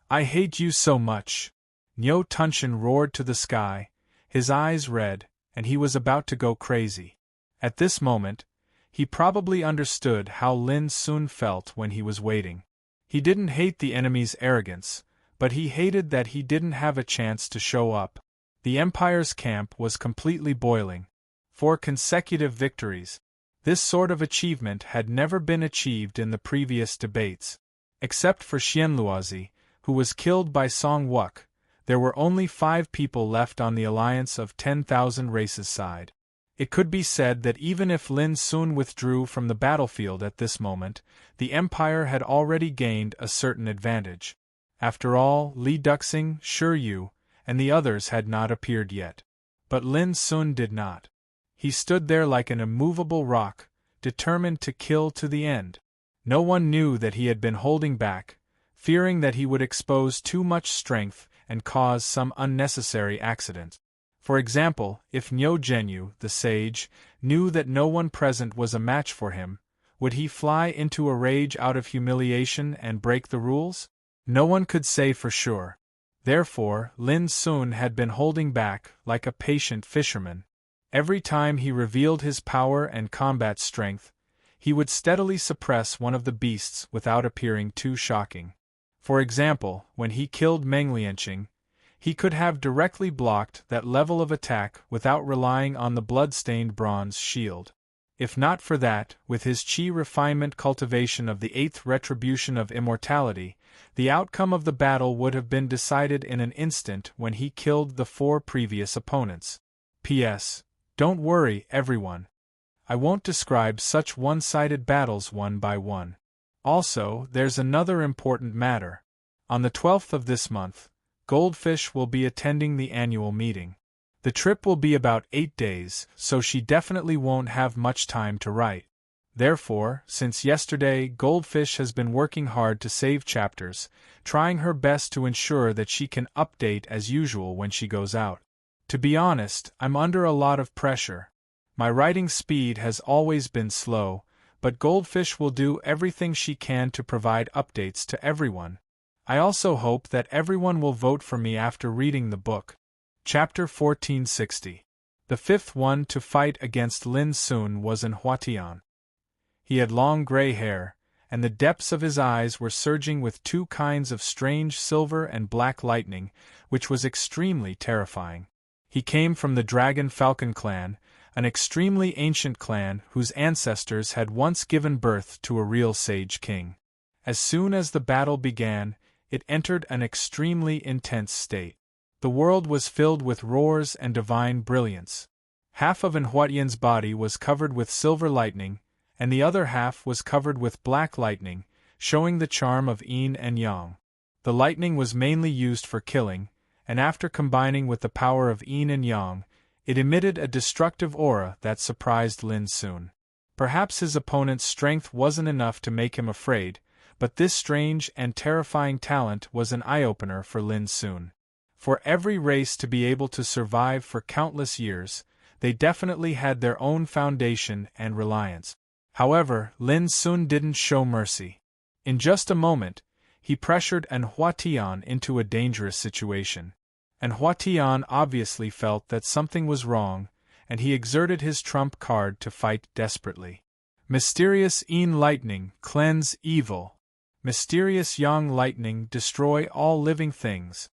I hate you so much. Nyo Tunshin roared to the sky, his eyes red, and he was about to go crazy. At this moment, he probably understood how Lin Sun felt when he was waiting. He didn't hate the enemy's arrogance, but he hated that he didn't have a chance to show up. The Empire's camp was completely boiling. 4 consecutive victories. This sort of achievement had never been achieved in the previous debates. Except for Xianluozi, who was killed by Song Wuk, there were only 5 people left on the alliance of 10,000 races side. It could be said that even if Lin Sun withdrew from the battlefield at this moment, the Empire had already gained a certain advantage. After all, Li Duxing, Shi Yu, and the others had not appeared yet. But Lin Sun did not. He stood there like an immovable rock, determined to kill to the end. No one knew that he had been holding back, fearing that he would expose too much strength and cause some unnecessary accident. For example, if Nyo Genyu, the sage, knew that no one present was a match for him, would he fly into a rage out of humiliation and break the rules? No one could say for sure. Therefore, Lin Sun had been holding back, like a patient fisherman. Every time he revealed his power and combat strength, he would steadily suppress one of the beasts without appearing too shocking. For example, when he killed Meng Lianqing, he could have directly blocked that level of attack without relying on the blood-stained bronze shield. If not for that, with his qi refinement cultivation of the 8th retribution of immortality, the outcome of the battle would have been decided in an instant when he killed the 4 previous opponents. P.S. Don't worry, everyone. I won't describe such one-sided battles one by one. Also, there's another important matter. On the 12th of this month, Goldfish will be attending the annual meeting. The trip will be about 8 days, so she definitely won't have much time to write. Therefore, since yesterday, Goldfish has been working hard to save chapters, trying her best to ensure that she can update as usual when she goes out. To be honest, I'm under a lot of pressure. My writing speed has always been slow, but Goldfish will do everything she can to provide updates to everyone. I also hope that everyone will vote for me after reading the book. Chapter 1460. The 5th one to fight against Lin Sun was an Huatian. He had long gray hair, and the depths of his eyes were surging with 2 kinds of strange silver and black lightning, which was extremely terrifying. He came from the Dragon Falcon clan, an extremely ancient clan whose ancestors had once given birth to a real sage king. As soon as the battle began, it entered an extremely intense state. The world was filled with roars and divine brilliance. Half of an Huatian's body was covered with silver lightning, and the other half was covered with black lightning, showing the charm of yin and yang. The lightning was mainly used for killing, and after combining with the power of yin and yang, it emitted a destructive aura that surprised Lin Sun. Perhaps his opponent's strength wasn't enough to make him afraid, but this strange and terrifying talent was an eye-opener for Lin Sun. For every race to be able to survive for countless years, they definitely had their own foundation and reliance. However, Lin Sun didn't show mercy. In just a moment, he pressured An Huatian into a dangerous situation. An Huatian obviously felt that something was wrong, and he exerted his trump card to fight desperately. Mysterious Yin lightning, cleanse evil. Mysterious Yang lightning, destroy all living things.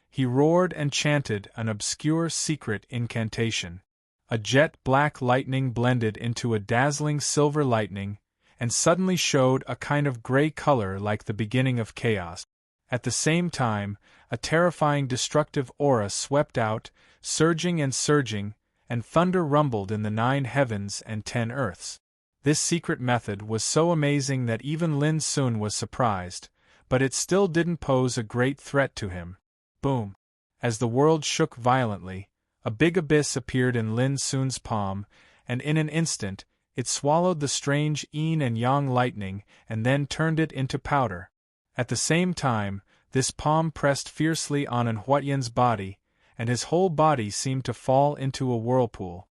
He roared and chanted an obscure secret incantation. A jet-black lightning blended into a dazzling silver lightning, and suddenly showed a kind of gray color like the beginning of chaos. At the same time, a terrifying destructive aura swept out, surging, and thunder rumbled in the 9 heavens and 10 earths. This secret method was so amazing that even Lin Sun was surprised, but it still didn't pose a great threat to him. Boom! As the world shook violently, a big abyss appeared in Lin Sun's palm, and in an instant, it swallowed the strange yin and yang lightning and then turned it into powder. At the same time, this palm pressed fiercely on An Huatian's body, and his whole body seemed to fall into a whirlpool.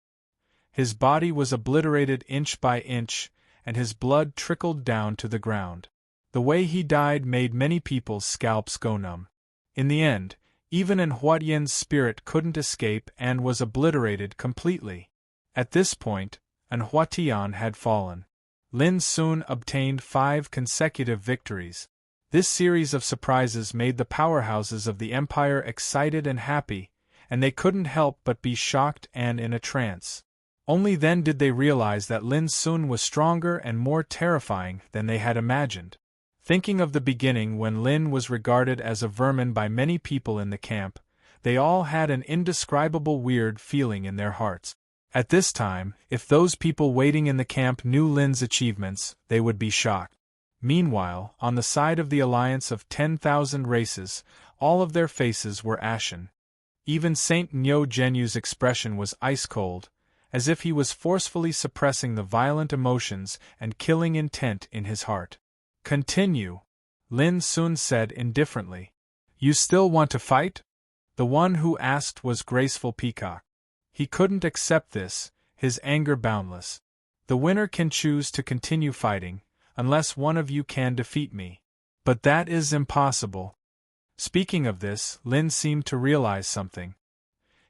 His body was obliterated inch by inch, and his blood trickled down to the ground. The way he died made many people's scalps go numb. In the end, even An Huatian's spirit couldn't escape and was obliterated completely. At this point, An Huatian had fallen. Lin Sun obtained 5 consecutive victories. This series of surprises made the powerhouses of the empire excited and happy, and they couldn't help but be shocked and in a trance. Only then did they realize that Lin Sun was stronger and more terrifying than they had imagined. Thinking of the beginning when Lin was regarded as a vermin by many people in the camp, they all had an indescribable weird feeling in their hearts. At this time, if those people waiting in the camp knew Lin's achievements, they would be shocked. Meanwhile, on the side of the alliance of 10,000 races, all of their faces were ashen. Even Saint Nyo Genyu's expression was ice-cold, as if he was forcefully suppressing the violent emotions and killing intent in his heart. "Continue," Lin Sun said indifferently. "You still want to fight?" The one who asked was Graceful Peacock. He couldn't accept this, his anger boundless. "The winner can choose to continue fighting, unless one of you can defeat me. But that is impossible." Speaking of this, Lin seemed to realize something.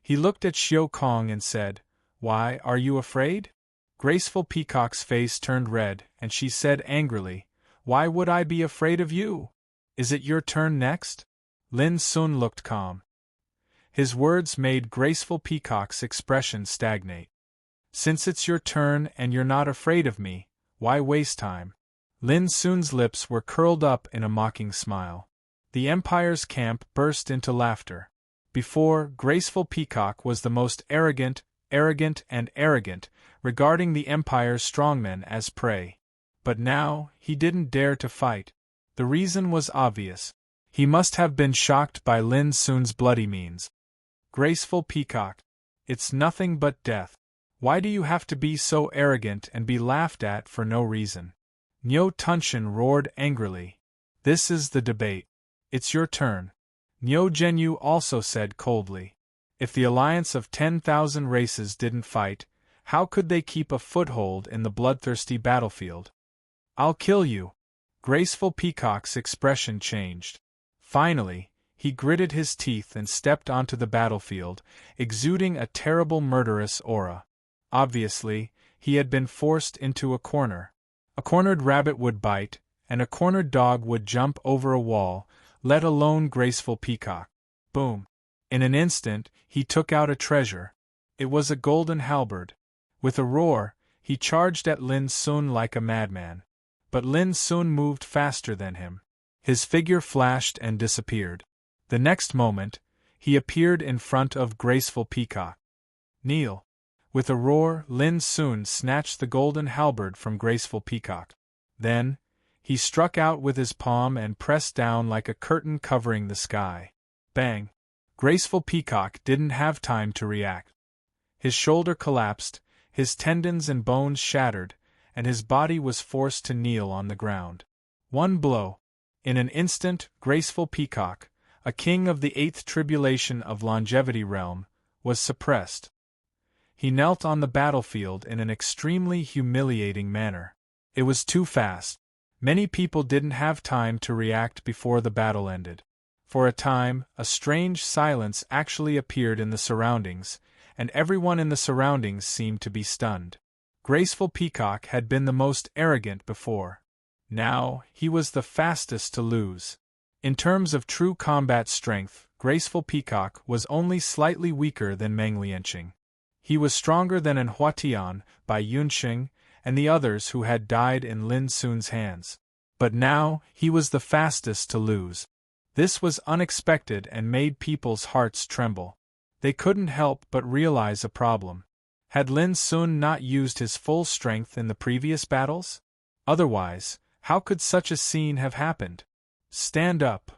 He looked at Xiao Kong and said, "Why, are you afraid?" Graceful Peacock's face turned red, and she said angrily, "Why would I be afraid of you? Is it your turn next?" Lin Sun looked calm. His words made Graceful Peacock's expression stagnate. "Since it's your turn and you're not afraid of me, why waste time?" Lin Sun's lips were curled up in a mocking smile. The Empire's camp burst into laughter. Before, Graceful Peacock was the most arrogant, regarding the Empire's strongmen as prey. But now, he didn't dare to fight. The reason was obvious. He must have been shocked by Lin Sun's bloody means. "Graceful Peacock, it's nothing but death. Why do you have to be so arrogant and be laughed at for no reason?" Nyo Tunshin roared angrily. "This is the debate. It's your turn." Nyo Genyu also said coldly. If the alliance of 10,000 races didn't fight, how could they keep a foothold in the bloodthirsty battlefield? "I'll kill you." Graceful Peacock's expression changed. Finally, he gritted his teeth and stepped onto the battlefield, exuding a terrible murderous aura. Obviously, he had been forced into a corner. A cornered rabbit would bite, and a cornered dog would jump over a wall, let alone Graceful Peacock. Boom! In an instant, he took out a treasure. It was a golden halberd. With a roar, he charged at Lin Sun like a madman. But Lin Sun moved faster than him. His figure flashed and disappeared. The next moment, he appeared in front of Graceful Peacock. "Kneel." With a roar, Lin Sun snatched the golden halberd from graceful Peacock. Then, he struck out with his palm and pressed down like a curtain covering the sky. Bang! Graceful Peacock didn't have time to react. His shoulder collapsed, his tendons and bones shattered, and his body was forced to kneel on the ground. One blow. In an instant, graceful Peacock, a king of the 8th tribulation of Longevity realm, was suppressed. He knelt on the battlefield in an extremely humiliating manner. It was too fast. Many people didn't have time to react before the battle ended. For a time, a strange silence actually appeared in the surroundings, and everyone in the surroundings seemed to be stunned. Graceful Peacock had been the most arrogant before. Now, he was the fastest to lose. In terms of true combat strength, Graceful Peacock was only slightly weaker than Meng Lianqing. He was stronger than in Huatian, by Yunxing, and the others who had died in Lin Sun's hands. But now, he was the fastest to lose. This was unexpected and made people's hearts tremble. They couldn't help but realize a problem. Had Lin Sun not used his full strength in the previous battles? Otherwise, how could such a scene have happened? Stand up!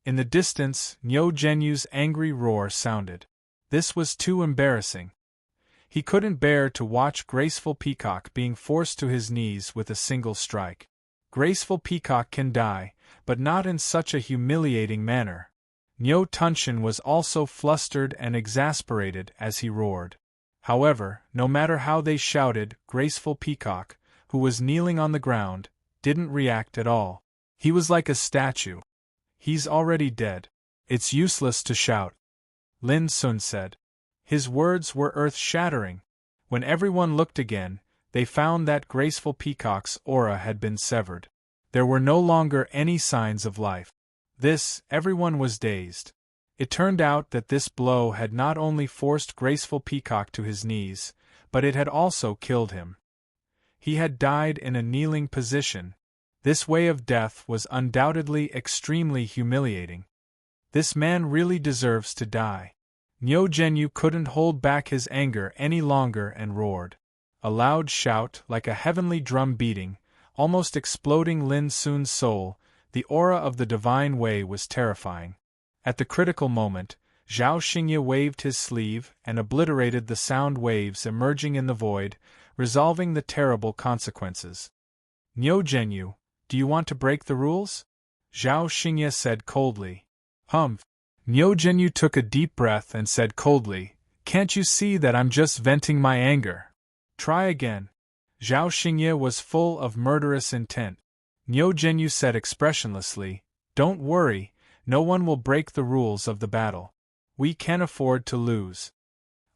In the distance, Niu Zhenyu's angry roar sounded. This was too embarrassing. He couldn't bear to watch Graceful Peacock being forced to his knees with a single strike. Graceful Peacock can die, but not in such a humiliating manner. Niu Tunshin was also flustered and exasperated as he roared. However, no matter how they shouted, Graceful Peacock, who was kneeling on the ground, didn't react at all. He was like a statue. He's already dead. It's useless to shout, Lin Sun said. His words were earth-shattering. When everyone looked again, they found that Graceful Peacock's aura had been severed. There were no longer any signs of life. Everyone was dazed. It turned out that this blow had not only forced Graceful Peacock to his knees, but it had also killed him. He had died in a kneeling position. This way of death was undoubtedly extremely humiliating. This man really deserves to die. Niu Zhenyu couldn't hold back his anger any longer and roared. A loud shout, like a heavenly drum beating, almost exploding Lin Sun's soul. The aura of the divine way was terrifying. At the critical moment, Zhao Xingye waved his sleeve and obliterated the sound waves emerging in the void, resolving the terrible consequences. Niu Zhenyu, do you want to break the rules? Zhao Xingye said coldly. Humph. Niu Zhenyu took a deep breath and said coldly, Can't you see that I'm just venting my anger? Try again. Zhao Xingye was full of murderous intent. Niu Zhenyu said expressionlessly, Don't worry, no one will break the rules of the battle. We can afford to lose.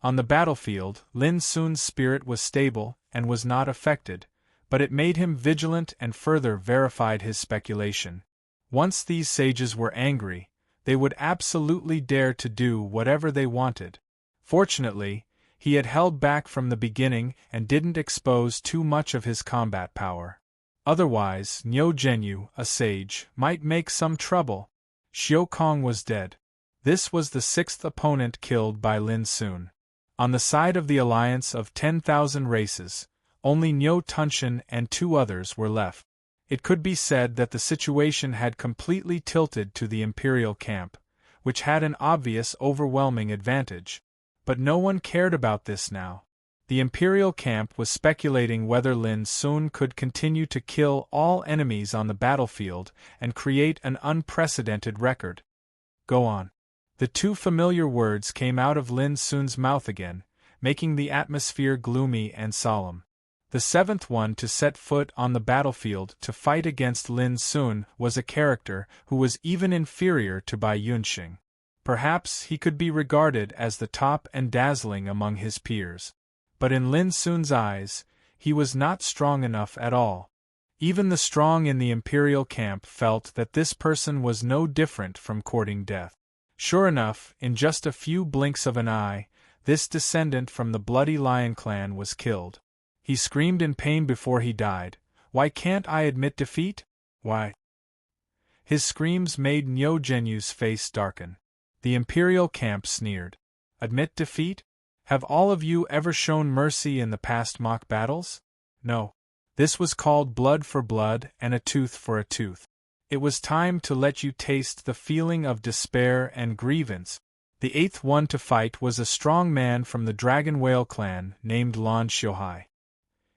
On the battlefield, Lin Sun's spirit was stable and was not affected, but it made him vigilant and further verified his speculation. Once these sages were angry, they would absolutely dare to do whatever they wanted. Fortunately, he had held back from the beginning and didn't expose too much of his combat power. Otherwise, Niu Zhenyu, a sage, might make some trouble. Xiu Kong was dead. This was the 6th opponent killed by Lin Sun. On the side of the alliance of 10,000 races, only Niu Tunshin and 2 others were left. It could be said that the situation had completely tilted to the Imperial camp, which had an obvious overwhelming advantage. But no one cared about this now. The Imperial camp was speculating whether Lin Sun could continue to kill all enemies on the battlefield and create an unprecedented record. Go on. The 2 familiar words came out of Lin Sun's mouth again, making the atmosphere gloomy and solemn. The 7th one to set foot on the battlefield to fight against Lin Sun was a character who was even inferior to Bai Yunxing. Perhaps he could be regarded as the top and dazzling among his peers. But in Lin Sun's eyes, he was not strong enough at all. Even the strong in the Imperial camp felt that this person was no different from courting death. Sure enough, in just a few blinks of an eye, this descendant from the Bloody Lion clan was killed. He screamed in pain before he died. Why can't I admit defeat? Why? His screams made Niu Zhenyu's face darken. The Imperial camp sneered. Admit defeat? Have all of you ever shown mercy in the past mock battles? No. This was called blood for blood and a tooth for a tooth. It was time to let you taste the feeling of despair and grievance. The eighth one to fight was a strong man from the Dragon Whale clan named Lan Xiuhai.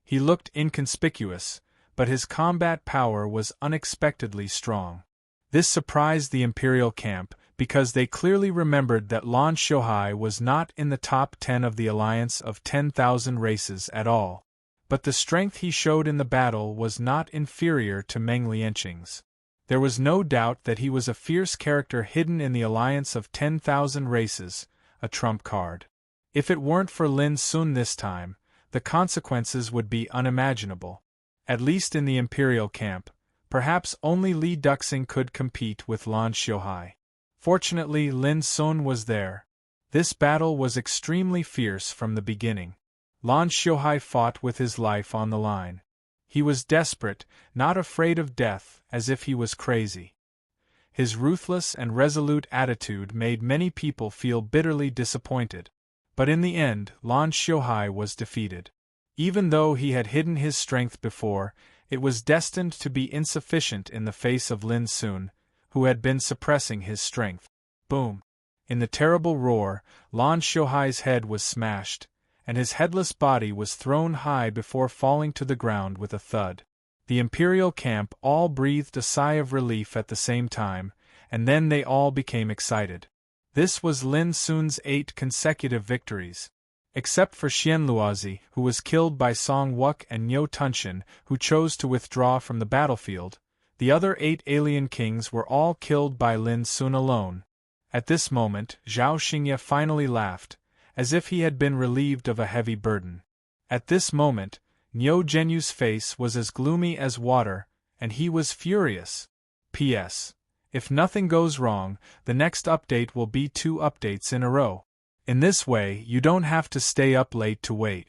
He looked inconspicuous, but his combat power was unexpectedly strong. This surprised the Imperial camp, because they clearly remembered that Lan Xiuhai was not in the top 10 of the alliance of 10,000 races at all. But the strength he showed in the battle was not inferior to Meng Lianqing's. There was no doubt that he was a fierce character hidden in the alliance of 10,000 races, a trump card. If it weren't for Lin Sun this time, the consequences would be unimaginable. At least in the Imperial camp, perhaps only Li Duxing could compete with Lan Xiuhai. Fortunately, Lin Sun was there. This battle was extremely fierce from the beginning. Lan Xiuhai fought with his life on the line. He was desperate, not afraid of death, as if he was crazy. His ruthless and resolute attitude made many people feel bitterly disappointed. But in the end, Lan Xiuhai was defeated. Even though he had hidden his strength before, it was destined to be insufficient in the face of Lin Sun, who had been suppressing his strength. Boom! In the terrible roar, Lan Xiuhai's head was smashed, and his headless body was thrown high before falling to the ground with a thud. The Imperial camp all breathed a sigh of relief at the same time, and then they all became excited. This was Lin Sun's 8 consecutive victories. Except for Xianluozi, who was killed by Song Wuk, and Niu Tunxian, who chose to withdraw from the battlefield, the other 8 alien kings were all killed by Lin Sun alone. At this moment, Zhao Xingye finally laughed, as if he had been relieved of a heavy burden. At this moment, Niu Zhenyu's face was as gloomy as water, and he was furious. P.S. If nothing goes wrong, the next update will be 2 updates in a row. In this way, you don't have to stay up late to wait.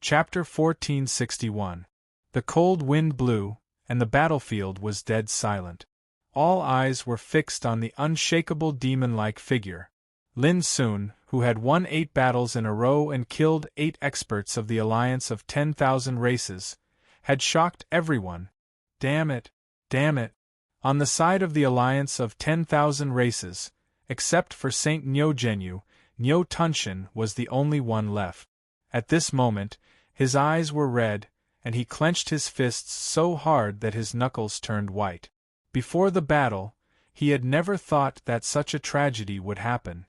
Chapter 1461. The cold wind blew, and the battlefield was dead silent. All eyes were fixed on the unshakable demon-like figure. Lin Sun, who had won 8 battles in a row and killed 8 experts of the alliance of 10,000 races, had shocked everyone. Damn it! Damn it! On the side of the alliance of 10,000 races, except for Saint Niu Zhenyu, Niu Tunxian was the only one left. At this moment, his eyes were red, and he clenched his fists so hard that his knuckles turned white. Before the battle, he had never thought that such a tragedy would happen.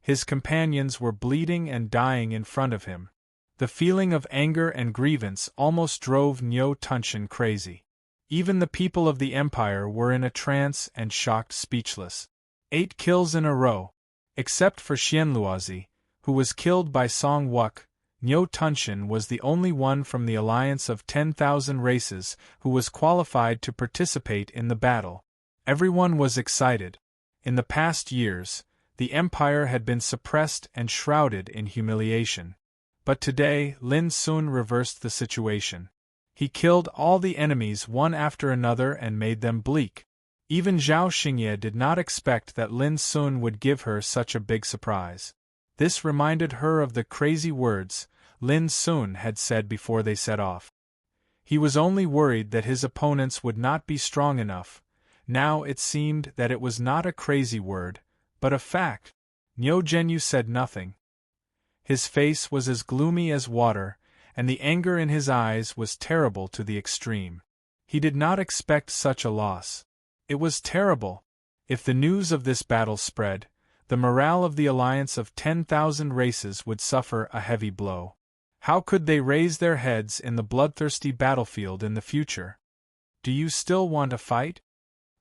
His companions were bleeding and dying in front of him. The feeling of anger and grievance almost drove Niu Tunxian crazy. Even the people of the Empire were in a trance and shocked speechless. 8 kills in a row. Except for Xianluozi, who was killed by Song Wuk, Niu Tunxian was the only one from the alliance of 10,000 races who was qualified to participate in the battle. Everyone was excited. In the past years, the Empire had been suppressed and shrouded in humiliation. But today, Lin Sun reversed the situation. He killed all the enemies one after another and made them bleak. Even Zhao Xingye did not expect that Lin Sun would give her such a big surprise. This reminded her of the crazy words Lin Sun had said before they set off. He was only worried that his opponents would not be strong enough. Now it seemed that it was not a crazy word, but a fact. Niu Zhenyu said nothing. His face was as gloomy as water, and the anger in his eyes was terrible to the extreme. He did not expect such a loss. It was terrible. If the news of this battle spread, the morale of the alliance of 10,000 races would suffer a heavy blow. How could they raise their heads in the bloodthirsty battlefield in the future? Do you still want to fight?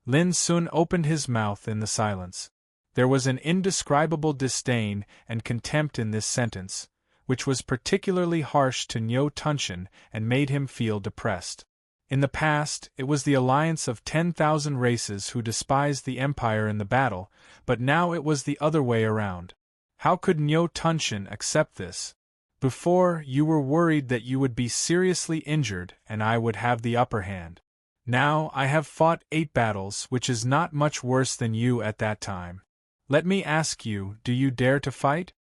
Lin Sun opened his mouth in the silence. There was an indescribable disdain and contempt in this sentence, which was particularly harsh to Niu Tunxian and made him feel depressed. In the past, it was the alliance of 10,000 races who despised the Empire in the battle, but now it was the other way around. How could Niu Tunxian accept this? Before, you were worried that you would be seriously injured and I would have the upper hand. Now I have fought 8 battles, which is not much worse than you at that time. Let me ask you, do you dare to fight?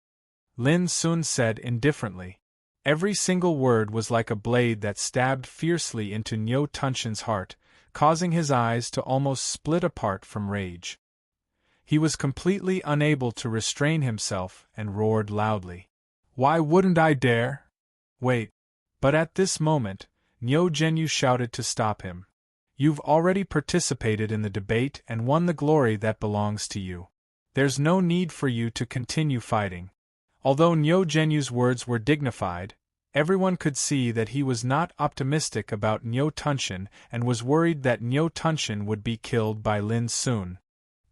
Lin Sun said indifferently. Every single word was like a blade that stabbed fiercely into Nyo Tunshin's heart, causing his eyes to almost split apart from rage. He was completely unable to restrain himself and roared loudly. Why wouldn't I dare? Wait. But at this moment, Nyo Genyu shouted to stop him. You've already participated in the debate and won the glory that belongs to you. There's no need for you to continue fighting. Although Nyo Genyu's words were dignified, everyone could see that he was not optimistic about Nyo Tunshin and was worried that Nyo Tunshin would be killed by Lin Sun.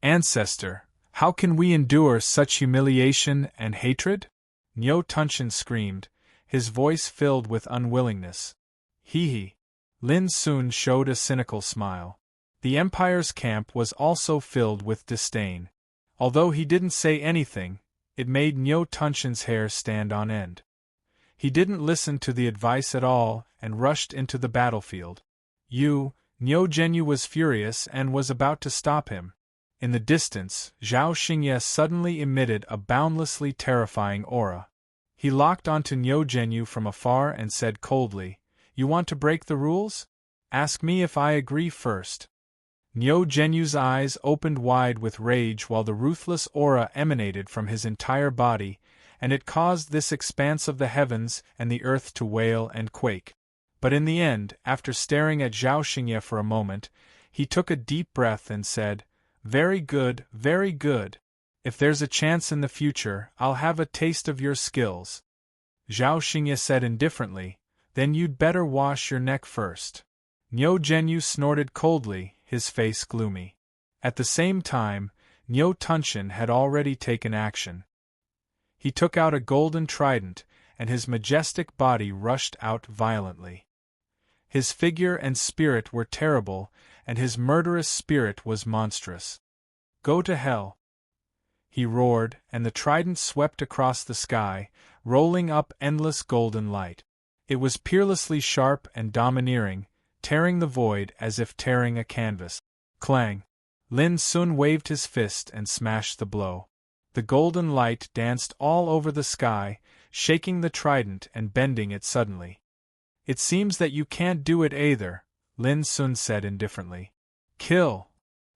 Ancestor, how can we endure such humiliation and hatred? Nyo Tunshin screamed, his voice filled with unwillingness. Hee. Lin Sun showed a cynical smile. The Empire's camp was also filled with disdain. Although he didn't say anything, it made Nyo Tunshin's hair stand on end. He didn't listen to the advice at all and rushed into the battlefield. Nyo Genyu was furious and was about to stop him. In the distance, Zhao Xingye suddenly emitted a boundlessly terrifying aura. He locked onto Nyo Genyu from afar and said coldly, "You want to break the rules? Ask me if I agree first." Nyo Genyu's eyes opened wide with rage while the ruthless aura emanated from his entire body, and it caused this expanse of the heavens and the earth to wail and quake. But in the end, after staring at Zhao Xingye for a moment, he took a deep breath and said, very good, very good. If there's a chance in the future, I'll have a taste of your skills." Zhao Xingye said indifferently, "Then you'd better wash your neck first." Nyo Genyu snorted coldly, his face gloomy. At the same time, Nyo Tunshin had already taken action. He took out a golden trident, and his majestic body rushed out violently. His figure and spirit were terrible, and his murderous spirit was monstrous. "Go to hell!" he roared, and the trident swept across the sky, rolling up endless golden light. It was peerlessly sharp and domineering, tearing the void as if tearing a canvas. Clang! Lin Sun waved his fist and smashed the blow. The golden light danced all over the sky, shaking the trident and bending it suddenly. "It seems that you can't do it either," Lin Sun said indifferently. "Kill!"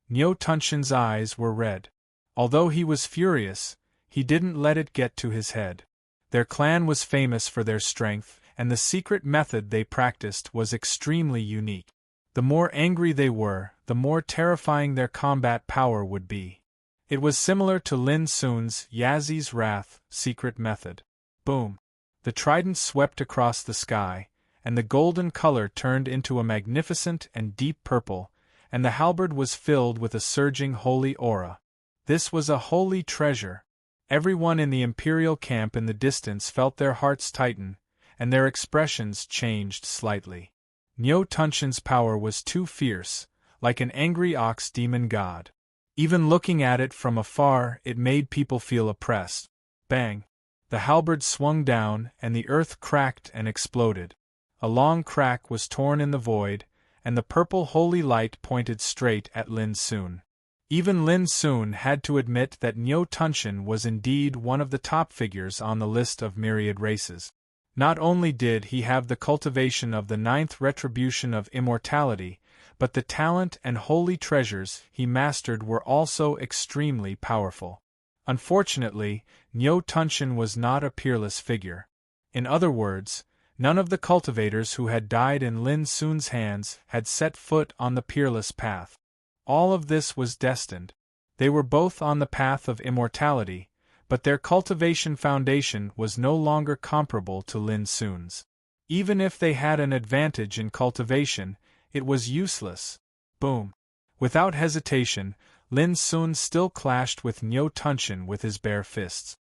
Nyo Tunshin's eyes were red. Although he was furious, he didn't let it get to his head. Their clan was famous for their strength, and the secret method they practiced was extremely unique. The more angry they were, the more terrifying their combat power would be. It was similar to Lin Sun's Yazi's Wrath secret method. Boom! The trident swept across the sky, and the golden color turned into a magnificent and deep purple, and the halberd was filled with a surging holy aura. This was a holy treasure. Everyone in the imperial camp in the distance felt their hearts tighten, and their expressions changed slightly. Nyo Tunshin's power was too fierce, like an angry ox demon god. Even looking at it from afar, it made people feel oppressed. Bang! The halberd swung down, and the earth cracked and exploded. A long crack was torn in the void, and the purple holy light pointed straight at Lin Sun. Even Lin Sun had to admit that Nyo Tunshin was indeed one of the top figures on the list of myriad races. Not only did he have the cultivation of the 9th retribution of immortality, but the talent and holy treasures he mastered were also extremely powerful. Unfortunately, Nyo Tunshin was not a peerless figure. In other words, none of the cultivators who had died in Lin Sun's hands had set foot on the peerless path. All of this was destined. They were both on the path of immortality, but their cultivation foundation was no longer comparable to Lin Sun's. Even if they had an advantage in cultivation, it was useless. Boom! Without hesitation, Lin Sun still clashed with Nyo Tunshin with his bare fists.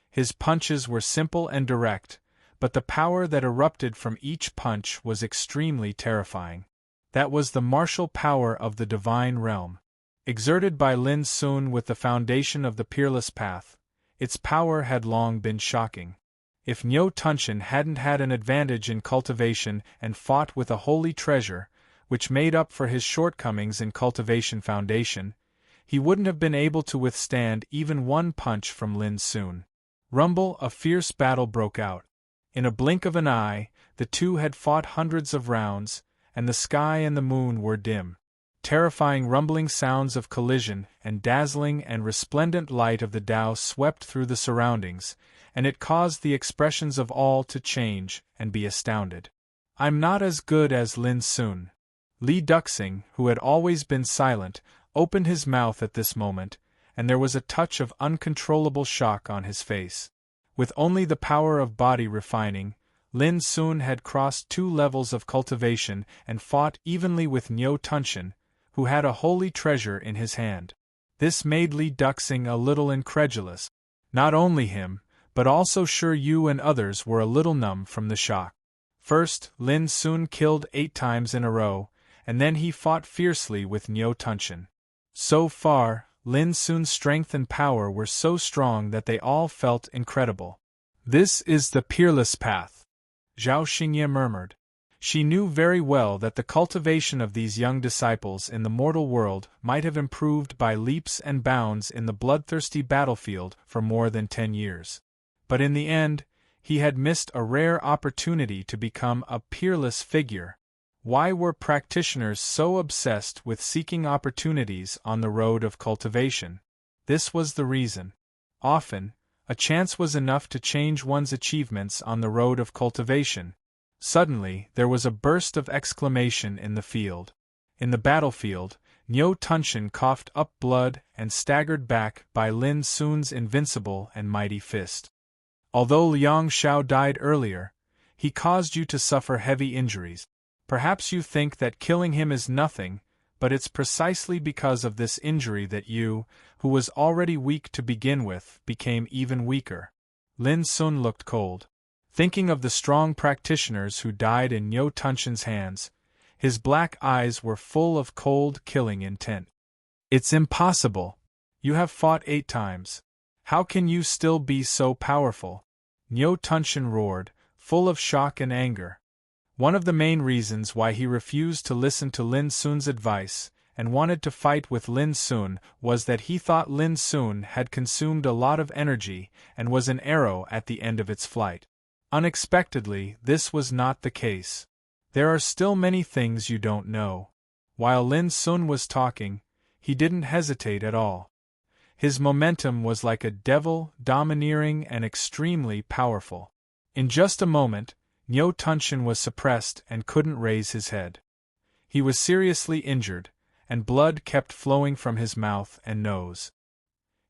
His punches were simple and direct, but the power that erupted from each punch was extremely terrifying. That was the martial power of the divine realm. Exerted by Lin Sun with the foundation of the peerless path, its power had long been shocking. If Nyo Tunshin hadn't had an advantage in cultivation and fought with a holy treasure, which made up for his shortcomings in cultivation foundation, he wouldn't have been able to withstand even one punch from Lin Sun. Rumble, a fierce battle broke out. In a blink of an eye, the two had fought hundreds of rounds, and the sky and the moon were dim. Terrifying rumbling sounds of collision and dazzling and resplendent light of the Tao swept through the surroundings, and it caused the expressions of all to change and be astounded. "I'm not as good as Lin Sun." Li Duxing, who had always been silent, opened his mouth at this moment, and there was a touch of uncontrollable shock on his face. With only the power of body refining, Lin Sun had crossed 2 levels of cultivation and fought evenly with Niu Tunshan, who had a holy treasure in his hand. This made Li Duxing a little incredulous. Not only him, but also Shi Yu and others were a little numb from the shock. First, Lin Sun killed 8 times in a row, and then he fought fiercely with Niu Tunshan. So far, Lin Sun's strength and power were so strong that they all felt incredible. "This is the peerless path," Zhao Xingye murmured. She knew very well that the cultivation of these young disciples in the mortal world might have improved by leaps and bounds in the bloodthirsty battlefield for more than 10 years. But in the end, he had missed a rare opportunity to become a peerless figure. Why were practitioners so obsessed with seeking opportunities on the road of cultivation? This was the reason. Often, a chance was enough to change one's achievements on the road of cultivation. Suddenly, there was a burst of exclamation in the field. In the battlefield, Niu Tunshan coughed up blood and staggered back by Lin Sun's invincible and mighty fist. "Although Liang Xiao died earlier, he caused you to suffer heavy injuries. Perhaps you think that killing him is nothing, but it's precisely because of this injury that you, who was already weak to begin with, became even weaker." Lin Sun looked cold. Thinking of the strong practitioners who died in Niu Tunshan's hands, his black eyes were full of cold, killing intent. "It's impossible. You have fought 8 times. How can you still be so powerful?" Niu Tunshan roared, full of shock and anger. One of the main reasons why he refused to listen to Lin Sun's advice and wanted to fight with Lin Sun was that he thought Lin Sun had consumed a lot of energy and was an arrow at the end of its flight. Unexpectedly, this was not the case. There are still many things you don't know. While Lin Sun was talking, he didn't hesitate at all. His momentum was like a devil, domineering and extremely powerful. In just a moment, Niu Tunshan was suppressed and couldn't raise his head. He was seriously injured, and blood kept flowing from his mouth and nose.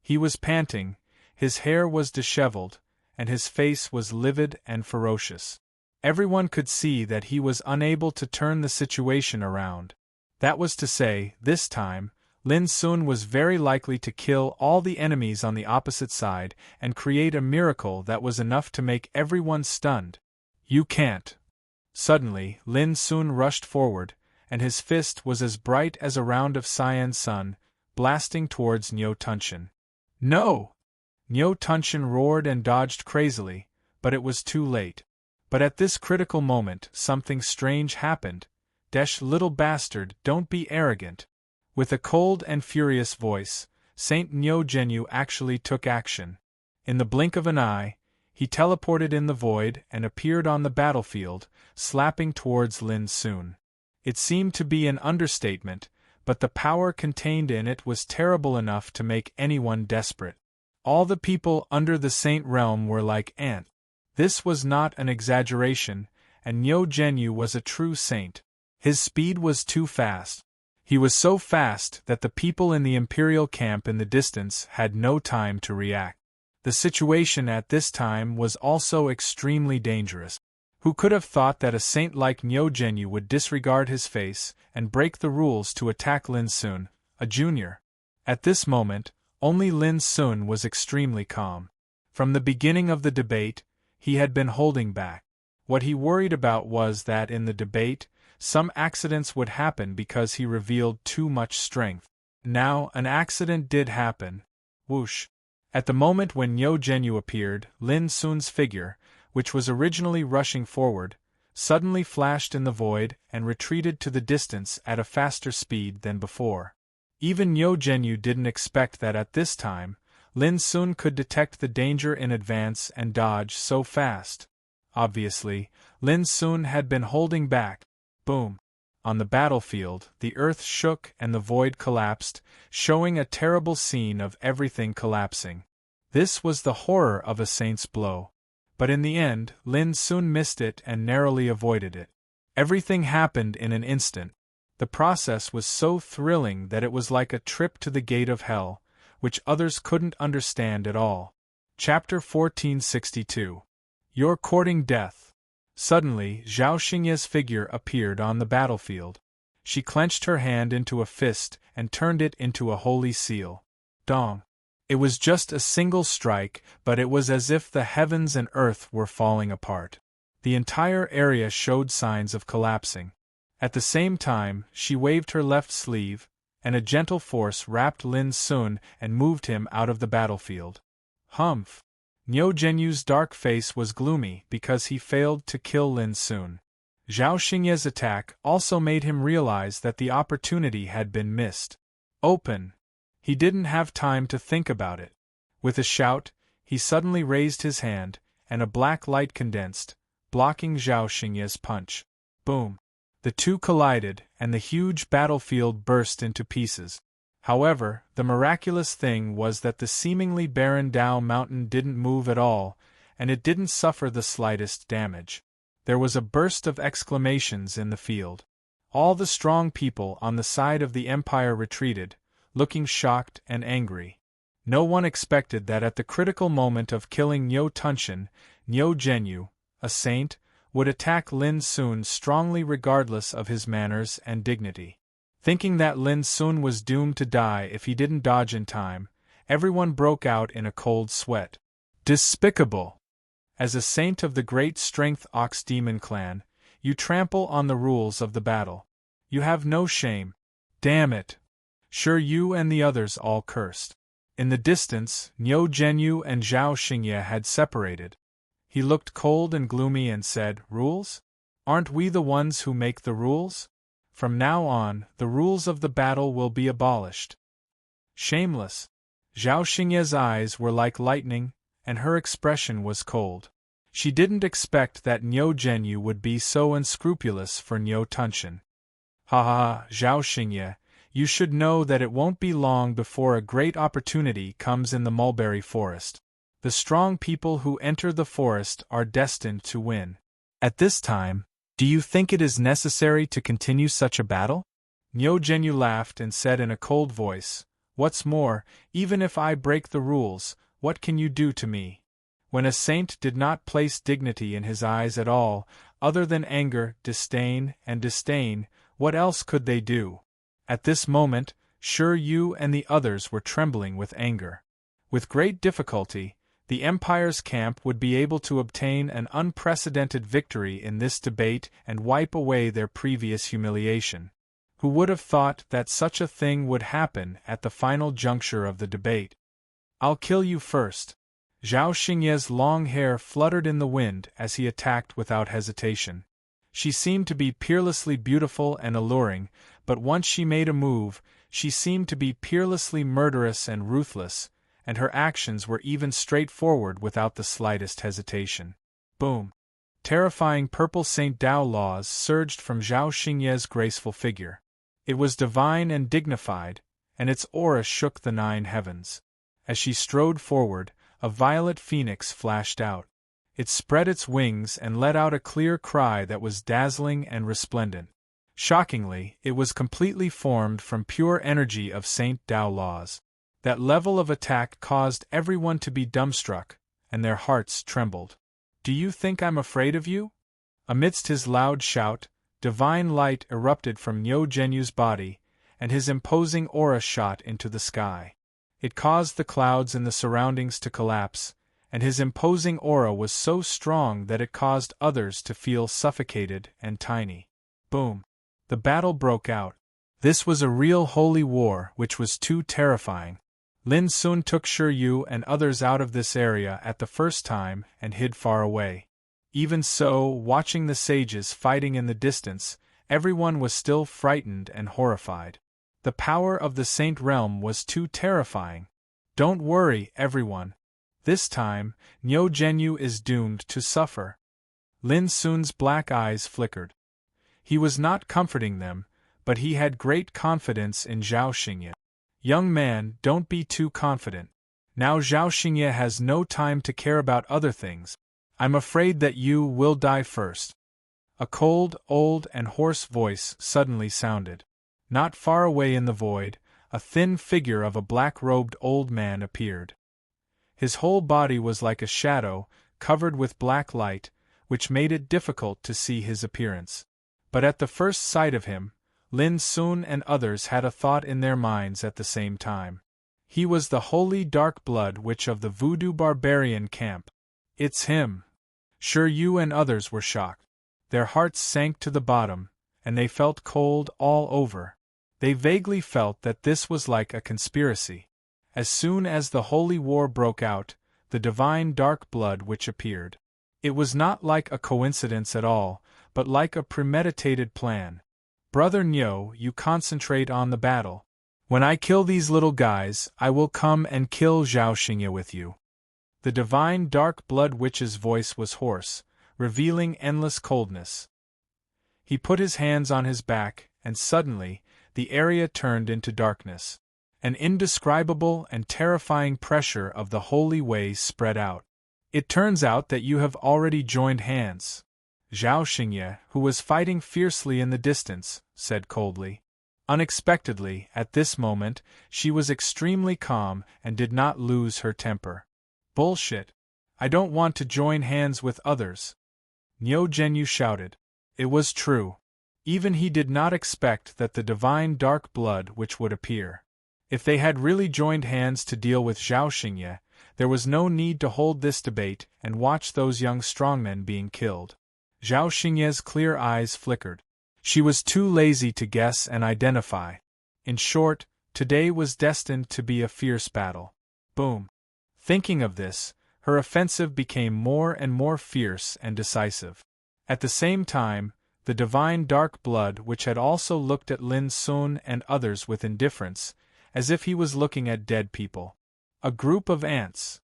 He was panting, his hair was disheveled, and his face was livid and ferocious. Everyone could see that he was unable to turn the situation around. That was to say, this time, Lin Sun was very likely to kill all the enemies on the opposite side and create a miracle that was enough to make everyone stunned. "You can't." Suddenly, Lin Sun rushed forward, and his fist was as bright as a round of cyan sun, blasting towards Niu Tunshan. "No!" Niu Tunshan roared and dodged crazily, but it was too late. But at this critical moment, something strange happened. "Desh, little bastard, don't be arrogant." With a cold and furious voice, Saint Niu Zhenyu actually took action. In the blink of an eye, he teleported in the void and appeared on the battlefield, slapping towards Lin Sun. It seemed to be an understatement, but the power contained in it was terrible enough to make anyone desperate. All the people under the saint realm were like ants. This was not an exaggeration, and Niu Zhenyu was a true saint. His speed was too fast. He was so fast that the people in the imperial camp in the distance had no time to react. The situation at this time was also extremely dangerous. Who could have thought that a saint like Niu Zhenyu would disregard his face and break the rules to attack Lin Sun, a junior? At this moment, only Lin Sun was extremely calm. From the beginning of the debate, he had been holding back. What he worried about was that in the debate, some accidents would happen because he revealed too much strength. Now, an accident did happen. Whoosh! At the moment when Niu Zhenyu appeared, Lin Sun's figure, which was originally rushing forward, suddenly flashed in the void and retreated to the distance at a faster speed than before. Even Niu Zhenyu didn't expect that at this time, Lin Sun could detect the danger in advance and dodge so fast. Obviously, Lin Sun had been holding back. Boom. On the battlefield, the earth shook and the void collapsed, showing a terrible scene of everything collapsing. This was the horror of a saint's blow. But in the end, Lin Sun missed it and narrowly avoided it. Everything happened in an instant. The process was so thrilling that it was like a trip to the gate of hell, which others couldn't understand at all. Chapter 1462. You're courting death. Suddenly, Zhao Xingye's figure appeared on the battlefield. She clenched her hand into a fist and turned it into a holy seal. Dong. It was just a single strike, but it was as if the heavens and earth were falling apart. The entire area showed signs of collapsing. At the same time, she waved her left sleeve, and a gentle force wrapped Lin Sun and moved him out of the battlefield. Humph! Niu Zhenyu's dark face was gloomy because he failed to kill Lin Sun. Zhao Xingye's attack also made him realize that the opportunity had been missed. Open! He didn't have time to think about it. With a shout, he suddenly raised his hand, and a black light condensed, blocking Zhao Xingye's punch. Boom! The two collided, and the huge battlefield burst into pieces. However, the miraculous thing was that the seemingly barren Dao mountain didn't move at all, and it didn't suffer the slightest damage. There was a burst of exclamations in the field. All the strong people on the side of the Empire retreated, looking shocked and angry. No one expected that at the critical moment of killing Niu Tunshan, Niu Zhenyu, a saint, would attack Lin Sun strongly regardless of his manners and dignity. Thinking that Lin Sun was doomed to die if he didn't dodge in time, everyone broke out in a cold sweat. Despicable! As a saint of the great strength Ox Demon clan, you trample on the rules of the battle. You have no shame. Damn it! Sure, you and the others all cursed. In the distance, Niu Zhenyu and Zhao Xingye had separated. He looked cold and gloomy and said, "Rules? Aren't we the ones who make the rules? From now on, the rules of the battle will be abolished." Shameless! Zhao Xingye's eyes were like lightning, and her expression was cold. She didn't expect that Niu Zhenyu would be so unscrupulous for Niu Tunshan. Ha ha, Zhao Xingye, you should know that it won't be long before a great opportunity comes in the mulberry forest. The strong people who enter the forest are destined to win. At this time, do you think it is necessary to continue such a battle? Niu Zhenyu laughed and said in a cold voice, "What's more, even if I break the rules, what can you do to me?" When a saint did not place dignity in his eyes at all, other than anger, disdain, what else could they do? At this moment, sure you and the others were trembling with anger. With great difficulty, the Empire's camp would be able to obtain an unprecedented victory in this debate and wipe away their previous humiliation. Who would have thought that such a thing would happen at the final juncture of the debate? "I'll kill you first." Zhao Xingye's long hair fluttered in the wind as he attacked without hesitation. She seemed to be peerlessly beautiful and alluring, but once she made a move, she seemed to be peerlessly murderous and ruthless, and her actions were even straightforward without the slightest hesitation. Boom! Terrifying purple Saint Dao laws surged from Zhao Xingye's graceful figure. It was divine and dignified, and its aura shook the 9 heavens. As she strode forward, a violet phoenix flashed out. It spread its wings and let out a clear cry that was dazzling and resplendent. Shockingly, it was completely formed from pure energy of Saint Dao laws. That level of attack caused everyone to be dumbstruck, and their hearts trembled. "Do you think I'm afraid of you?" Amidst his loud shout, divine light erupted from Niu Zhenyu's body, and his imposing aura shot into the sky. It caused the clouds in the surroundings to collapse, and his imposing aura was so strong that it caused others to feel suffocated and tiny. Boom! The battle broke out. This was a real holy war which was too terrifying. Lin Sun took Shi Yu and others out of this area at the first time and hid far away. Even so, watching the sages fighting in the distance, everyone was still frightened and horrified. The power of the Saint Realm was too terrifying. Don't worry, everyone. This time, Nyo Genyu is doomed to suffer. Lin Sun's black eyes flickered. He was not comforting them, but he had great confidence in Zhao Xingye. Young man, don't be too confident. Now Zhao Xingye has no time to care about other things. I'm afraid that you will die first. A cold, old, and hoarse voice suddenly sounded. Not far away in the void, a thin figure of a black-robed old man appeared. His whole body was like a shadow, covered with black light, which made it difficult to see his appearance. But at the first sight of him, Lin Sun and others had a thought in their minds at the same time. He was the holy dark blood witch of the voodoo barbarian camp. It's him. Sure, you and others were shocked. Their hearts sank to the bottom, and they felt cold all over. They vaguely felt that this was like a conspiracy. As soon as the holy war broke out, the divine dark blood witch appeared. It was not like a coincidence at all, but like a premeditated plan. Brother Nyo, you concentrate on the battle. When I kill these little guys, I will come and kill Zhao Xingye with you. The divine dark blood witch's voice was hoarse, revealing endless coldness. He put his hands on his back, and suddenly, the area turned into darkness. An indescribable and terrifying pressure of the holy way spread out. It turns out that you have already joined hands. Zhao Xingye, who was fighting fiercely in the distance, said coldly. Unexpectedly, at this moment, she was extremely calm and did not lose her temper. Bullshit. I don't want to join hands with others. Nyo Genyu shouted. It was true. Even he did not expect that the divine dark blood which would appear. If they had really joined hands to deal with Zhao Xingye, there was no need to hold this debate and watch those young strongmen being killed. Zhao Xingye's clear eyes flickered. She was too lazy to guess and identify. In short, today was destined to be a fierce battle. Boom. Thinking of this, her offensive became more and more fierce and decisive. At the same time, the divine dark blood which had also looked at Lin Sun and others with indifference, as if he was looking at dead people. A group of ants.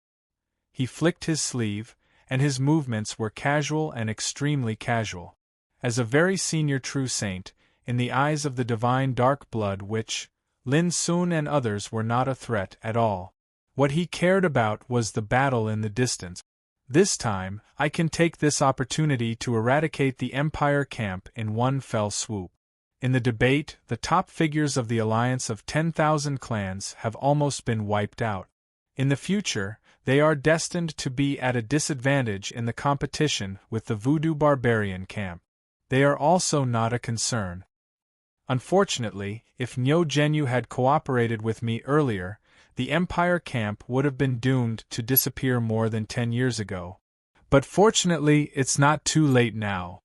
He flicked his sleeve, and his movements were casual and extremely casual. As a very senior true saint, in the eyes of the divine dark blood witch, Lin Sun and others were not a threat at all. What he cared about was the battle in the distance. This time, I can take this opportunity to eradicate the Empire camp in one fell swoop. In the debate, the top figures of the alliance of 10,000 clans have almost been wiped out. In the future, they are destined to be at a disadvantage in the competition with the voodoo barbarian camp. They are also not a concern. Unfortunately, if Nyo Genyu had cooperated with me earlier, the Empire camp would have been doomed to disappear more than 10 years ago. But fortunately, it's not too late now.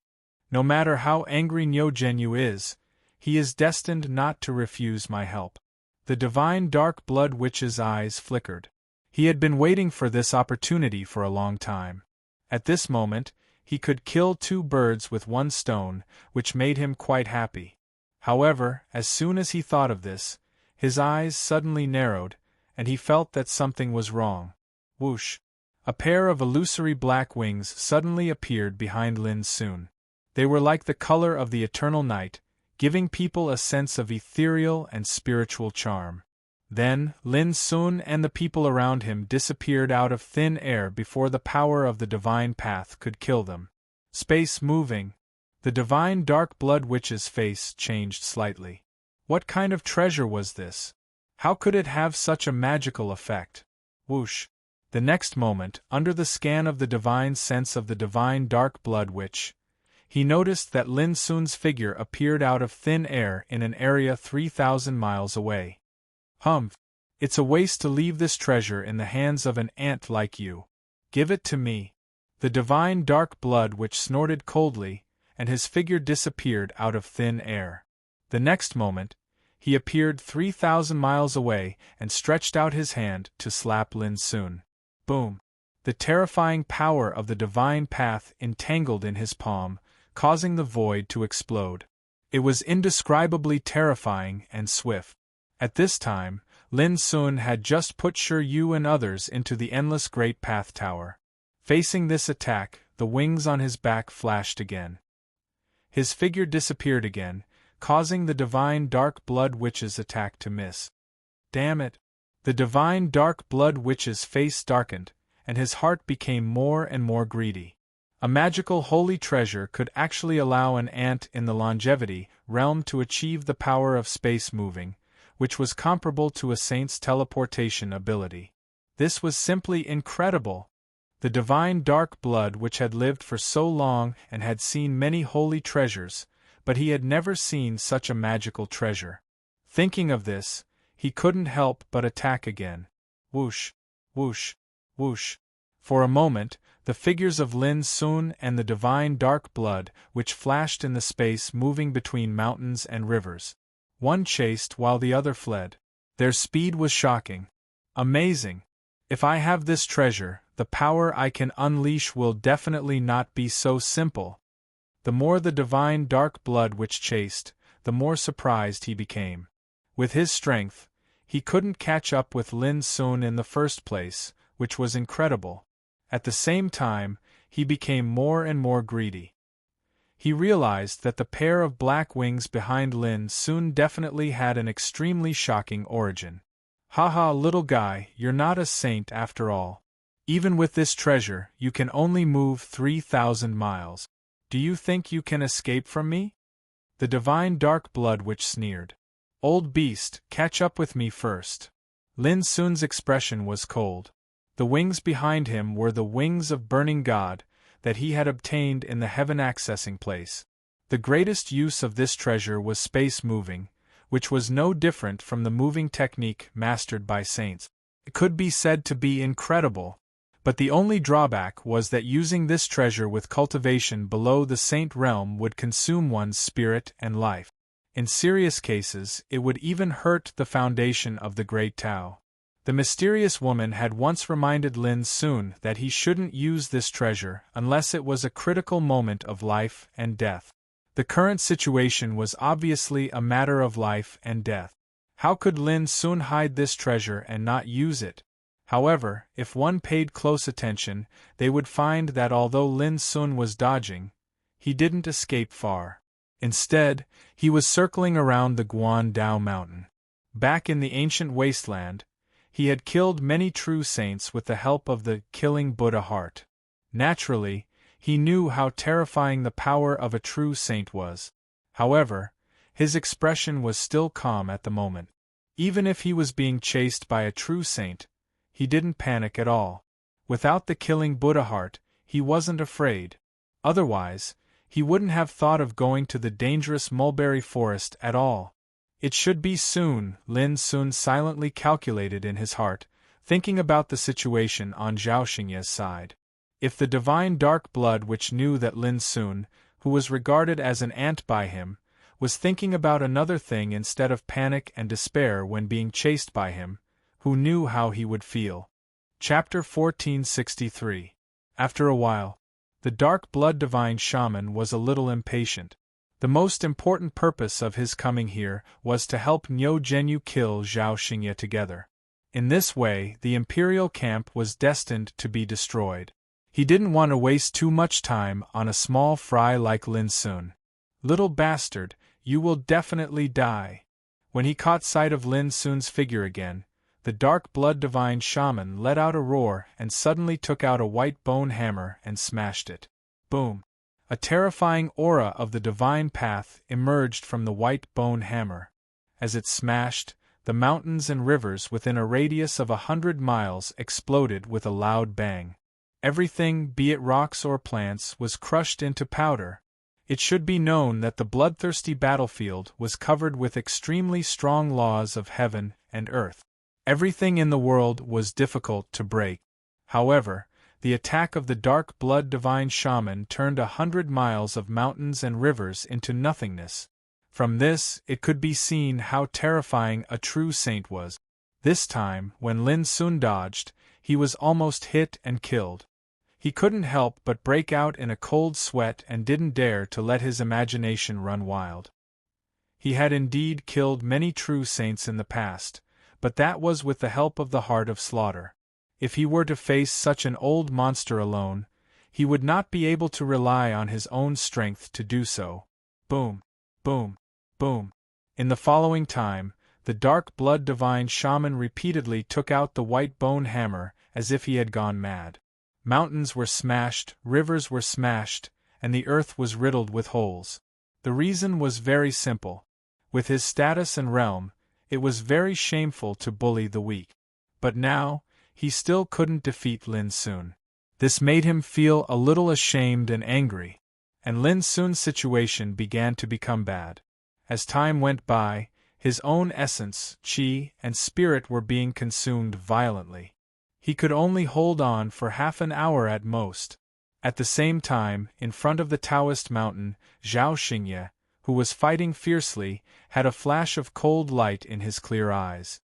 No matter how angry Nyo Genyu is, he is destined not to refuse my help. The divine dark blood witch's eyes flickered. He had been waiting for this opportunity for a long time. At this moment, he could kill 2 birds with 1 stone, which made him quite happy. However, as soon as he thought of this, his eyes suddenly narrowed, and he felt that something was wrong. Whoosh! A pair of illusory black wings suddenly appeared behind Lin Sun. They were like the color of the eternal night, giving people a sense of ethereal and spiritual charm. Then, Lin Sun and the people around him disappeared out of thin air before the power of the divine path could kill them. Space moving. The divine dark blood witch's face changed slightly. What kind of treasure was this? How could it have such a magical effect? Whoosh! The next moment, under the scan of the divine sense of the divine dark blood witch, he noticed that Lin Sun's figure appeared out of thin air in an area 3,000 miles away. Humph! It's a waste to leave this treasure in the hands of an ant like you. Give it to me. The divine dark blood witch snorted coldly, and his figure disappeared out of thin air. The next moment, he appeared 3,000 miles away and stretched out his hand to slap Lin Sun. Boom! The terrifying power of the divine path entangled in his palm, causing the void to explode. It was indescribably terrifying and swift. At this time, Lin Sun had just put Shi Yu and others into the endless Great Path Tower. Facing this attack, the wings on his back flashed again. His figure disappeared again, causing the Divine Dark Blood Witch's attack to miss. Damn it! The Divine Dark Blood Witch's face darkened, and his heart became more and more greedy. A magical holy treasure could actually allow an ant in the longevity realm to achieve the power of space moving, which was comparable to a saint's teleportation ability. This was simply incredible. The Divine Dark Blood Witch had lived for so long and had seen many holy treasures, but he had never seen such a magical treasure. Thinking of this, he couldn't help but attack again. Whoosh, whoosh, whoosh. For a moment, the figures of Lin Sun and the Divine Dark Blood Witch flashed in the space moving between mountains and rivers. One chased while the other fled. Their speed was shocking. Amazing. If I have this treasure, the power I can unleash will definitely not be so simple. The more the Divine Dark Blood Witch chased, the more surprised he became. With his strength, he couldn't catch up with Lin Sun in the first place, which was incredible. At the same time, he became more and more greedy. He realized that the pair of black wings behind Lin Sun definitely had an extremely shocking origin. Haha, little guy, you're not a saint after all. Even with this treasure, you can only move 3,000 miles. Do you think you can escape from me? The Divine Dark Blood Witch sneered. Old beast, catch up with me first. Lin Sun's expression was cold. The wings behind him were the wings of Burning God that he had obtained in the heaven accessing place. The greatest use of this treasure was space moving, which was no different from the moving technique mastered by saints. It could be said to be incredible, but the only drawback was that using this treasure with cultivation below the saint realm would consume one's spirit and life. In serious cases, it would even hurt the foundation of the Great Tao. The mysterious woman had once reminded Lin Sun that he shouldn't use this treasure unless it was a critical moment of life and death. The current situation was obviously a matter of life and death. How could Lin Sun hide this treasure and not use it? However, if one paid close attention, they would find that although Lin Sun was dodging, he didn't escape far. Instead, he was circling around the Guan Dao mountain. Back in the ancient wasteland, he had killed many true saints with the help of the killing Buddha heart. Naturally, he knew how terrifying the power of a true saint was. However, his expression was still calm at the moment. Even if he was being chased by a true saint, he didn't panic at all. Without the killing Buddha heart, he wasn't afraid. Otherwise, he wouldn't have thought of going to the dangerous mulberry forest at all. It should be soon, Lin Sun silently calculated in his heart, thinking about the situation on Zhao Xingye's side. If the Divine Dark Blood Witch knew that Lin Sun, who was regarded as an ant by him, was thinking about another thing instead of panic and despair when being chased by him, who knew how he would feel. Chapter 1463. After a while, the Dark Blood Divine Shaman was a little impatient. The most important purpose of his coming here was to help Niu Zhenyu kill Zhao Xingye together. In this way, the imperial camp was destined to be destroyed. He didn't want to waste too much time on a small fry like Lin Sun. Little bastard, you will definitely die. When he caught sight of Lin Sun's figure again, the Dark Blood Divine Shaman let out a roar and suddenly took out a white bone hammer and smashed it. Boom! A terrifying aura of the divine path emerged from the white bone hammer. As it smashed, the mountains and rivers within a radius of 100 miles exploded with a loud bang. Everything, be it rocks or plants, was crushed into powder. It should be known that the bloodthirsty battlefield was covered with extremely strong laws of heaven and earth. Everything in the world was difficult to break. However, the attack of the Dark Blood Divine Shaman turned 100 miles of mountains and rivers into nothingness. From this, it could be seen how terrifying a true saint was. This time, when Lin Sun dodged, he was almost hit and killed. He couldn't help but break out in a cold sweat and didn't dare to let his imagination run wild. He had indeed killed many true saints in the past, but that was with the help of the Heart of Slaughter. If he were to face such an old monster alone, he would not be able to rely on his own strength to do so. Boom, boom, boom. In the following time, the dark blood divine shaman repeatedly took out the white bone hammer as if he had gone mad. Mountains were smashed, rivers were smashed, and the earth was riddled with holes. The reason was very simple. With his status and realm, it was very shameful to bully the weak. But now, he still couldn't defeat Lin Sun. This made him feel a little ashamed and angry, and Lin Sun's situation began to become bad. As time went by, his own essence, qi, and spirit were being consumed violently. He could only hold on for half an hour at most. At the same time, in front of the Taoist mountain, Zhao Xingye, who was fighting fiercely, had a flash of cold light in his clear eyes.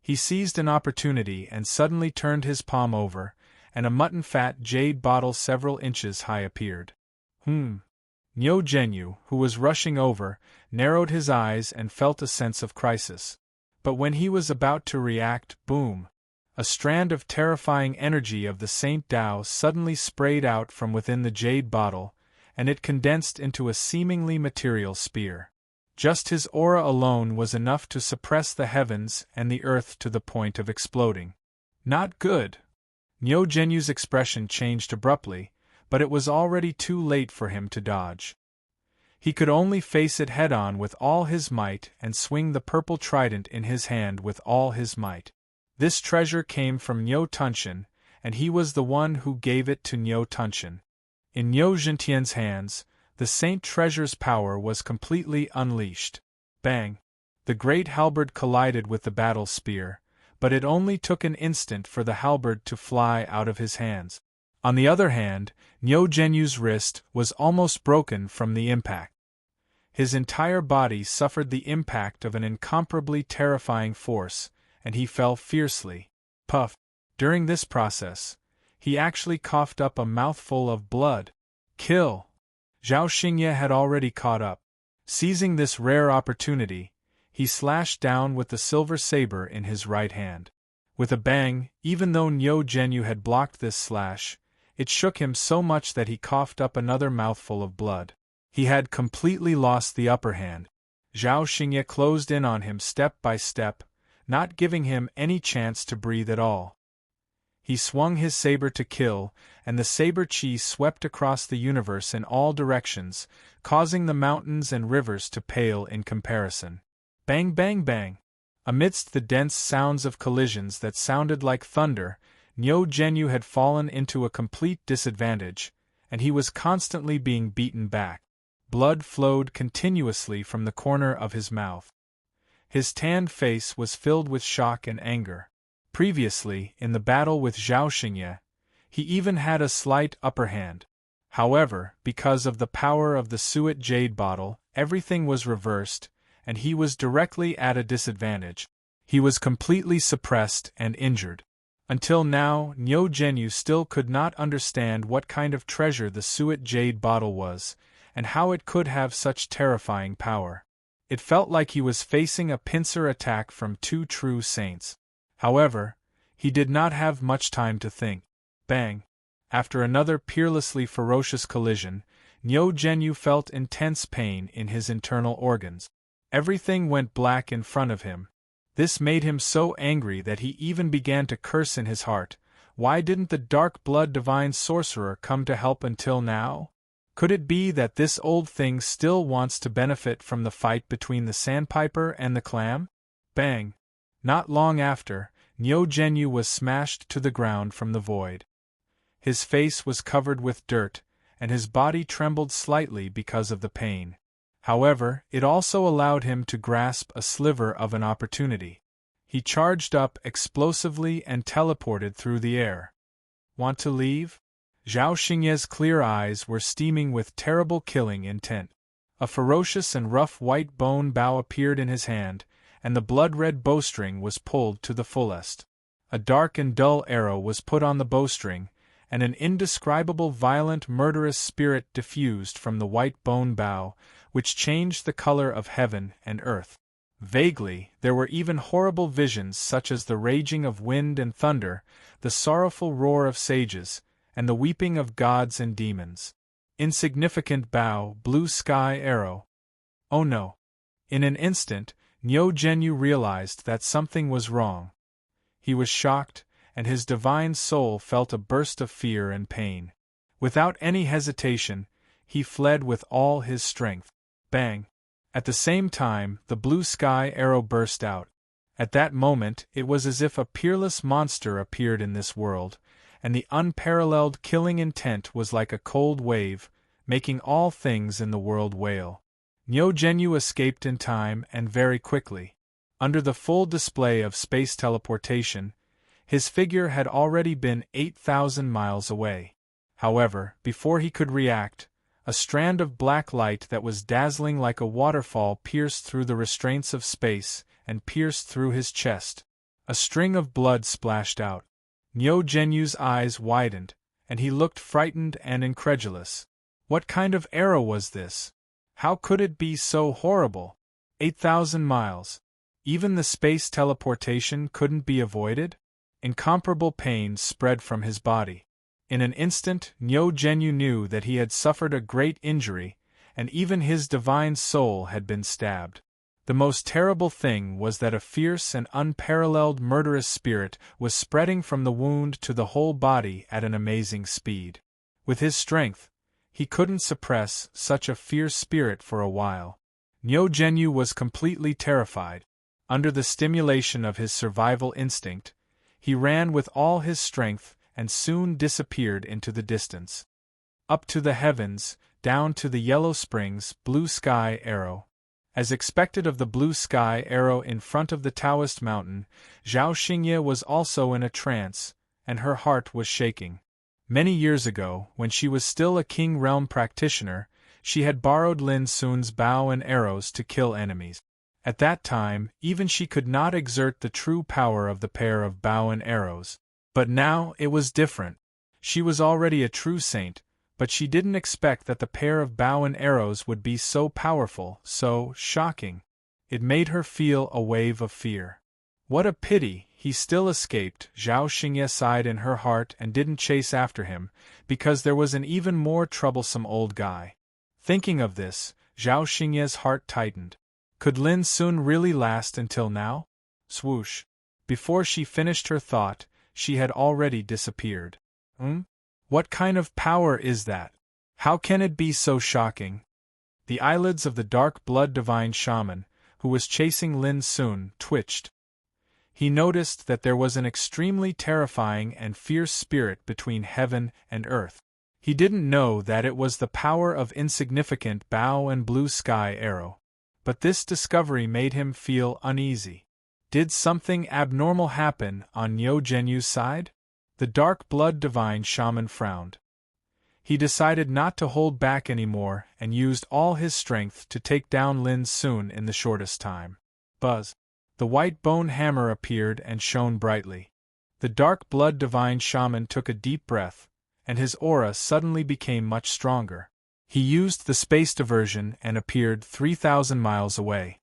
He seized an opportunity and suddenly turned his palm over, and a mutton-fat jade bottle several inches high appeared. Niu Zhenyu, who was rushing over, narrowed his eyes and felt a sense of crisis. But when he was about to react, boom! A strand of terrifying energy of the Saint Tao suddenly sprayed out from within the jade bottle, and it condensed into a seemingly material spear. Just his aura alone was enough to suppress the heavens and the earth to the point of exploding. Not good! Niu Zhenyu's expression changed abruptly, but it was already too late for him to dodge. He could only face it head-on with all his might and swing the purple trident in his hand with all his might. This treasure came from Niu Tunshan, and he was the one who gave it to Niu Tunshan. In Niu Zhentian's hands, the Saint Treasure's power was completely unleashed. Bang! The great halberd collided with the battle spear, but it only took an instant for the halberd to fly out of his hands. On the other hand, Niu Zhenyu's wrist was almost broken from the impact. His entire body suffered the impact of an incomparably terrifying force, and he fell fiercely. Puff! During this process, he actually coughed up a mouthful of blood. Kill! Zhao Xingye had already caught up. Seizing this rare opportunity, he slashed down with the silver saber in his right hand. With a bang, even though Niu Zhenyu had blocked this slash, it shook him so much that he coughed up another mouthful of blood. He had completely lost the upper hand. Zhao Xingye closed in on him step by step, not giving him any chance to breathe at all. He swung his saber to kill, and the saber chi swept across the universe in all directions, causing the mountains and rivers to pale in comparison. Bang bang bang! Amidst the dense sounds of collisions that sounded like thunder, Niu Zhenyu had fallen into a complete disadvantage, and he was constantly being beaten back. Blood flowed continuously from the corner of his mouth. His tanned face was filled with shock and anger. Previously, in the battle with Zhao Xingye, he even had a slight upper hand. However, because of the power of the Suet Jade Bottle, everything was reversed, and he was directly at a disadvantage. He was completely suppressed and injured. Until now, Niu Zhenyu still could not understand what kind of treasure the Suet Jade Bottle was, and how it could have such terrifying power. It felt like he was facing a pincer attack from two true saints. However, he did not have much time to think. Bang! After another peerlessly ferocious collision, Niu Zhenyu felt intense pain in his internal organs. Everything went black in front of him. This made him so angry that he even began to curse in his heart. Why didn't the dark blood divine sorcerer come to help until now? Could it be that this old thing still wants to benefit from the fight between the sandpiper and the clam? Bang! Not long after, Niu Zhenyu was smashed to the ground from the void. His face was covered with dirt, and his body trembled slightly because of the pain. However, it also allowed him to grasp a sliver of an opportunity. He charged up explosively and teleported through the air. Want to leave? Zhao Xingye's clear eyes were steaming with terrible killing intent. A ferocious and rough white bone bow appeared in his hand, and the blood-red bowstring was pulled to the fullest. A dark and dull arrow was put on the bowstring, and an indescribable violent murderous spirit diffused from the white bone bow, which changed the color of heaven and earth. Vaguely, there were even horrible visions such as the raging of wind and thunder, the sorrowful roar of sages, and the weeping of gods and demons. Insignificant bow, blue sky arrow. Oh no. In an instant, Nyo Genyu realized that something was wrong. He was shocked, and his divine soul felt a burst of fear and pain. Without any hesitation, he fled with all his strength. Bang! At the same time, the blue sky arrow burst out. At that moment, it was as if a peerless monster appeared in this world, and the unparalleled killing intent was like a cold wave, making all things in the world wail. Nyo Genyu escaped in time and very quickly. Under the full display of space teleportation, his figure had already been 8,000 miles away. However, before he could react, a strand of black light that was dazzling like a waterfall pierced through the restraints of space and pierced through his chest. A string of blood splashed out. Nyo Genyu's eyes widened, and he looked frightened and incredulous. What kind of arrow was this? How could it be so horrible? 8,000 miles. Even the space teleportation couldn't be avoided? Incomparable pain spread from his body. In an instant, Nyo Genyu knew that he had suffered a great injury, and even his divine soul had been stabbed. The most terrible thing was that a fierce and unparalleled murderous spirit was spreading from the wound to the whole body at an amazing speed. With his strength, he couldn't suppress such a fierce spirit for a while. Nyo Genyu was completely terrified. Under the stimulation of his survival instinct, he ran with all his strength and soon disappeared into the distance. Up to the heavens, down to the yellow springs, blue sky arrow. As expected of the blue sky arrow in front of the Taoist mountain, Zhao Xingye was also in a trance, and her heart was shaking. Many years ago, when she was still a King Realm practitioner, she had borrowed Lin Sun's bow and arrows to kill enemies. At that time, even she could not exert the true power of the pair of bow and arrows. But now it was different. She was already a true saint, but she didn't expect that the pair of bow and arrows would be so powerful, so shocking. It made her feel a wave of fear. What a pity he still escaped, Zhao Xingye sighed in her heart and didn't chase after him, because there was an even more troublesome old guy. Thinking of this, Zhao Xingye's heart tightened. Could Lin Sun really last until now? Swoosh. Before she finished her thought, she had already disappeared. What kind of power is that? How can it be so shocking? The eyelids of the dark blood divine shaman, who was chasing Lin Sun, twitched. He noticed that there was an extremely terrifying and fierce spirit between heaven and earth. He didn't know that it was the power of insignificant bow and blue sky arrow. But this discovery made him feel uneasy. Did something abnormal happen on Nyo Genyu's side? The dark blood divine shaman frowned. He decided not to hold back anymore and used all his strength to take down Lin Sun in the shortest time. Buzz. The white bone hammer appeared and shone brightly. The dark blood divine shaman took a deep breath, and his aura suddenly became much stronger. He used the space diversion and appeared 3,000 miles away.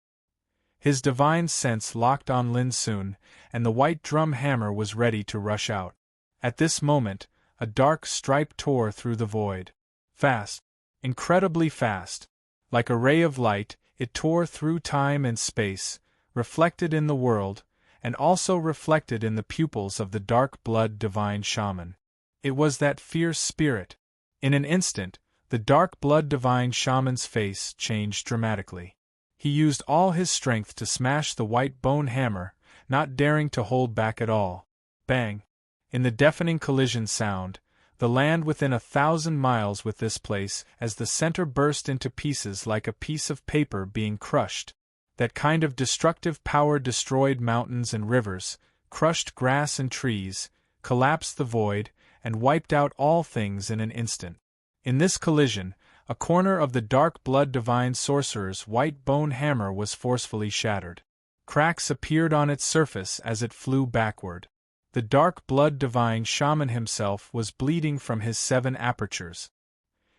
His divine sense locked on Lin Sun, and the white drum hammer was ready to rush out. At this moment, a dark stripe tore through the void. Fast. Incredibly fast. Like a ray of light, it tore through time and space, reflected in the world, and also reflected in the pupils of the dark blood divine shaman. It was that fierce spirit. In an instant, the dark blood divine shaman's face changed dramatically. He used all his strength to smash the white bone hammer, not daring to hold back at all. Bang! In the deafening collision sound, the land within 1,000 miles with this place as the center burst into pieces like a piece of paper being crushed. That kind of destructive power destroyed mountains and rivers, crushed grass and trees, collapsed the void, and wiped out all things in an instant. In this collision, a corner of the dark blood divine sorcerer's white bone hammer was forcefully shattered. Cracks appeared on its surface as it flew backward. The dark blood divine shaman himself was bleeding from his 7 apertures.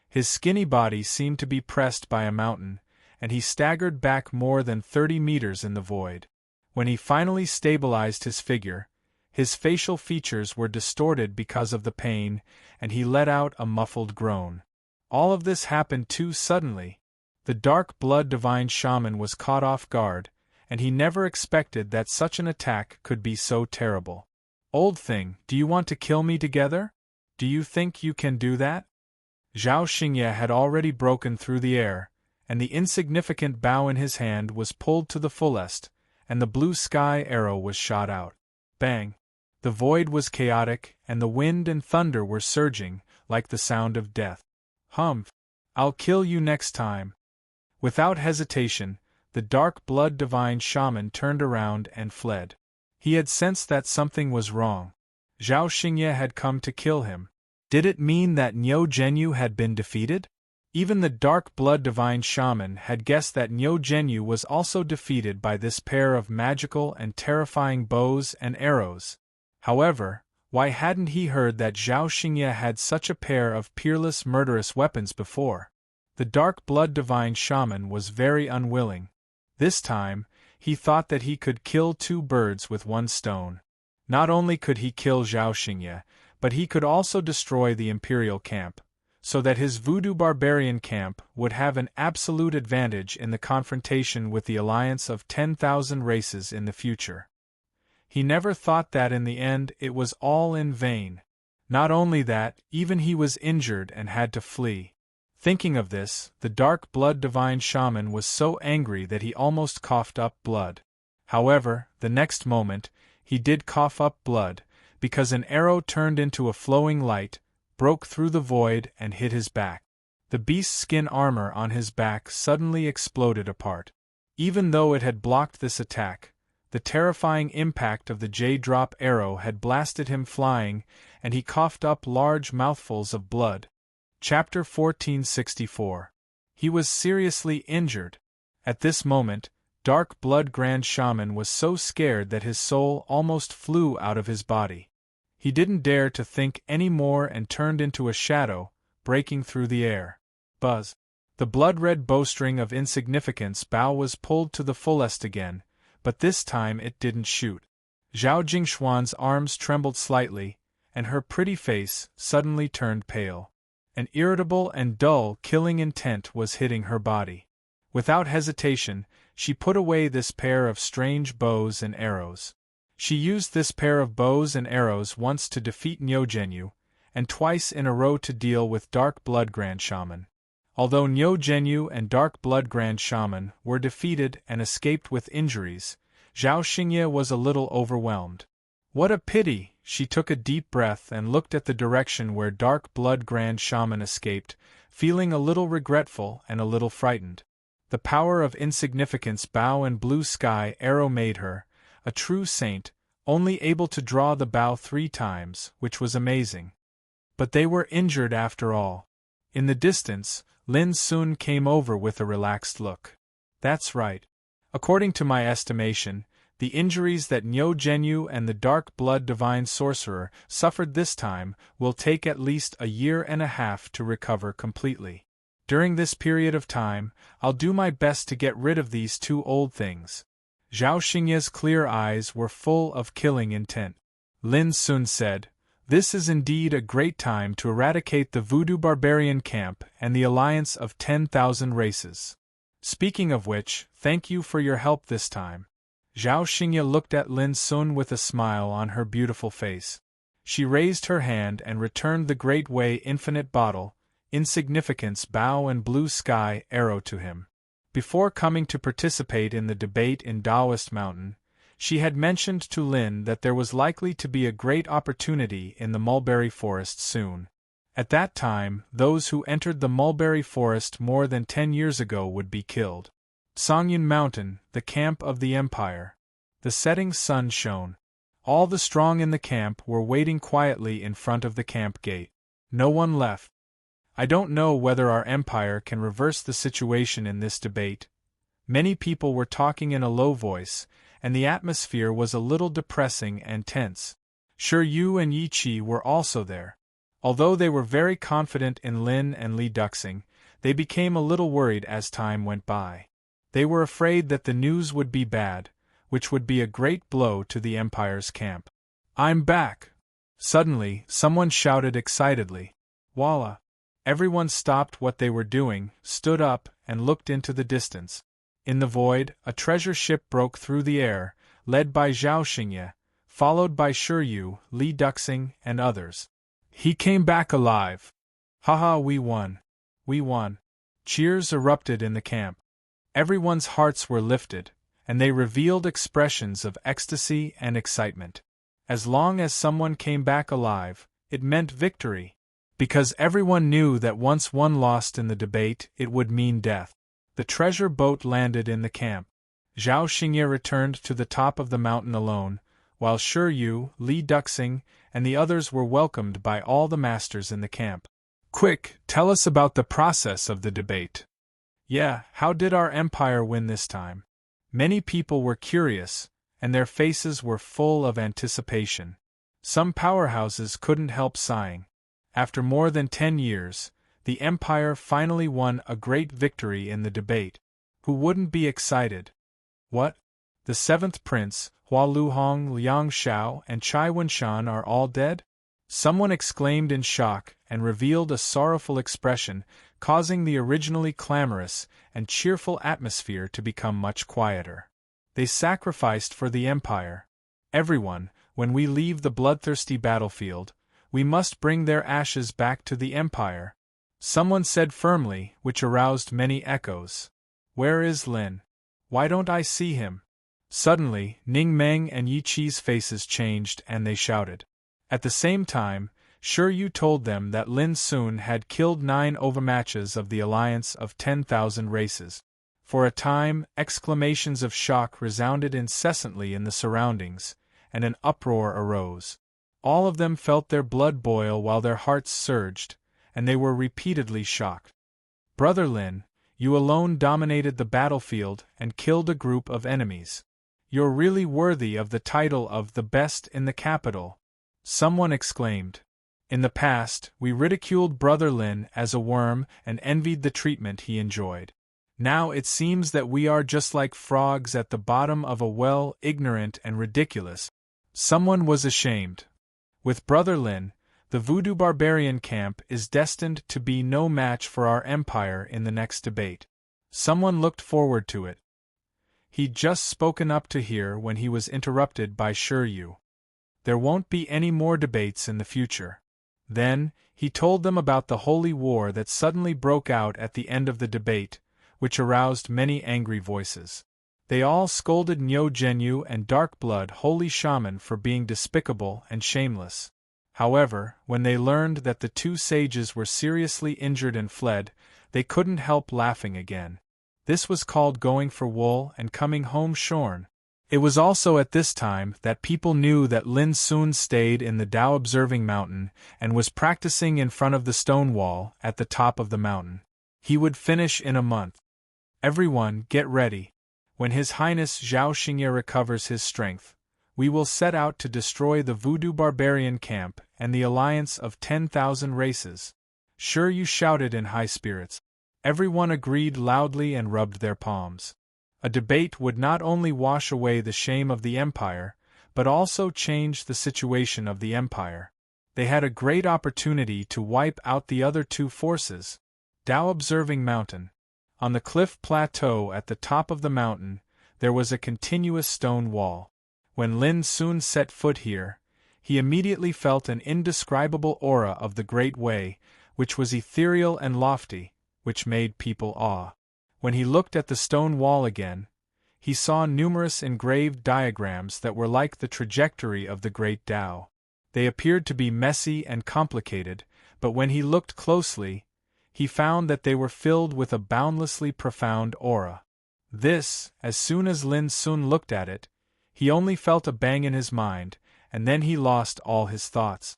His skinny body seemed to be pressed by a mountain, and he staggered back more than 30 meters in the void. When he finally stabilized his figure, his facial features were distorted because of the pain, and he let out a muffled groan. All of this happened too suddenly. The dark blood divine shaman was caught off guard, and he never expected that such an attack could be so terrible. Old thing, do you want to kill me together? Do you think you can do that? Zhao Xingye had already broken through the air, and the insignificant bow in his hand was pulled to the fullest, and the blue sky arrow was shot out. Bang! The void was chaotic, and the wind and thunder were surging, like the sound of death. Humph! I'll kill you next time. Without hesitation, the dark blood divine shaman turned around and fled. He had sensed that something was wrong. Zhao Xingye had come to kill him. Did it mean that Niu Zhenyu had been defeated? Even the dark blood divine shaman had guessed that Niu Zhenyu was also defeated by this pair of magical and terrifying bows and arrows. However, why hadn't he heard that Zhao Xingye had such a pair of peerless murderous weapons before? The dark blood divine shaman was very unwilling. This time, he thought that he could kill two birds with one stone. Not only could he kill Zhao Xingye, but he could also destroy the imperial camp, so that his voodoo barbarian camp would have an absolute advantage in the confrontation with the alliance of 10,000 races in the future. He never thought that in the end it was all in vain. Not only that, even he was injured and had to flee. Thinking of this, the dark blood divine shaman was so angry that he almost coughed up blood. However, the next moment, he did cough up blood, because an arrow turned into a flowing light, broke through the void and hit his back. The beast's skin armor on his back suddenly exploded apart. Even though it had blocked this attack, the terrifying impact of the J-drop arrow had blasted him flying, and he coughed up large mouthfuls of blood. Chapter 1464. He was seriously injured. At this moment, Dark Blood Grand Shaman was so scared that his soul almost flew out of his body. He didn't dare to think any more and turned into a shadow, breaking through the air. Buzz! The blood-red bowstring of insignificance bow was pulled to the fullest again, but this time it didn't shoot. Zhao Jingxuan's arms trembled slightly, and her pretty face suddenly turned pale. An irritable and dull killing intent was hitting her body. Without hesitation, she put away this pair of strange bows and arrows. She used this pair of bows and arrows once to defeat Niu Zhenyu, and twice in a row to deal with Dark Blood Grand Shaman. Although Niu Zhenyu and Dark Blood Grand Shaman were defeated and escaped with injuries, Zhao Xingye was a little overwhelmed. What a pity! She took a deep breath and looked at the direction where Dark Blood Grand Shaman escaped, feeling a little regretful and a little frightened. The power of insignificance bow and blue sky arrow made her, a true saint, only able to draw the bow 3 times, which was amazing. But they were injured after all. In the distance, Lin Sun came over with a relaxed look. That's right. According to my estimation, the injuries that Niu Zhenyu and the Dark Blood Divine Sorcerer suffered this time will take at least a year and a half to recover completely. During this period of time, I'll do my best to get rid of these two old things. Zhao Xingye's clear eyes were full of killing intent. Lin Sun said, "This is indeed a great time to eradicate the voodoo barbarian camp and the alliance of 10,000 races. Speaking of which, thank you for your help this time." Zhao Xingye looked at Lin Sun with a smile on her beautiful face. She raised her hand and returned the Great Way Infinite Bottle, Insignificance Bow and Blue Sky Arrow to him. Before coming to participate in the debate in Taoist Mountain, she had mentioned to Lin that there was likely to be a great opportunity in the mulberry forest soon. At that time, those who entered the mulberry forest more than 10 years ago would be killed. Songyun Mountain, the camp of the Empire. The setting sun shone. All the strong in the camp were waiting quietly in front of the camp gate. No one left. I don't know whether our empire can reverse the situation in this debate. Many people were talking in a low voice, and the atmosphere was a little depressing and tense. Shi Yu and Yi Qi were also there. Although they were very confident in Lin and Li Duxing, they became a little worried as time went by. They were afraid that the news would be bad, which would be a great blow to the Empire's camp. "I'm back!" Suddenly, someone shouted excitedly. "Voila!" Everyone stopped what they were doing, stood up, and looked into the distance. In the void, a treasure ship broke through the air, led by Zhao Xingye, followed by Shiryu, Li Duxing, and others. "He came back alive! Haha, we won! We won!" Cheers erupted in the camp. Everyone's hearts were lifted, and they revealed expressions of ecstasy and excitement. As long as someone came back alive, it meant victory, because everyone knew that once one lost in the debate, it would mean death. The treasure boat landed in the camp. Zhao Xingye returned to the top of the mountain alone, while Shiryu, Li Duxing, and the others were welcomed by all the masters in the camp. "Quick, tell us about the process of the debate. Yeah, how did our empire win this time?" Many people were curious, and their faces were full of anticipation. Some powerhouses couldn't help sighing. After more than 10 years, the empire finally won a great victory in the debate. Who wouldn't be excited? What? The seventh prince, Hua Luhong, Liang Shao, and Chai Wenshan are all dead? Someone exclaimed in shock and revealed a sorrowful expression, causing the originally clamorous and cheerful atmosphere to become much quieter. They sacrificed for the empire. Everyone, when we leave the bloodthirsty battlefield, we must bring their ashes back to the empire. Someone said firmly, which aroused many echoes. Where is Lin? Why don't I see him? Suddenly, Ning Meng and Yi Qi's faces changed and they shouted. At the same time, Shiryu told them that Lin Sun had killed 9 overmatches of the alliance of 10,000 races. For a time, exclamations of shock resounded incessantly in the surroundings, and an uproar arose. All of them felt their blood boil while their hearts surged, and they were repeatedly shocked. "Brother Lin, you alone dominated the battlefield and killed a group of enemies. You're really worthy of the title of the best in the capital," someone exclaimed. "In the past, we ridiculed Brother Lin as a worm and envied the treatment he enjoyed. Now it seems that we are just like frogs at the bottom of a well, ignorant and ridiculous." Someone was ashamed. With Brother Lin, the voodoo barbarian camp is destined to be no match for our empire in the next debate. Someone looked forward to it. He'd just spoken up to hear when he was interrupted by Shiryu. There won't be any more debates in the future. Then, he told them about the holy war that suddenly broke out at the end of the debate, which aroused many angry voices. They all scolded Niu Zhenyu and Darkblood Holy Shaman for being despicable and shameless. However, when they learned that the 2 sages were seriously injured and fled, they couldn't help laughing again. This was called going for wool and coming home shorn. It was also at this time that people knew that Lin Sun stayed in the Tao Observing Mountain and was practicing in front of the stone wall at the top of the mountain. He would finish in a month. Everyone, get ready. When His Highness Zhao Xingye recovers his strength, we will set out to destroy the voodoo barbarian camp and the alliance of 10,000 races. Shiryu shouted in high spirits. Everyone agreed loudly and rubbed their palms. A debate would not only wash away the shame of the empire, but also change the situation of the empire. They had a great opportunity to wipe out the other 2 forces. Tao Observing Mountain. On the cliff plateau at the top of the mountain, there was a continuous stone wall. When Lin Sun set foot here, he immediately felt an indescribable aura of the Great Way, which was ethereal and lofty, which made people awe. When he looked at the stone wall again, he saw numerous engraved diagrams that were like the trajectory of the Great Tao. They appeared to be messy and complicated, but when he looked closely, he found that they were filled with a boundlessly profound aura. This, as soon as Lin Sun looked at it, he only felt a bang in his mind, and then he lost all his thoughts.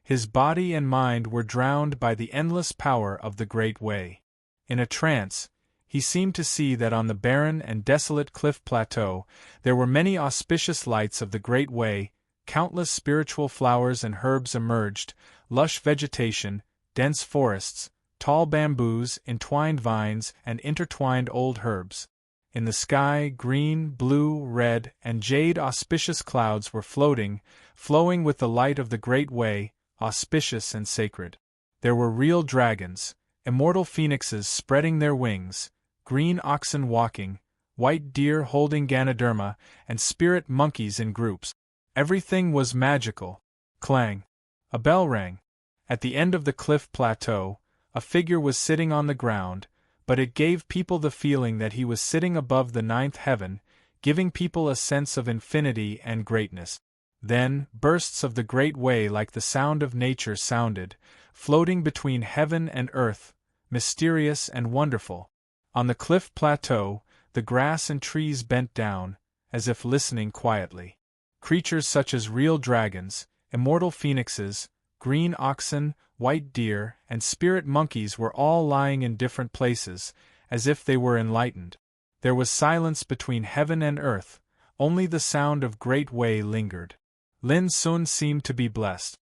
His body and mind were drowned by the endless power of the Great Way. In a trance, he seemed to see that on the barren and desolate cliff plateau there were many auspicious lights of the Great Way, countless spiritual flowers and herbs emerged, lush vegetation, dense forests, tall bamboos, entwined vines, and intertwined old herbs. In the sky, green, blue, red, and jade auspicious clouds were flowing with the light of the Great Way, auspicious and sacred. There were real dragons, immortal phoenixes spreading their wings, green oxen walking, white deer holding Ganoderma, and spirit monkeys in groups. Everything was magical. Clang! A bell rang. At the end of the cliff plateau, a figure was sitting on the ground, but it gave people the feeling that he was sitting above the ninth heaven, giving people a sense of infinity and greatness. Then, bursts of the Great Way like the sound of nature sounded, floating between heaven and earth, mysterious and wonderful. On the cliff plateau, the grass and trees bent down, as if listening quietly. Creatures such as real dragons, immortal phoenixes, green oxen, white deer, and spirit monkeys were all lying in different places, as if they were enlightened. There was silence between heaven and earth, only the sound of Great Way lingered. Lin Sun seemed to be blessed.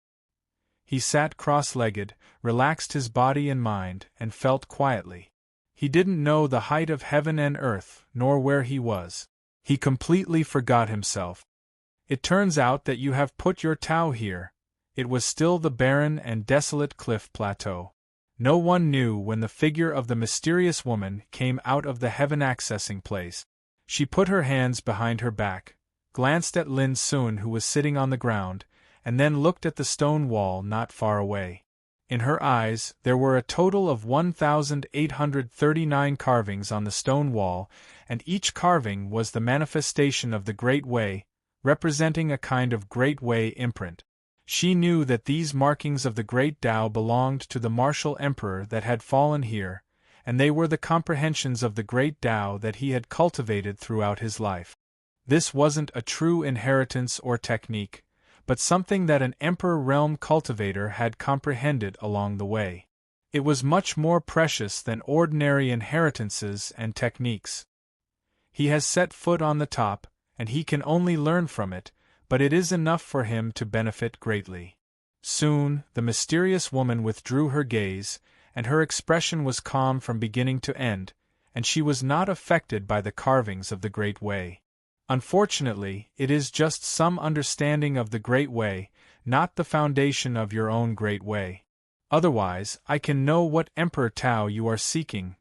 He sat cross-legged, relaxed his body and mind, and felt quietly. He didn't know the height of heaven and earth, nor where he was. He completely forgot himself. It turns out that you have put your Tao here. It was still the barren and desolate cliff plateau. No one knew when the figure of the mysterious woman came out of the heaven-accessing place. She put her hands behind her back, glanced at Lin Sun who was sitting on the ground, and then looked at the stone wall not far away. In her eyes there were a total of 1,839 carvings on the stone wall, and each carving was the manifestation of the Great Way, representing a kind of Great Way imprint. She knew that these markings of the Great Tao belonged to the martial emperor that had fallen here, and they were the comprehensions of the Great Tao that he had cultivated throughout his life. This wasn't a true inheritance or technique, but something that an emperor realm cultivator had comprehended along the way. It was much more precious than ordinary inheritances and techniques. He has set foot on the top, and he can only learn from it, but it is enough for him to benefit greatly. Soon, the mysterious woman withdrew her gaze, and her expression was calm from beginning to end, and she was not affected by the carvings of the Great Way. Unfortunately, it is just some understanding of the Great Way, not the foundation of your own Great Way. Otherwise, I can know what Emperor Tao you are seeking.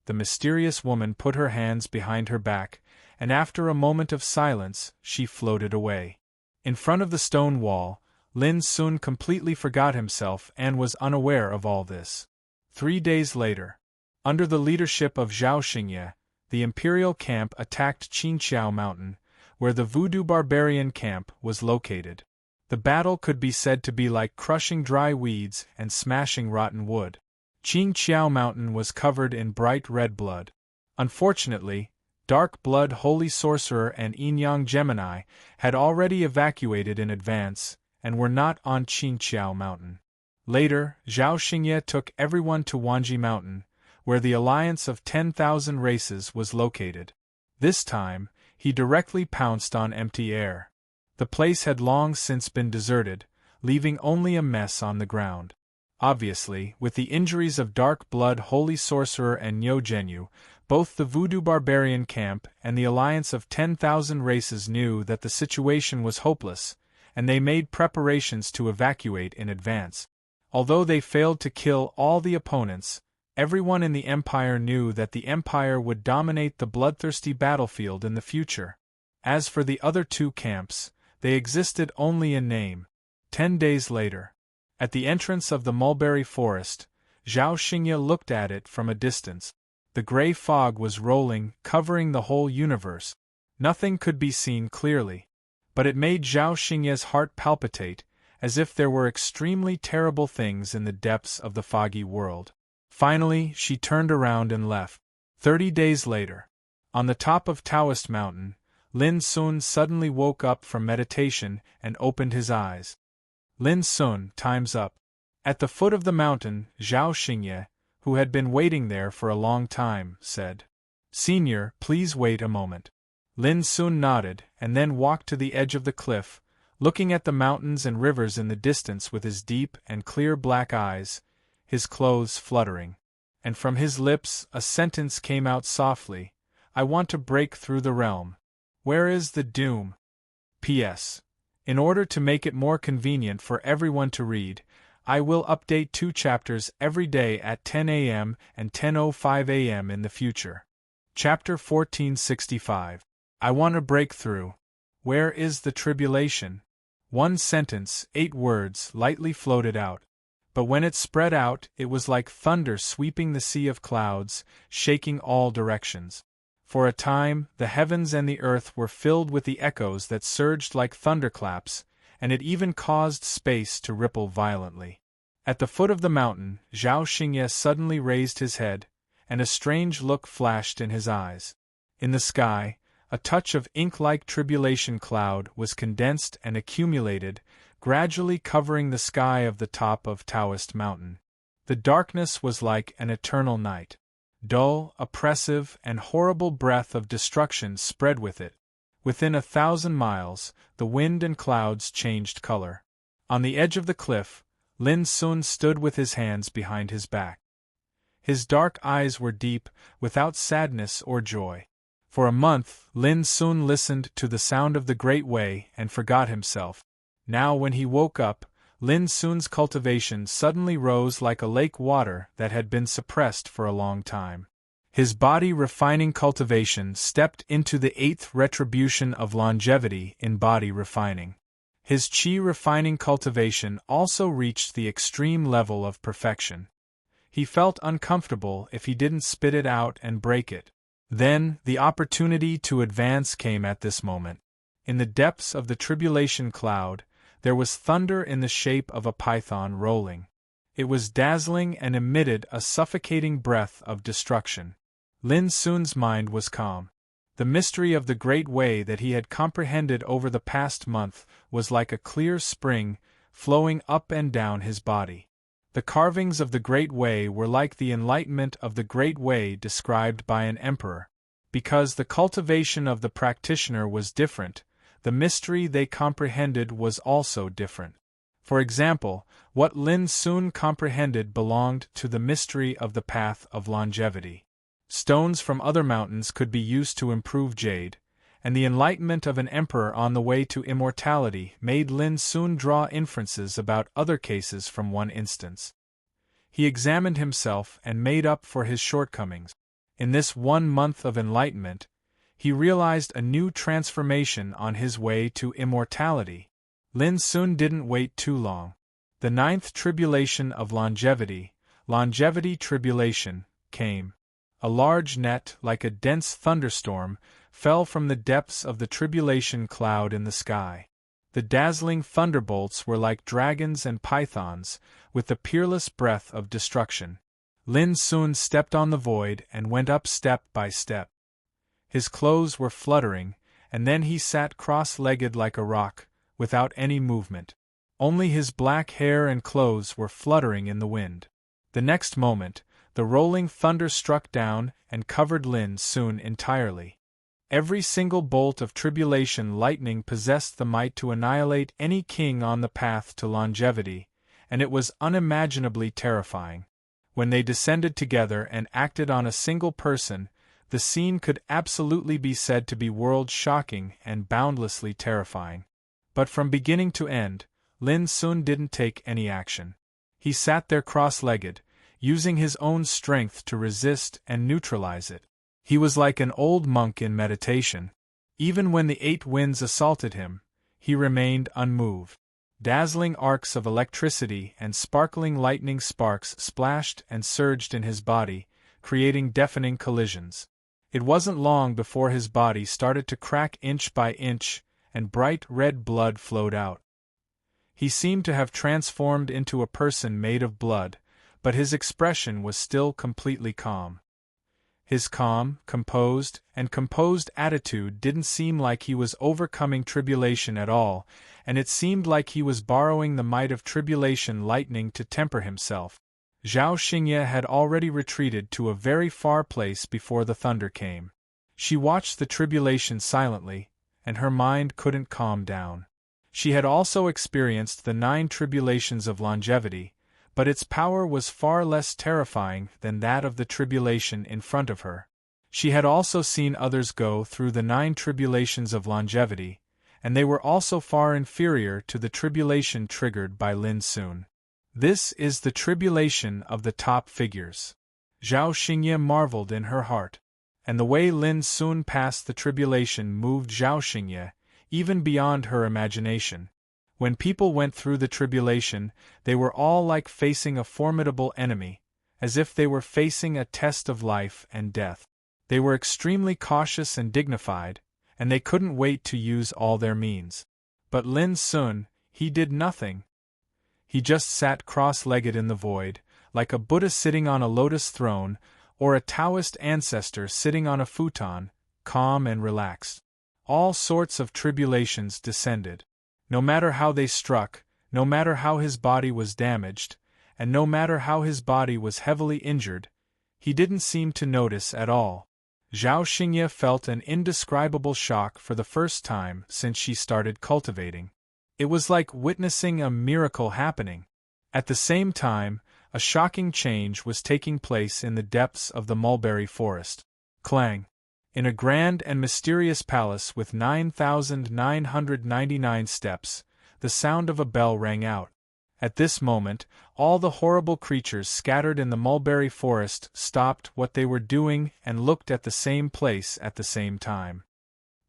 The mysterious woman put her hands behind her back, and after a moment of silence, she floated away. In front of the stone wall, Lin Sun completely forgot himself and was unaware of all this. 3 days later, under the leadership of Zhao Xingye, the imperial camp attacked Qinqiao Mountain, where the voodoo barbarian camp was located. The battle could be said to be like crushing dry weeds and smashing rotten wood. Qinqiao Mountain was covered in bright red blood. Unfortunately, Dark Blood Holy Sorcerer and Yin-Yang Gemini had already evacuated in advance, and were not on Qinqiao Mountain. Later, Zhao Xingye took everyone to Wanji Mountain, where the alliance of 10,000 races was located. This time, he directly pounced on empty air. The place had long since been deserted, leaving only a mess on the ground. Obviously, with the injuries of Dark Blood Holy Sorcerer and Niu Zhenyu, both the Voodoo Barbarian camp and the alliance of 10,000 races knew that the situation was hopeless, and they made preparations to evacuate in advance. Although they failed to kill all the opponents, everyone in the Empire knew that the Empire would dominate the bloodthirsty battlefield in the future. As for the other two camps, they existed only in name. 10 days later, at the entrance of the mulberry forest, Zhao Xingye looked at it from a distance. The gray fog was rolling, covering the whole universe. Nothing could be seen clearly. But it made Zhao Xingye's heart palpitate, as if there were extremely terrible things in the depths of the foggy world. Finally, she turned around and left. 30 days later, on the top of Taoist Mountain, Lin Sun suddenly woke up from meditation and opened his eyes. Lin Sun, time's up. At the foot of the mountain, Zhao Xingye, who had been waiting there for a long time, said, "Senior, please wait a moment." Lin Sun nodded, and then walked to the edge of the cliff, looking at the mountains and rivers in the distance with his deep and clear black eyes, his clothes fluttering. And from his lips a sentence came out softly, I want to break through the realm. Where is the doom? P.S. In order to make it more convenient for everyone to read, I will update 2 chapters every day at 10 a.m. and 10:05 a.m. in the future. Chapter 1465. I want to break through. Where is the tribulation? 1 sentence, 8 words, lightly floated out. But when it spread out, it was like thunder sweeping the sea of clouds, shaking all directions. For a time, the heavens and the earth were filled with the echoes that surged like thunderclaps, and it even caused space to ripple violently. At the foot of the mountain, Zhao Xingye suddenly raised his head, and a strange look flashed in his eyes. In the sky, a touch of ink-like tribulation cloud was condensed and accumulated, gradually covering the sky of the top of Taoist Mountain. The darkness was like an eternal night. Dull, oppressive, and horrible breath of destruction spread with it. Within 1,000 miles, the wind and clouds changed color. On the edge of the cliff, Lin Sun stood with his hands behind his back. His dark eyes were deep, without sadness or joy. For a month, Lin Sun listened to the sound of the Great Way and forgot himself. Now when he woke up, Lin Sun's cultivation suddenly rose like a lake water that had been suppressed for a long time. His body-refining cultivation stepped into the 8th retribution of longevity in body refining. His qi-refining cultivation also reached the extreme level of perfection. He felt uncomfortable if he didn't spit it out and break it. Then, the opportunity to advance came at this moment. In the depths of the tribulation cloud, there was thunder in the shape of a python rolling. It was dazzling and emitted a suffocating breath of destruction. Lin Sun's mind was calm. The mystery of the Great Way that he had comprehended over the past month was like a clear spring, flowing up and down his body. The carvings of the Great Way were like the enlightenment of the Great Way described by an emperor. Because the cultivation of the practitioner was different, the mystery they comprehended was also different. For example, what Lin Sun comprehended belonged to the mystery of the path of longevity. Stones from other mountains could be used to improve jade, and the enlightenment of an emperor on the way to immortality made Lin Sun draw inferences about other cases from one instance. He examined himself and made up for his shortcomings. In this 1 month of enlightenment, he realized a new transformation on his way to immortality. Lin Sun didn't wait too long. The 9th tribulation of longevity tribulation, came. A large net, like a dense thunderstorm, fell from the depths of the tribulation cloud in the sky. The dazzling thunderbolts were like dragons and pythons, with the peerless breath of destruction. Lin Sun stepped on the void and went up step by step. His clothes were fluttering, and then he sat cross-legged like a rock, without any movement. Only his black hair and clothes were fluttering in the wind. The next moment, the rolling thunder struck down and covered Lin Sun entirely. Every single bolt of tribulation lightning possessed the might to annihilate any king on the path to longevity, and it was unimaginably terrifying. When they descended together and acted on a single person, the scene could absolutely be said to be world-shocking and boundlessly terrifying. But from beginning to end, Lin Sun didn't take any action. He sat there cross-legged, using his own strength to resist and neutralize it. He was like an old monk in meditation. Even when the 8 winds assaulted him, he remained unmoved. Dazzling arcs of electricity and sparkling lightning sparks splashed and surged in his body, creating deafening collisions. It wasn't long before his body started to crack inch by inch, and bright red blood flowed out. He seemed to have transformed into a person made of blood, but his expression was still completely calm. His calm, composed attitude didn't seem like he was overcoming tribulation at all, and it seemed like he was borrowing the might of tribulation lightning to temper himself. Zhao Xingye had already retreated to a very far place before the thunder came. She watched the tribulation silently, and her mind couldn't calm down. She had also experienced the 9 tribulations of longevity, but its power was far less terrifying than that of the tribulation in front of her. She had also seen others go through the 9 tribulations of longevity, and they were also far inferior to the tribulation triggered by Lin Sun. This is the tribulation of the top figures. Zhao Xingye marveled in her heart. And the way Lin Sun passed the tribulation moved Zhao Xingye, even beyond her imagination. When people went through the tribulation, they were all like facing a formidable enemy, as if they were facing a test of life and death. They were extremely cautious and dignified, and they couldn't wait to use all their means. But Lin Sun, he did nothing. He just sat cross-legged in the void, like a Buddha sitting on a lotus throne, or a Taoist ancestor sitting on a futon, calm and relaxed. All sorts of tribulations descended. No matter how they struck, no matter how his body was damaged, and no matter how his body was heavily injured, he didn't seem to notice at all. Zhao Xingye felt an indescribable shock for the first time since she started cultivating. It was like witnessing a miracle happening. At the same time, a shocking change was taking place in the depths of the mulberry forest. Clang! In a grand and mysterious palace with 9,999 steps, the sound of a bell rang out. At this moment, all the horrible creatures scattered in the mulberry forest stopped what they were doing and looked at the same place at the same time.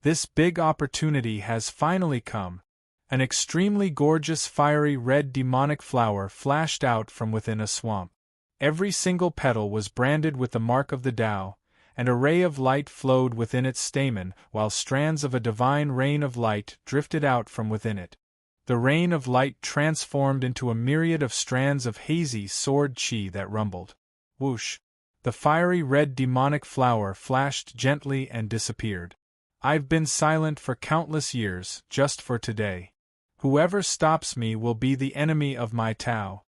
This big opportunity has finally come. An extremely gorgeous fiery red demonic flower flashed out from within a swamp. Every single petal was branded with the mark of the Tao, and a ray of light flowed within its stamen, while strands of a divine rain of light drifted out from within it. The rain of light transformed into a myriad of strands of hazy sword chi that rumbled. Whoosh! The fiery red demonic flower flashed gently and disappeared. I've been silent for countless years, just for today. Whoever stops me will be the enemy of my Tao.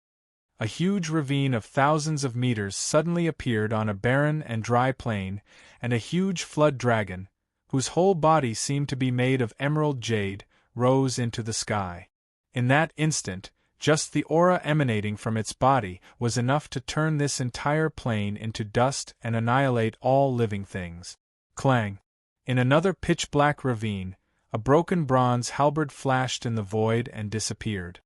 A huge ravine of thousands of meters suddenly appeared on a barren and dry plain, and a huge flood dragon, whose whole body seemed to be made of emerald jade, rose into the sky. In that instant, just the aura emanating from its body was enough to turn this entire plain into dust and annihilate all living things. Clang! In another pitch-black ravine, a broken bronze halberd flashed in the void and disappeared.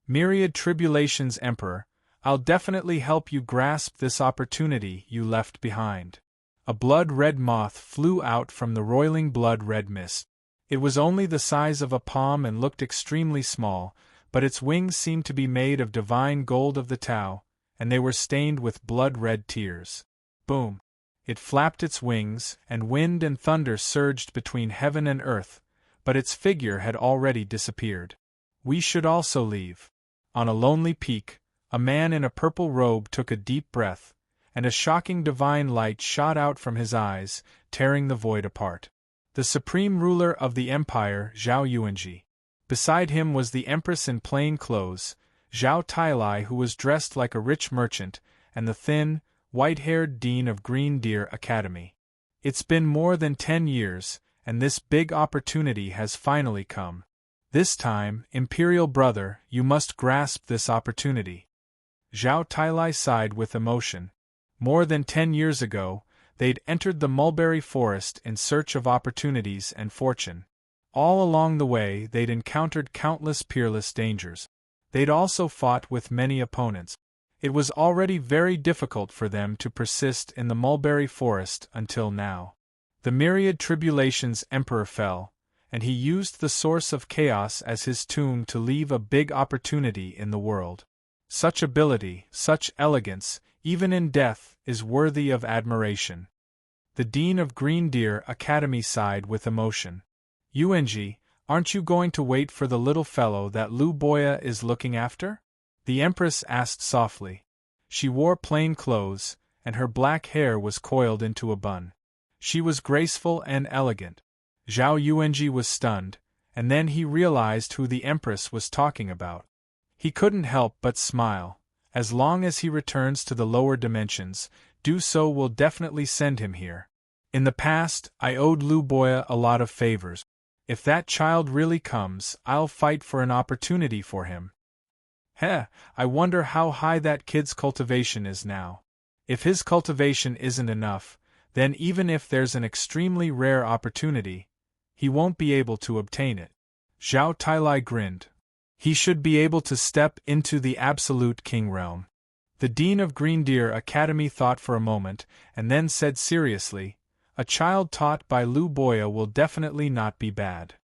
Myriad Tribulations Emperor, I'll definitely help you grasp this opportunity you left behind. A blood-red moth flew out from the roiling blood-red mist. It was only the size of a palm and looked extremely small, but its wings seemed to be made of divine gold of the Tao, and they were stained with blood-red tears. Boom! It flapped its wings, and wind and thunder surged between heaven and earth, but its figure had already disappeared. We should also leave. On a lonely peak, a man in a purple robe took a deep breath, and a shocking divine light shot out from his eyes, tearing the void apart. The supreme ruler of the empire, Zhao Yuanji. Beside him was the empress in plain clothes, Zhao Tailai, who was dressed like a rich merchant, and the thin, white-haired dean of Green Deer Academy. It's been more than 10 years, and this big opportunity has finally come. This time, Imperial Brother, you must grasp this opportunity. Zhao Tailai sighed with emotion. More than 10 years ago, they'd entered the mulberry forest in search of opportunities and fortune. All along the way they'd encountered countless peerless dangers. They'd also fought with many opponents. It was already very difficult for them to persist in the mulberry forest until now. The myriad tribulations Emperor fell, and he used the source of chaos as his tomb to leave a big opportunity in the world. Such ability, such elegance, even in death, is worthy of admiration. The Dean of Green Deer Academy sighed with emotion. Yuanji, aren't you going to wait for the little fellow that Lu Boya is looking after? The Empress asked softly. She wore plain clothes, and her black hair was coiled into a bun. She was graceful and elegant. Zhao Yuanji was stunned, and then he realized who the Empress was talking about. He couldn't help but smile. As long as he returns to the lower dimensions, do so will definitely send him here. In the past, I owed Lu Boya a lot of favors. If that child really comes, I'll fight for an opportunity for him. I wonder how high that kid's cultivation is now. If his cultivation isn't enough, Then even if there's an extremely rare opportunity, he won't be able to obtain it. Zhao Tailai grinned. He should be able to step into the absolute king realm. The Dean of Green Deer Academy thought for a moment, and then said seriously, "A child taught by Lu Boya will definitely not be bad.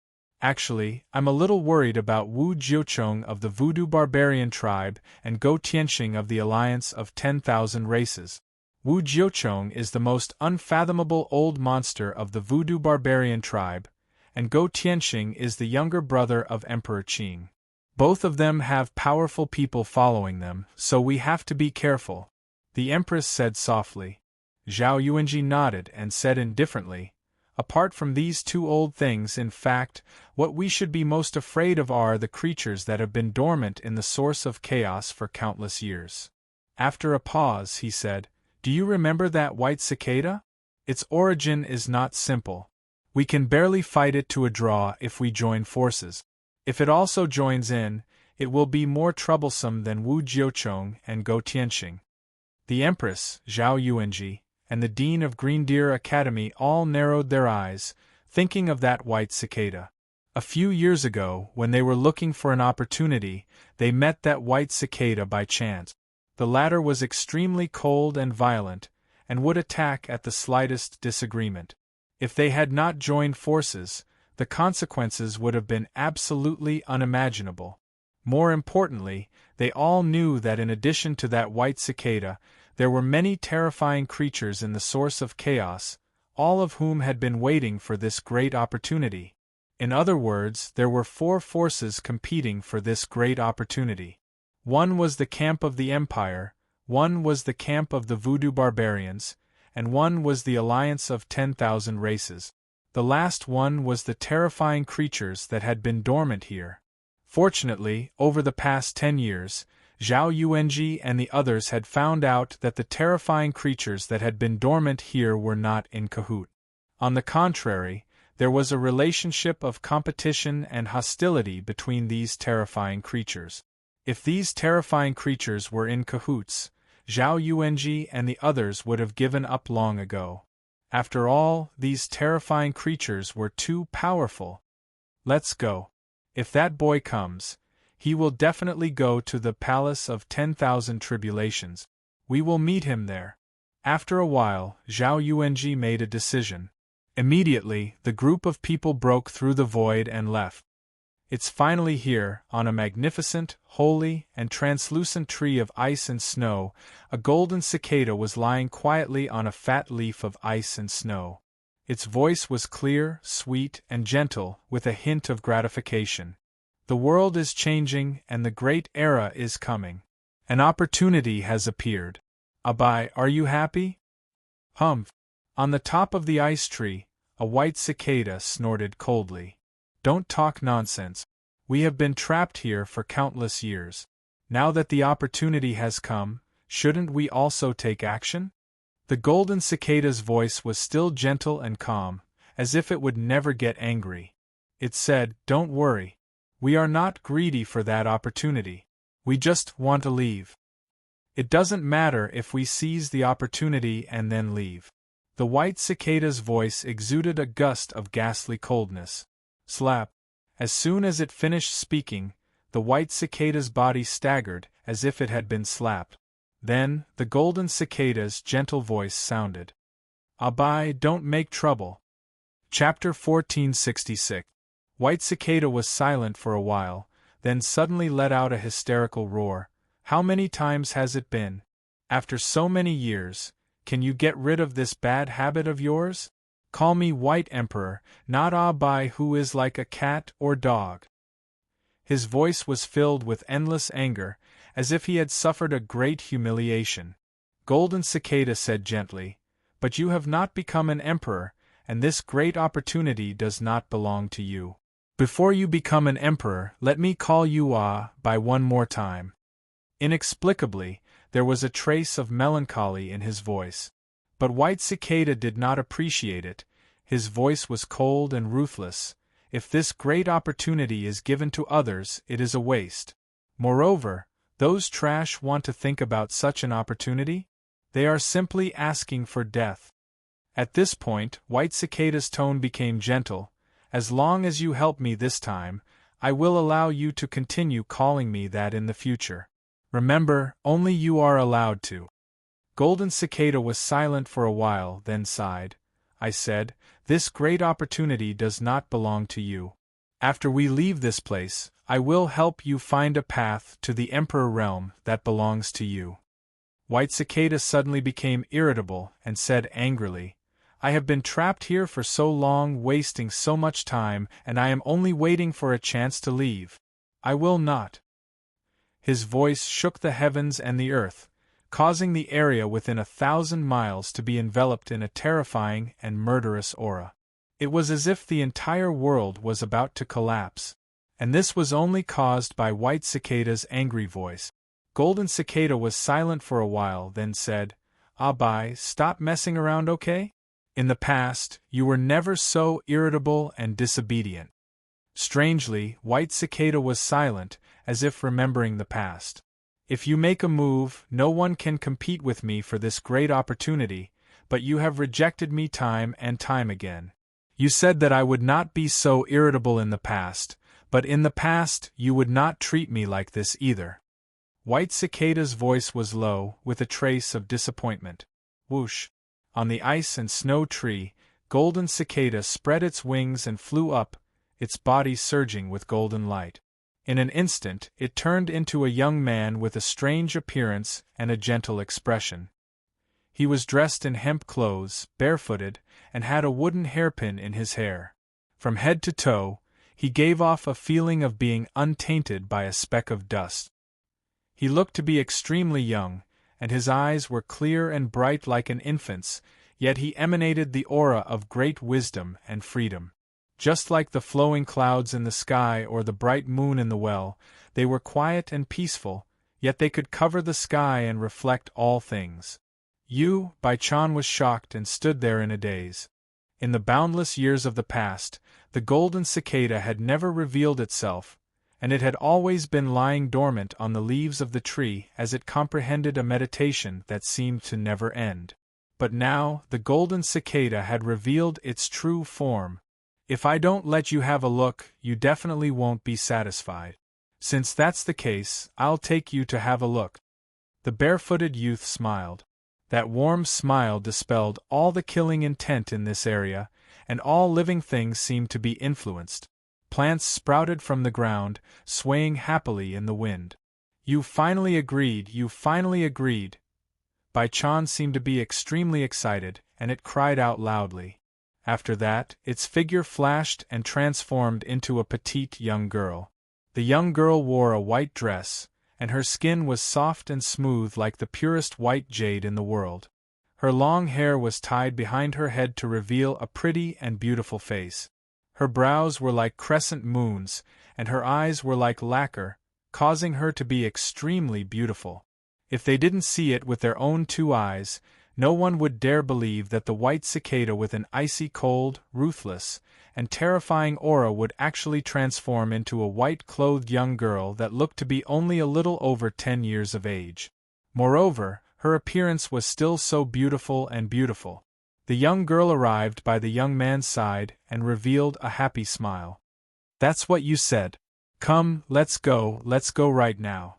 Actually, I'm a little worried about Wu Jiucheng of the Voodoo Barbarian tribe and Go Tianxing of the Alliance of 10,000 Races. Wu Jiucheng is the most unfathomable old monster of the Voodoo Barbarian tribe, and Go Tianxing is the younger brother of Emperor Qing. Both of them have powerful people following them, so we have to be careful," the Empress said softly. Zhao Yuanji nodded and said indifferently, "Apart from these two old things, in fact, what we should be most afraid of are the creatures that have been dormant in the source of chaos for countless years." After a pause, he said, "Do you remember that white cicada? Its origin is not simple. We can barely fight it to a draw if we join forces. If it also joins in, it will be more troublesome than Wu Jiucheng and Go Tianxing." The Empress, Zhao Yuanji, and the Dean of Green Deer Academy all narrowed their eyes, thinking of that white cicada. A few years ago, when they were looking for an opportunity, they met that white cicada by chance. The latter was extremely cold and violent, and would attack at the slightest disagreement. If they had not joined forces, the consequences would have been absolutely unimaginable. More importantly, they all knew that in addition to that white cicada, there were many terrifying creatures in the source of chaos, all of whom had been waiting for this great opportunity. In other words, there were 4 forces competing for this great opportunity. One was the camp of the Empire, one was the camp of the Voodoo Barbarians, and one was the Alliance of 10,000 Races. The last one was the terrifying creatures that had been dormant here. Fortunately, over the past 10 years, Zhao Yuanji and the others had found out that the terrifying creatures that had been dormant here were not in cahoot. On the contrary, there was a relationship of competition and hostility between these terrifying creatures. If these terrifying creatures were in cahoots, Zhao Yuanji and the others would have given up long ago. After all, these terrifying creatures were too powerful. "Let's go. If that boy comes, he will definitely go to the Palace of 10,000 Tribulations. We will meet him there." After a while, Zhao Yuanji made a decision. Immediately, the group of people broke through the void and left. "It's finally here, on a magnificent, holy, and translucent tree of ice and snow, a golden cicada was lying quietly on a fat leaf of ice and snow. Its voice was clear, sweet, and gentle, with a hint of gratification. The world is changing, and the great era is coming. An opportunity has appeared. Abai, are you happy?" "Humph!" On the top of the ice tree, a white cicada snorted coldly. "Don't talk nonsense. We have been trapped here for countless years. Now that the opportunity has come, shouldn't we also take action?" The golden cicada's voice was still gentle and calm, as if it would never get angry. It said, "Don't worry. We are not greedy for that opportunity. We just want to leave. It doesn't matter if we seize the opportunity and then leave." The white cicada's voice exuded a gust of ghastly coldness. Slap! As soon as it finished speaking, the white cicada's body staggered as if it had been slapped. Then, the golden cicada's gentle voice sounded. "Abai, don't make trouble." Chapter 1466. White Cicada was silent for a while, then suddenly let out a hysterical roar. "How many times has it been? After so many years, can you get rid of this bad habit of yours? Call me White Emperor, not Abai, who is like a cat or dog." His voice was filled with endless anger, as if he had suffered a great humiliation. Golden Cicada said gently, "But you have not become an emperor, and this great opportunity does not belong to you. Before you become an emperor, let me call you by one more time." Inexplicably, there was a trace of melancholy in his voice. But White Cicada did not appreciate it. His voice was cold and ruthless. If this great opportunity is given to others, it is a waste. Moreover, those trash want to think about such an opportunity? They are simply asking for death. At this point, White Cicada's tone became gentle. As long as you help me this time, I will allow you to continue calling me that in the future. Remember, only you are allowed to. Golden Cicada was silent for a while, then sighed. I said, "This great opportunity does not belong to you. After we leave this place, I will help you find a path to the Emperor realm that belongs to you." White Cicada suddenly became irritable and said angrily, "I have been trapped here for so long, wasting so much time, and I am only waiting for a chance to leave. I will not." His voice shook the heavens and the earth, causing the area within 1,000 miles to be enveloped in a terrifying and murderous aura. It was as if the entire world was about to collapse. And this was only caused by White Cicada's angry voice. Golden Cicada was silent for a while, then said, "Bye, stop messing around, okay? In the past, you were never so irritable and disobedient." Strangely, White Cicada was silent, as if remembering the past. "If you make a move, no one can compete with me for this great opportunity, but you have rejected me time and time again. You said that I would not be so irritable in the past, but in the past you would not treat me like this either." White Cicada's voice was low, with a trace of disappointment. Whoosh! On the ice and snow tree, Golden Cicada spread its wings and flew up, its body surging with golden light. In an instant, it turned into a young man with a strange appearance and a gentle expression. He was dressed in hemp clothes, barefooted, and had a wooden hairpin in his hair. From head to toe, he gave off a feeling of being untainted by a speck of dust. He looked to be extremely young, and his eyes were clear and bright like an infant's, yet he emanated the aura of great wisdom and freedom. Just like the flowing clouds in the sky or the bright moon in the well, they were quiet and peaceful, yet they could cover the sky and reflect all things. Bai Chan was shocked and stood there in a daze. In the boundless years of the past, the Golden Cicada had never revealed itself, and it had always been lying dormant on the leaves of the tree as it comprehended a meditation that seemed to never end. But now, the Golden Cicada had revealed its true form. "If I don't let you have a look, you definitely won't be satisfied. Since that's the case, I'll take you to have a look." The barefooted youth smiled. That warm smile dispelled all the killing intent in this area, and all living things seemed to be influenced. Plants sprouted from the ground, swaying happily in the wind. "You finally agreed, you finally agreed." Bai Chan seemed to be extremely excited, and it cried out loudly. After that, its figure flashed and transformed into a petite young girl. The young girl wore a white dress, and her skin was soft and smooth like the purest white jade in the world. Her long hair was tied behind her head to reveal a pretty and beautiful face. Her brows were like crescent moons, and her eyes were like lacquer, causing her to be extremely beautiful. If they didn't see it with their own two eyes, no one would dare believe that the White Cicada with an icy cold, ruthless, and terrifying aura would actually transform into a white-clothed young girl that looked to be only a little over 10 years of age. Moreover, her appearance was still so beautiful and beautiful. The young girl arrived by the young man's side and revealed a happy smile. "That's what you said. Come, let's go right now."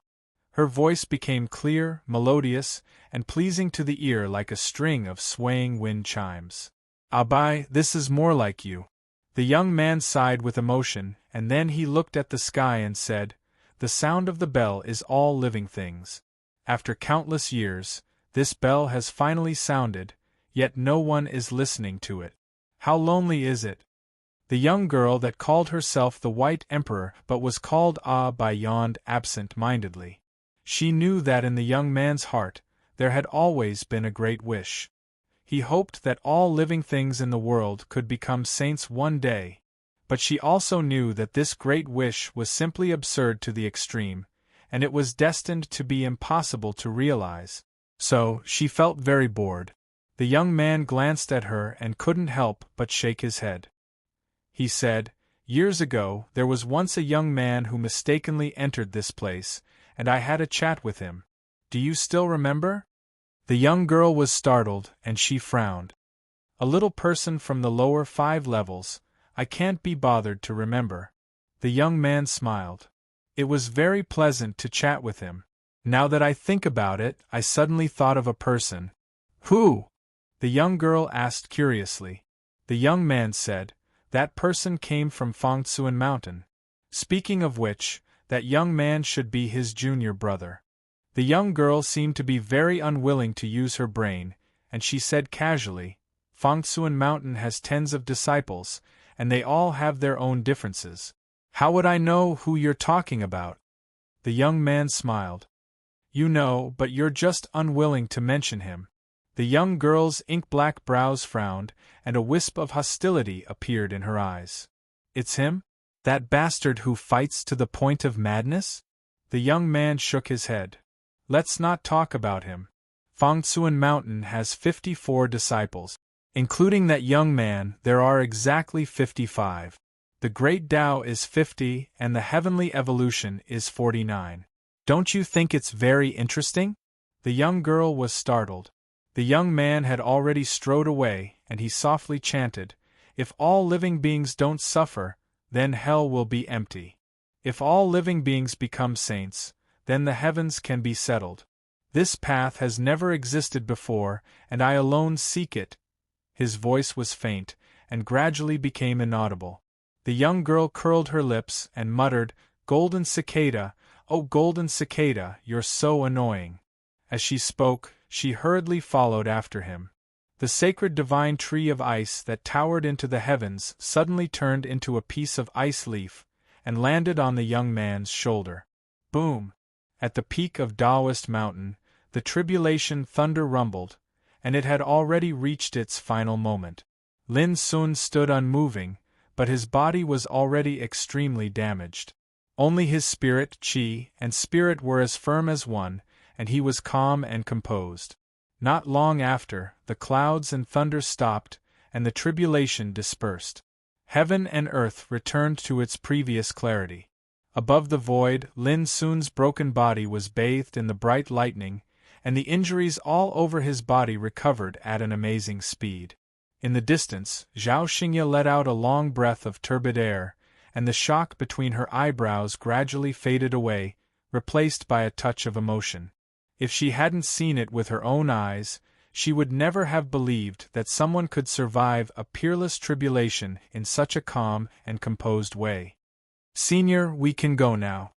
Her voice became clear, melodious, and pleasing to the ear like a string of swaying wind chimes. "Bai, this is more like you." The young man sighed with emotion, and then he looked at the sky and said, "The sound of the bell is all living things. After countless years, this bell has finally sounded, yet no one is listening to it. How lonely is it?" The young girl that called herself the White Emperor but was called Bai yawned absent-mindedly. She knew that in the young man's heart, there had always been a great wish. He hoped that all living things in the world could become saints one day, but she also knew that this great wish was simply absurd to the extreme, and it was destined to be impossible to realize. So, she felt very bored. The young man glanced at her and couldn't help but shake his head. He said, "Years ago, there was once a young man who mistakenly entered this place, and I had a chat with him. Do you still remember?" The young girl was startled, and she frowned. A little person from the lower 5 levels, I can't be bothered to remember. The young man smiled. It was very pleasant to chat with him. Now that I think about it, I suddenly thought of a person. Who? The young girl asked curiously. The young man said, that person came from Fangtsuan Mountain. Speaking of which, that young man should be his junior brother. The young girl seemed to be very unwilling to use her brain, and she said casually, Fangtsuan Mountain has tens of disciples, and they all have their own differences. How would I know who you're talking about? The young man smiled. You know, but you're just unwilling to mention him. The young girl's ink-black brows frowned, and a wisp of hostility appeared in her eyes. It's him? That bastard who fights to the point of madness? The young man shook his head. Let's not talk about him. Fangtsuan Mountain has 54 disciples. Including that young man, there are exactly 55. The Great Tao is 50, and the Heavenly Evolution is 49. Don't you think it's very interesting? The young girl was startled. The young man had already strode away, and he softly chanted, If all living beings don't suffer, then hell will be empty. If all living beings become saints, then the heavens can be settled. This path has never existed before, and I alone seek it. His voice was faint, and gradually became inaudible. The young girl curled her lips and muttered, Golden cicada, oh golden cicada, you're so annoying. As she spoke, she hurriedly followed after him. The sacred divine tree of ice that towered into the heavens suddenly turned into a piece of ice leaf, and landed on the young man's shoulder. Boom! At the peak of Taoist Mountain, the tribulation thunder rumbled, and it had already reached its final moment. Lin Sun stood unmoving, but his body was already extremely damaged. Only his spirit, qi, and spirit were as firm as one, and he was calm and composed. Not long after, the clouds and thunder stopped, and the tribulation dispersed. Heaven and earth returned to its previous clarity. Above the void, Lin Sun's broken body was bathed in the bright lightning, and the injuries all over his body recovered at an amazing speed. In the distance, Zhao Xingye let out a long breath of turbid air, and the shock between her eyebrows gradually faded away, replaced by a touch of emotion. If she hadn't seen it with her own eyes, she would never have believed that someone could survive a peerless tribulation in such a calm and composed way. Senior, we can go now.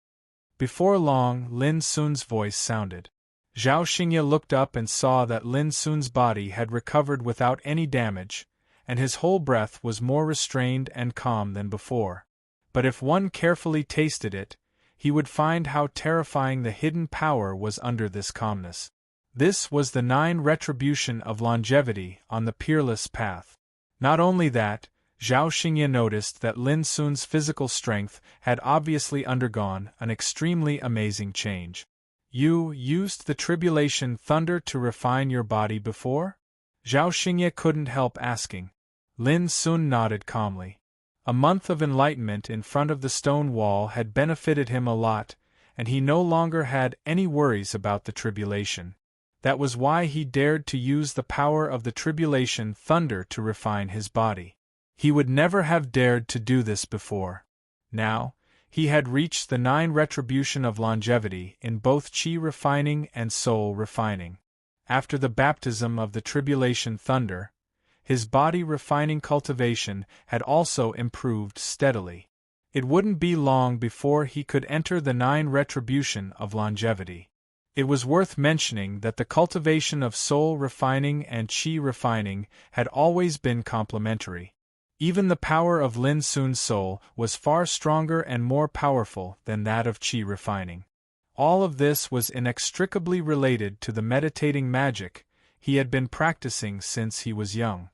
Before long, Lin Sun's voice sounded. Zhao Xingye looked up and saw that Lin Sun's body had recovered without any damage, and his whole breath was more restrained and calm than before. But if one carefully tasted it, he would find how terrifying the hidden power was under this calmness. This was the 9 retribution of longevity on the peerless path. Not only that, Zhao Xingye noticed that Lin Sun's physical strength had obviously undergone an extremely amazing change. You used the tribulation thunder to refine your body before? Zhao Xingye couldn't help asking. Lin Sun nodded calmly. A month of enlightenment in front of the stone wall had benefited him a lot, and he no longer had any worries about the tribulation. That was why he dared to use the power of the tribulation thunder to refine his body. He would never have dared to do this before. Now, he had reached the 9 retribution of longevity in both qi refining and soul refining. After the baptism of the tribulation thunder, his body refining cultivation had also improved steadily. It wouldn't be long before he could enter the 9 retribution of longevity. It was worth mentioning that the cultivation of soul refining and qi refining had always been complementary. Even the power of Lin Sun's soul was far stronger and more powerful than that of qi refining. All of this was inextricably related to the meditating magic he had been practicing since he was young.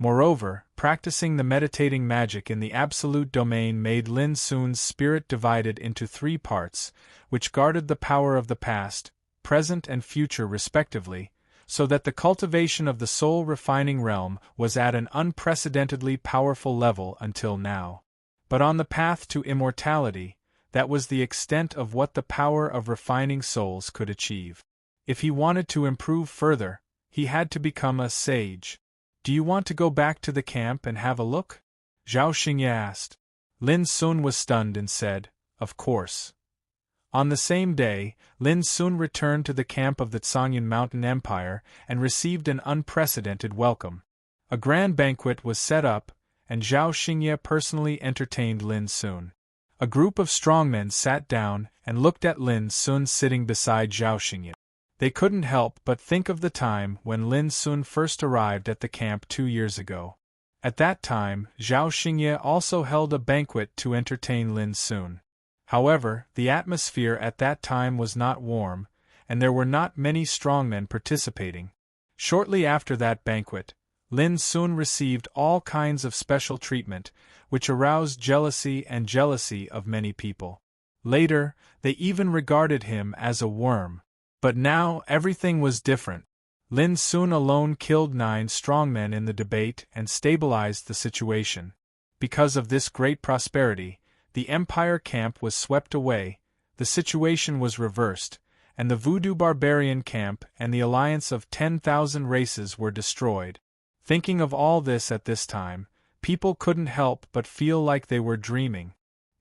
Moreover, practicing the meditating magic in the absolute domain made Lin Sun's spirit divided into 3 parts, which guarded the power of the past, present and future respectively, so that the cultivation of the soul-refining realm was at an unprecedentedly powerful level until now. But on the path to immortality, that was the extent of what the power of refining souls could achieve. If he wanted to improve further, he had to become a sage. Do you want to go back to the camp and have a look? Zhao Xingye asked. Lin Sun was stunned and said, Of course. On the same day, Lin Sun returned to the camp of the Tsangyan Mountain Empire and received an unprecedented welcome. A grand banquet was set up, and Zhao Xingye personally entertained Lin Sun. A group of strongmen sat down and looked at Lin Sun sitting beside Zhao Xingye. They couldn't help but think of the time when Lin Sun first arrived at the camp 2 years ago. At that time, Zhao Xingye also held a banquet to entertain Lin Sun. However, the atmosphere at that time was not warm, and there were not many strongmen participating. Shortly after that banquet, Lin Sun received all kinds of special treatment, which aroused jealousy of many people. Later, they even regarded him as a worm. But now everything was different. Lin Sun alone killed 9 strongmen in the debate and stabilized the situation. Because of this great prosperity, the Empire camp was swept away, the situation was reversed, and the Voodoo Barbarian camp and the alliance of 10,000 races were destroyed. Thinking of all this at this time, people couldn't help but feel like they were dreaming.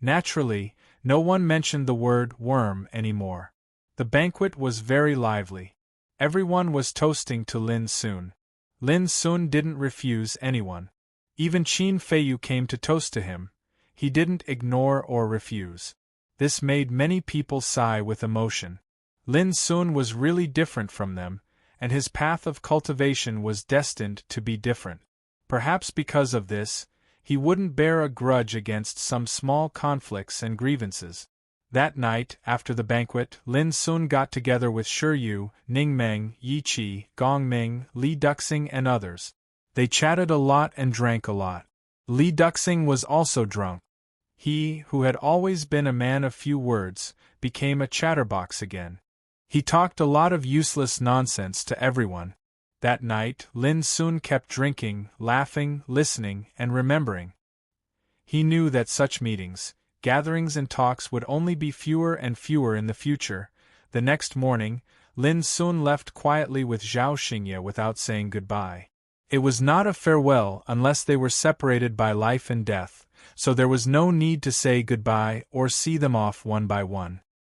Naturally, no one mentioned the word worm anymore. The banquet was very lively. Everyone was toasting to Lin Sun. Lin Sun didn't refuse anyone. Even Qin Feiyu came to toast to him. He didn't ignore or refuse. This made many people sigh with emotion. Lin Sun was really different from them, and his path of cultivation was destined to be different. Perhaps because of this, he wouldn't bear a grudge against some small conflicts and grievances. That night, after the banquet, Lin Sun got together with Shi Yu, Ning Meng, Yi Qi, Gong Ming, Li Duxing and others. They chatted a lot and drank a lot. Li Duxing was also drunk. He, who had always been a man of few words, became a chatterbox again. He talked a lot of useless nonsense to everyone. That night, Lin Sun kept drinking, laughing, listening, and remembering. He knew that such meetings, gatherings and talks would only be fewer and fewer in the future. The next morning, Lin Sun left quietly with Zhao Xingye without saying goodbye. It was not a farewell unless they were separated by life and death, so there was no need to say goodbye or see them off one by one.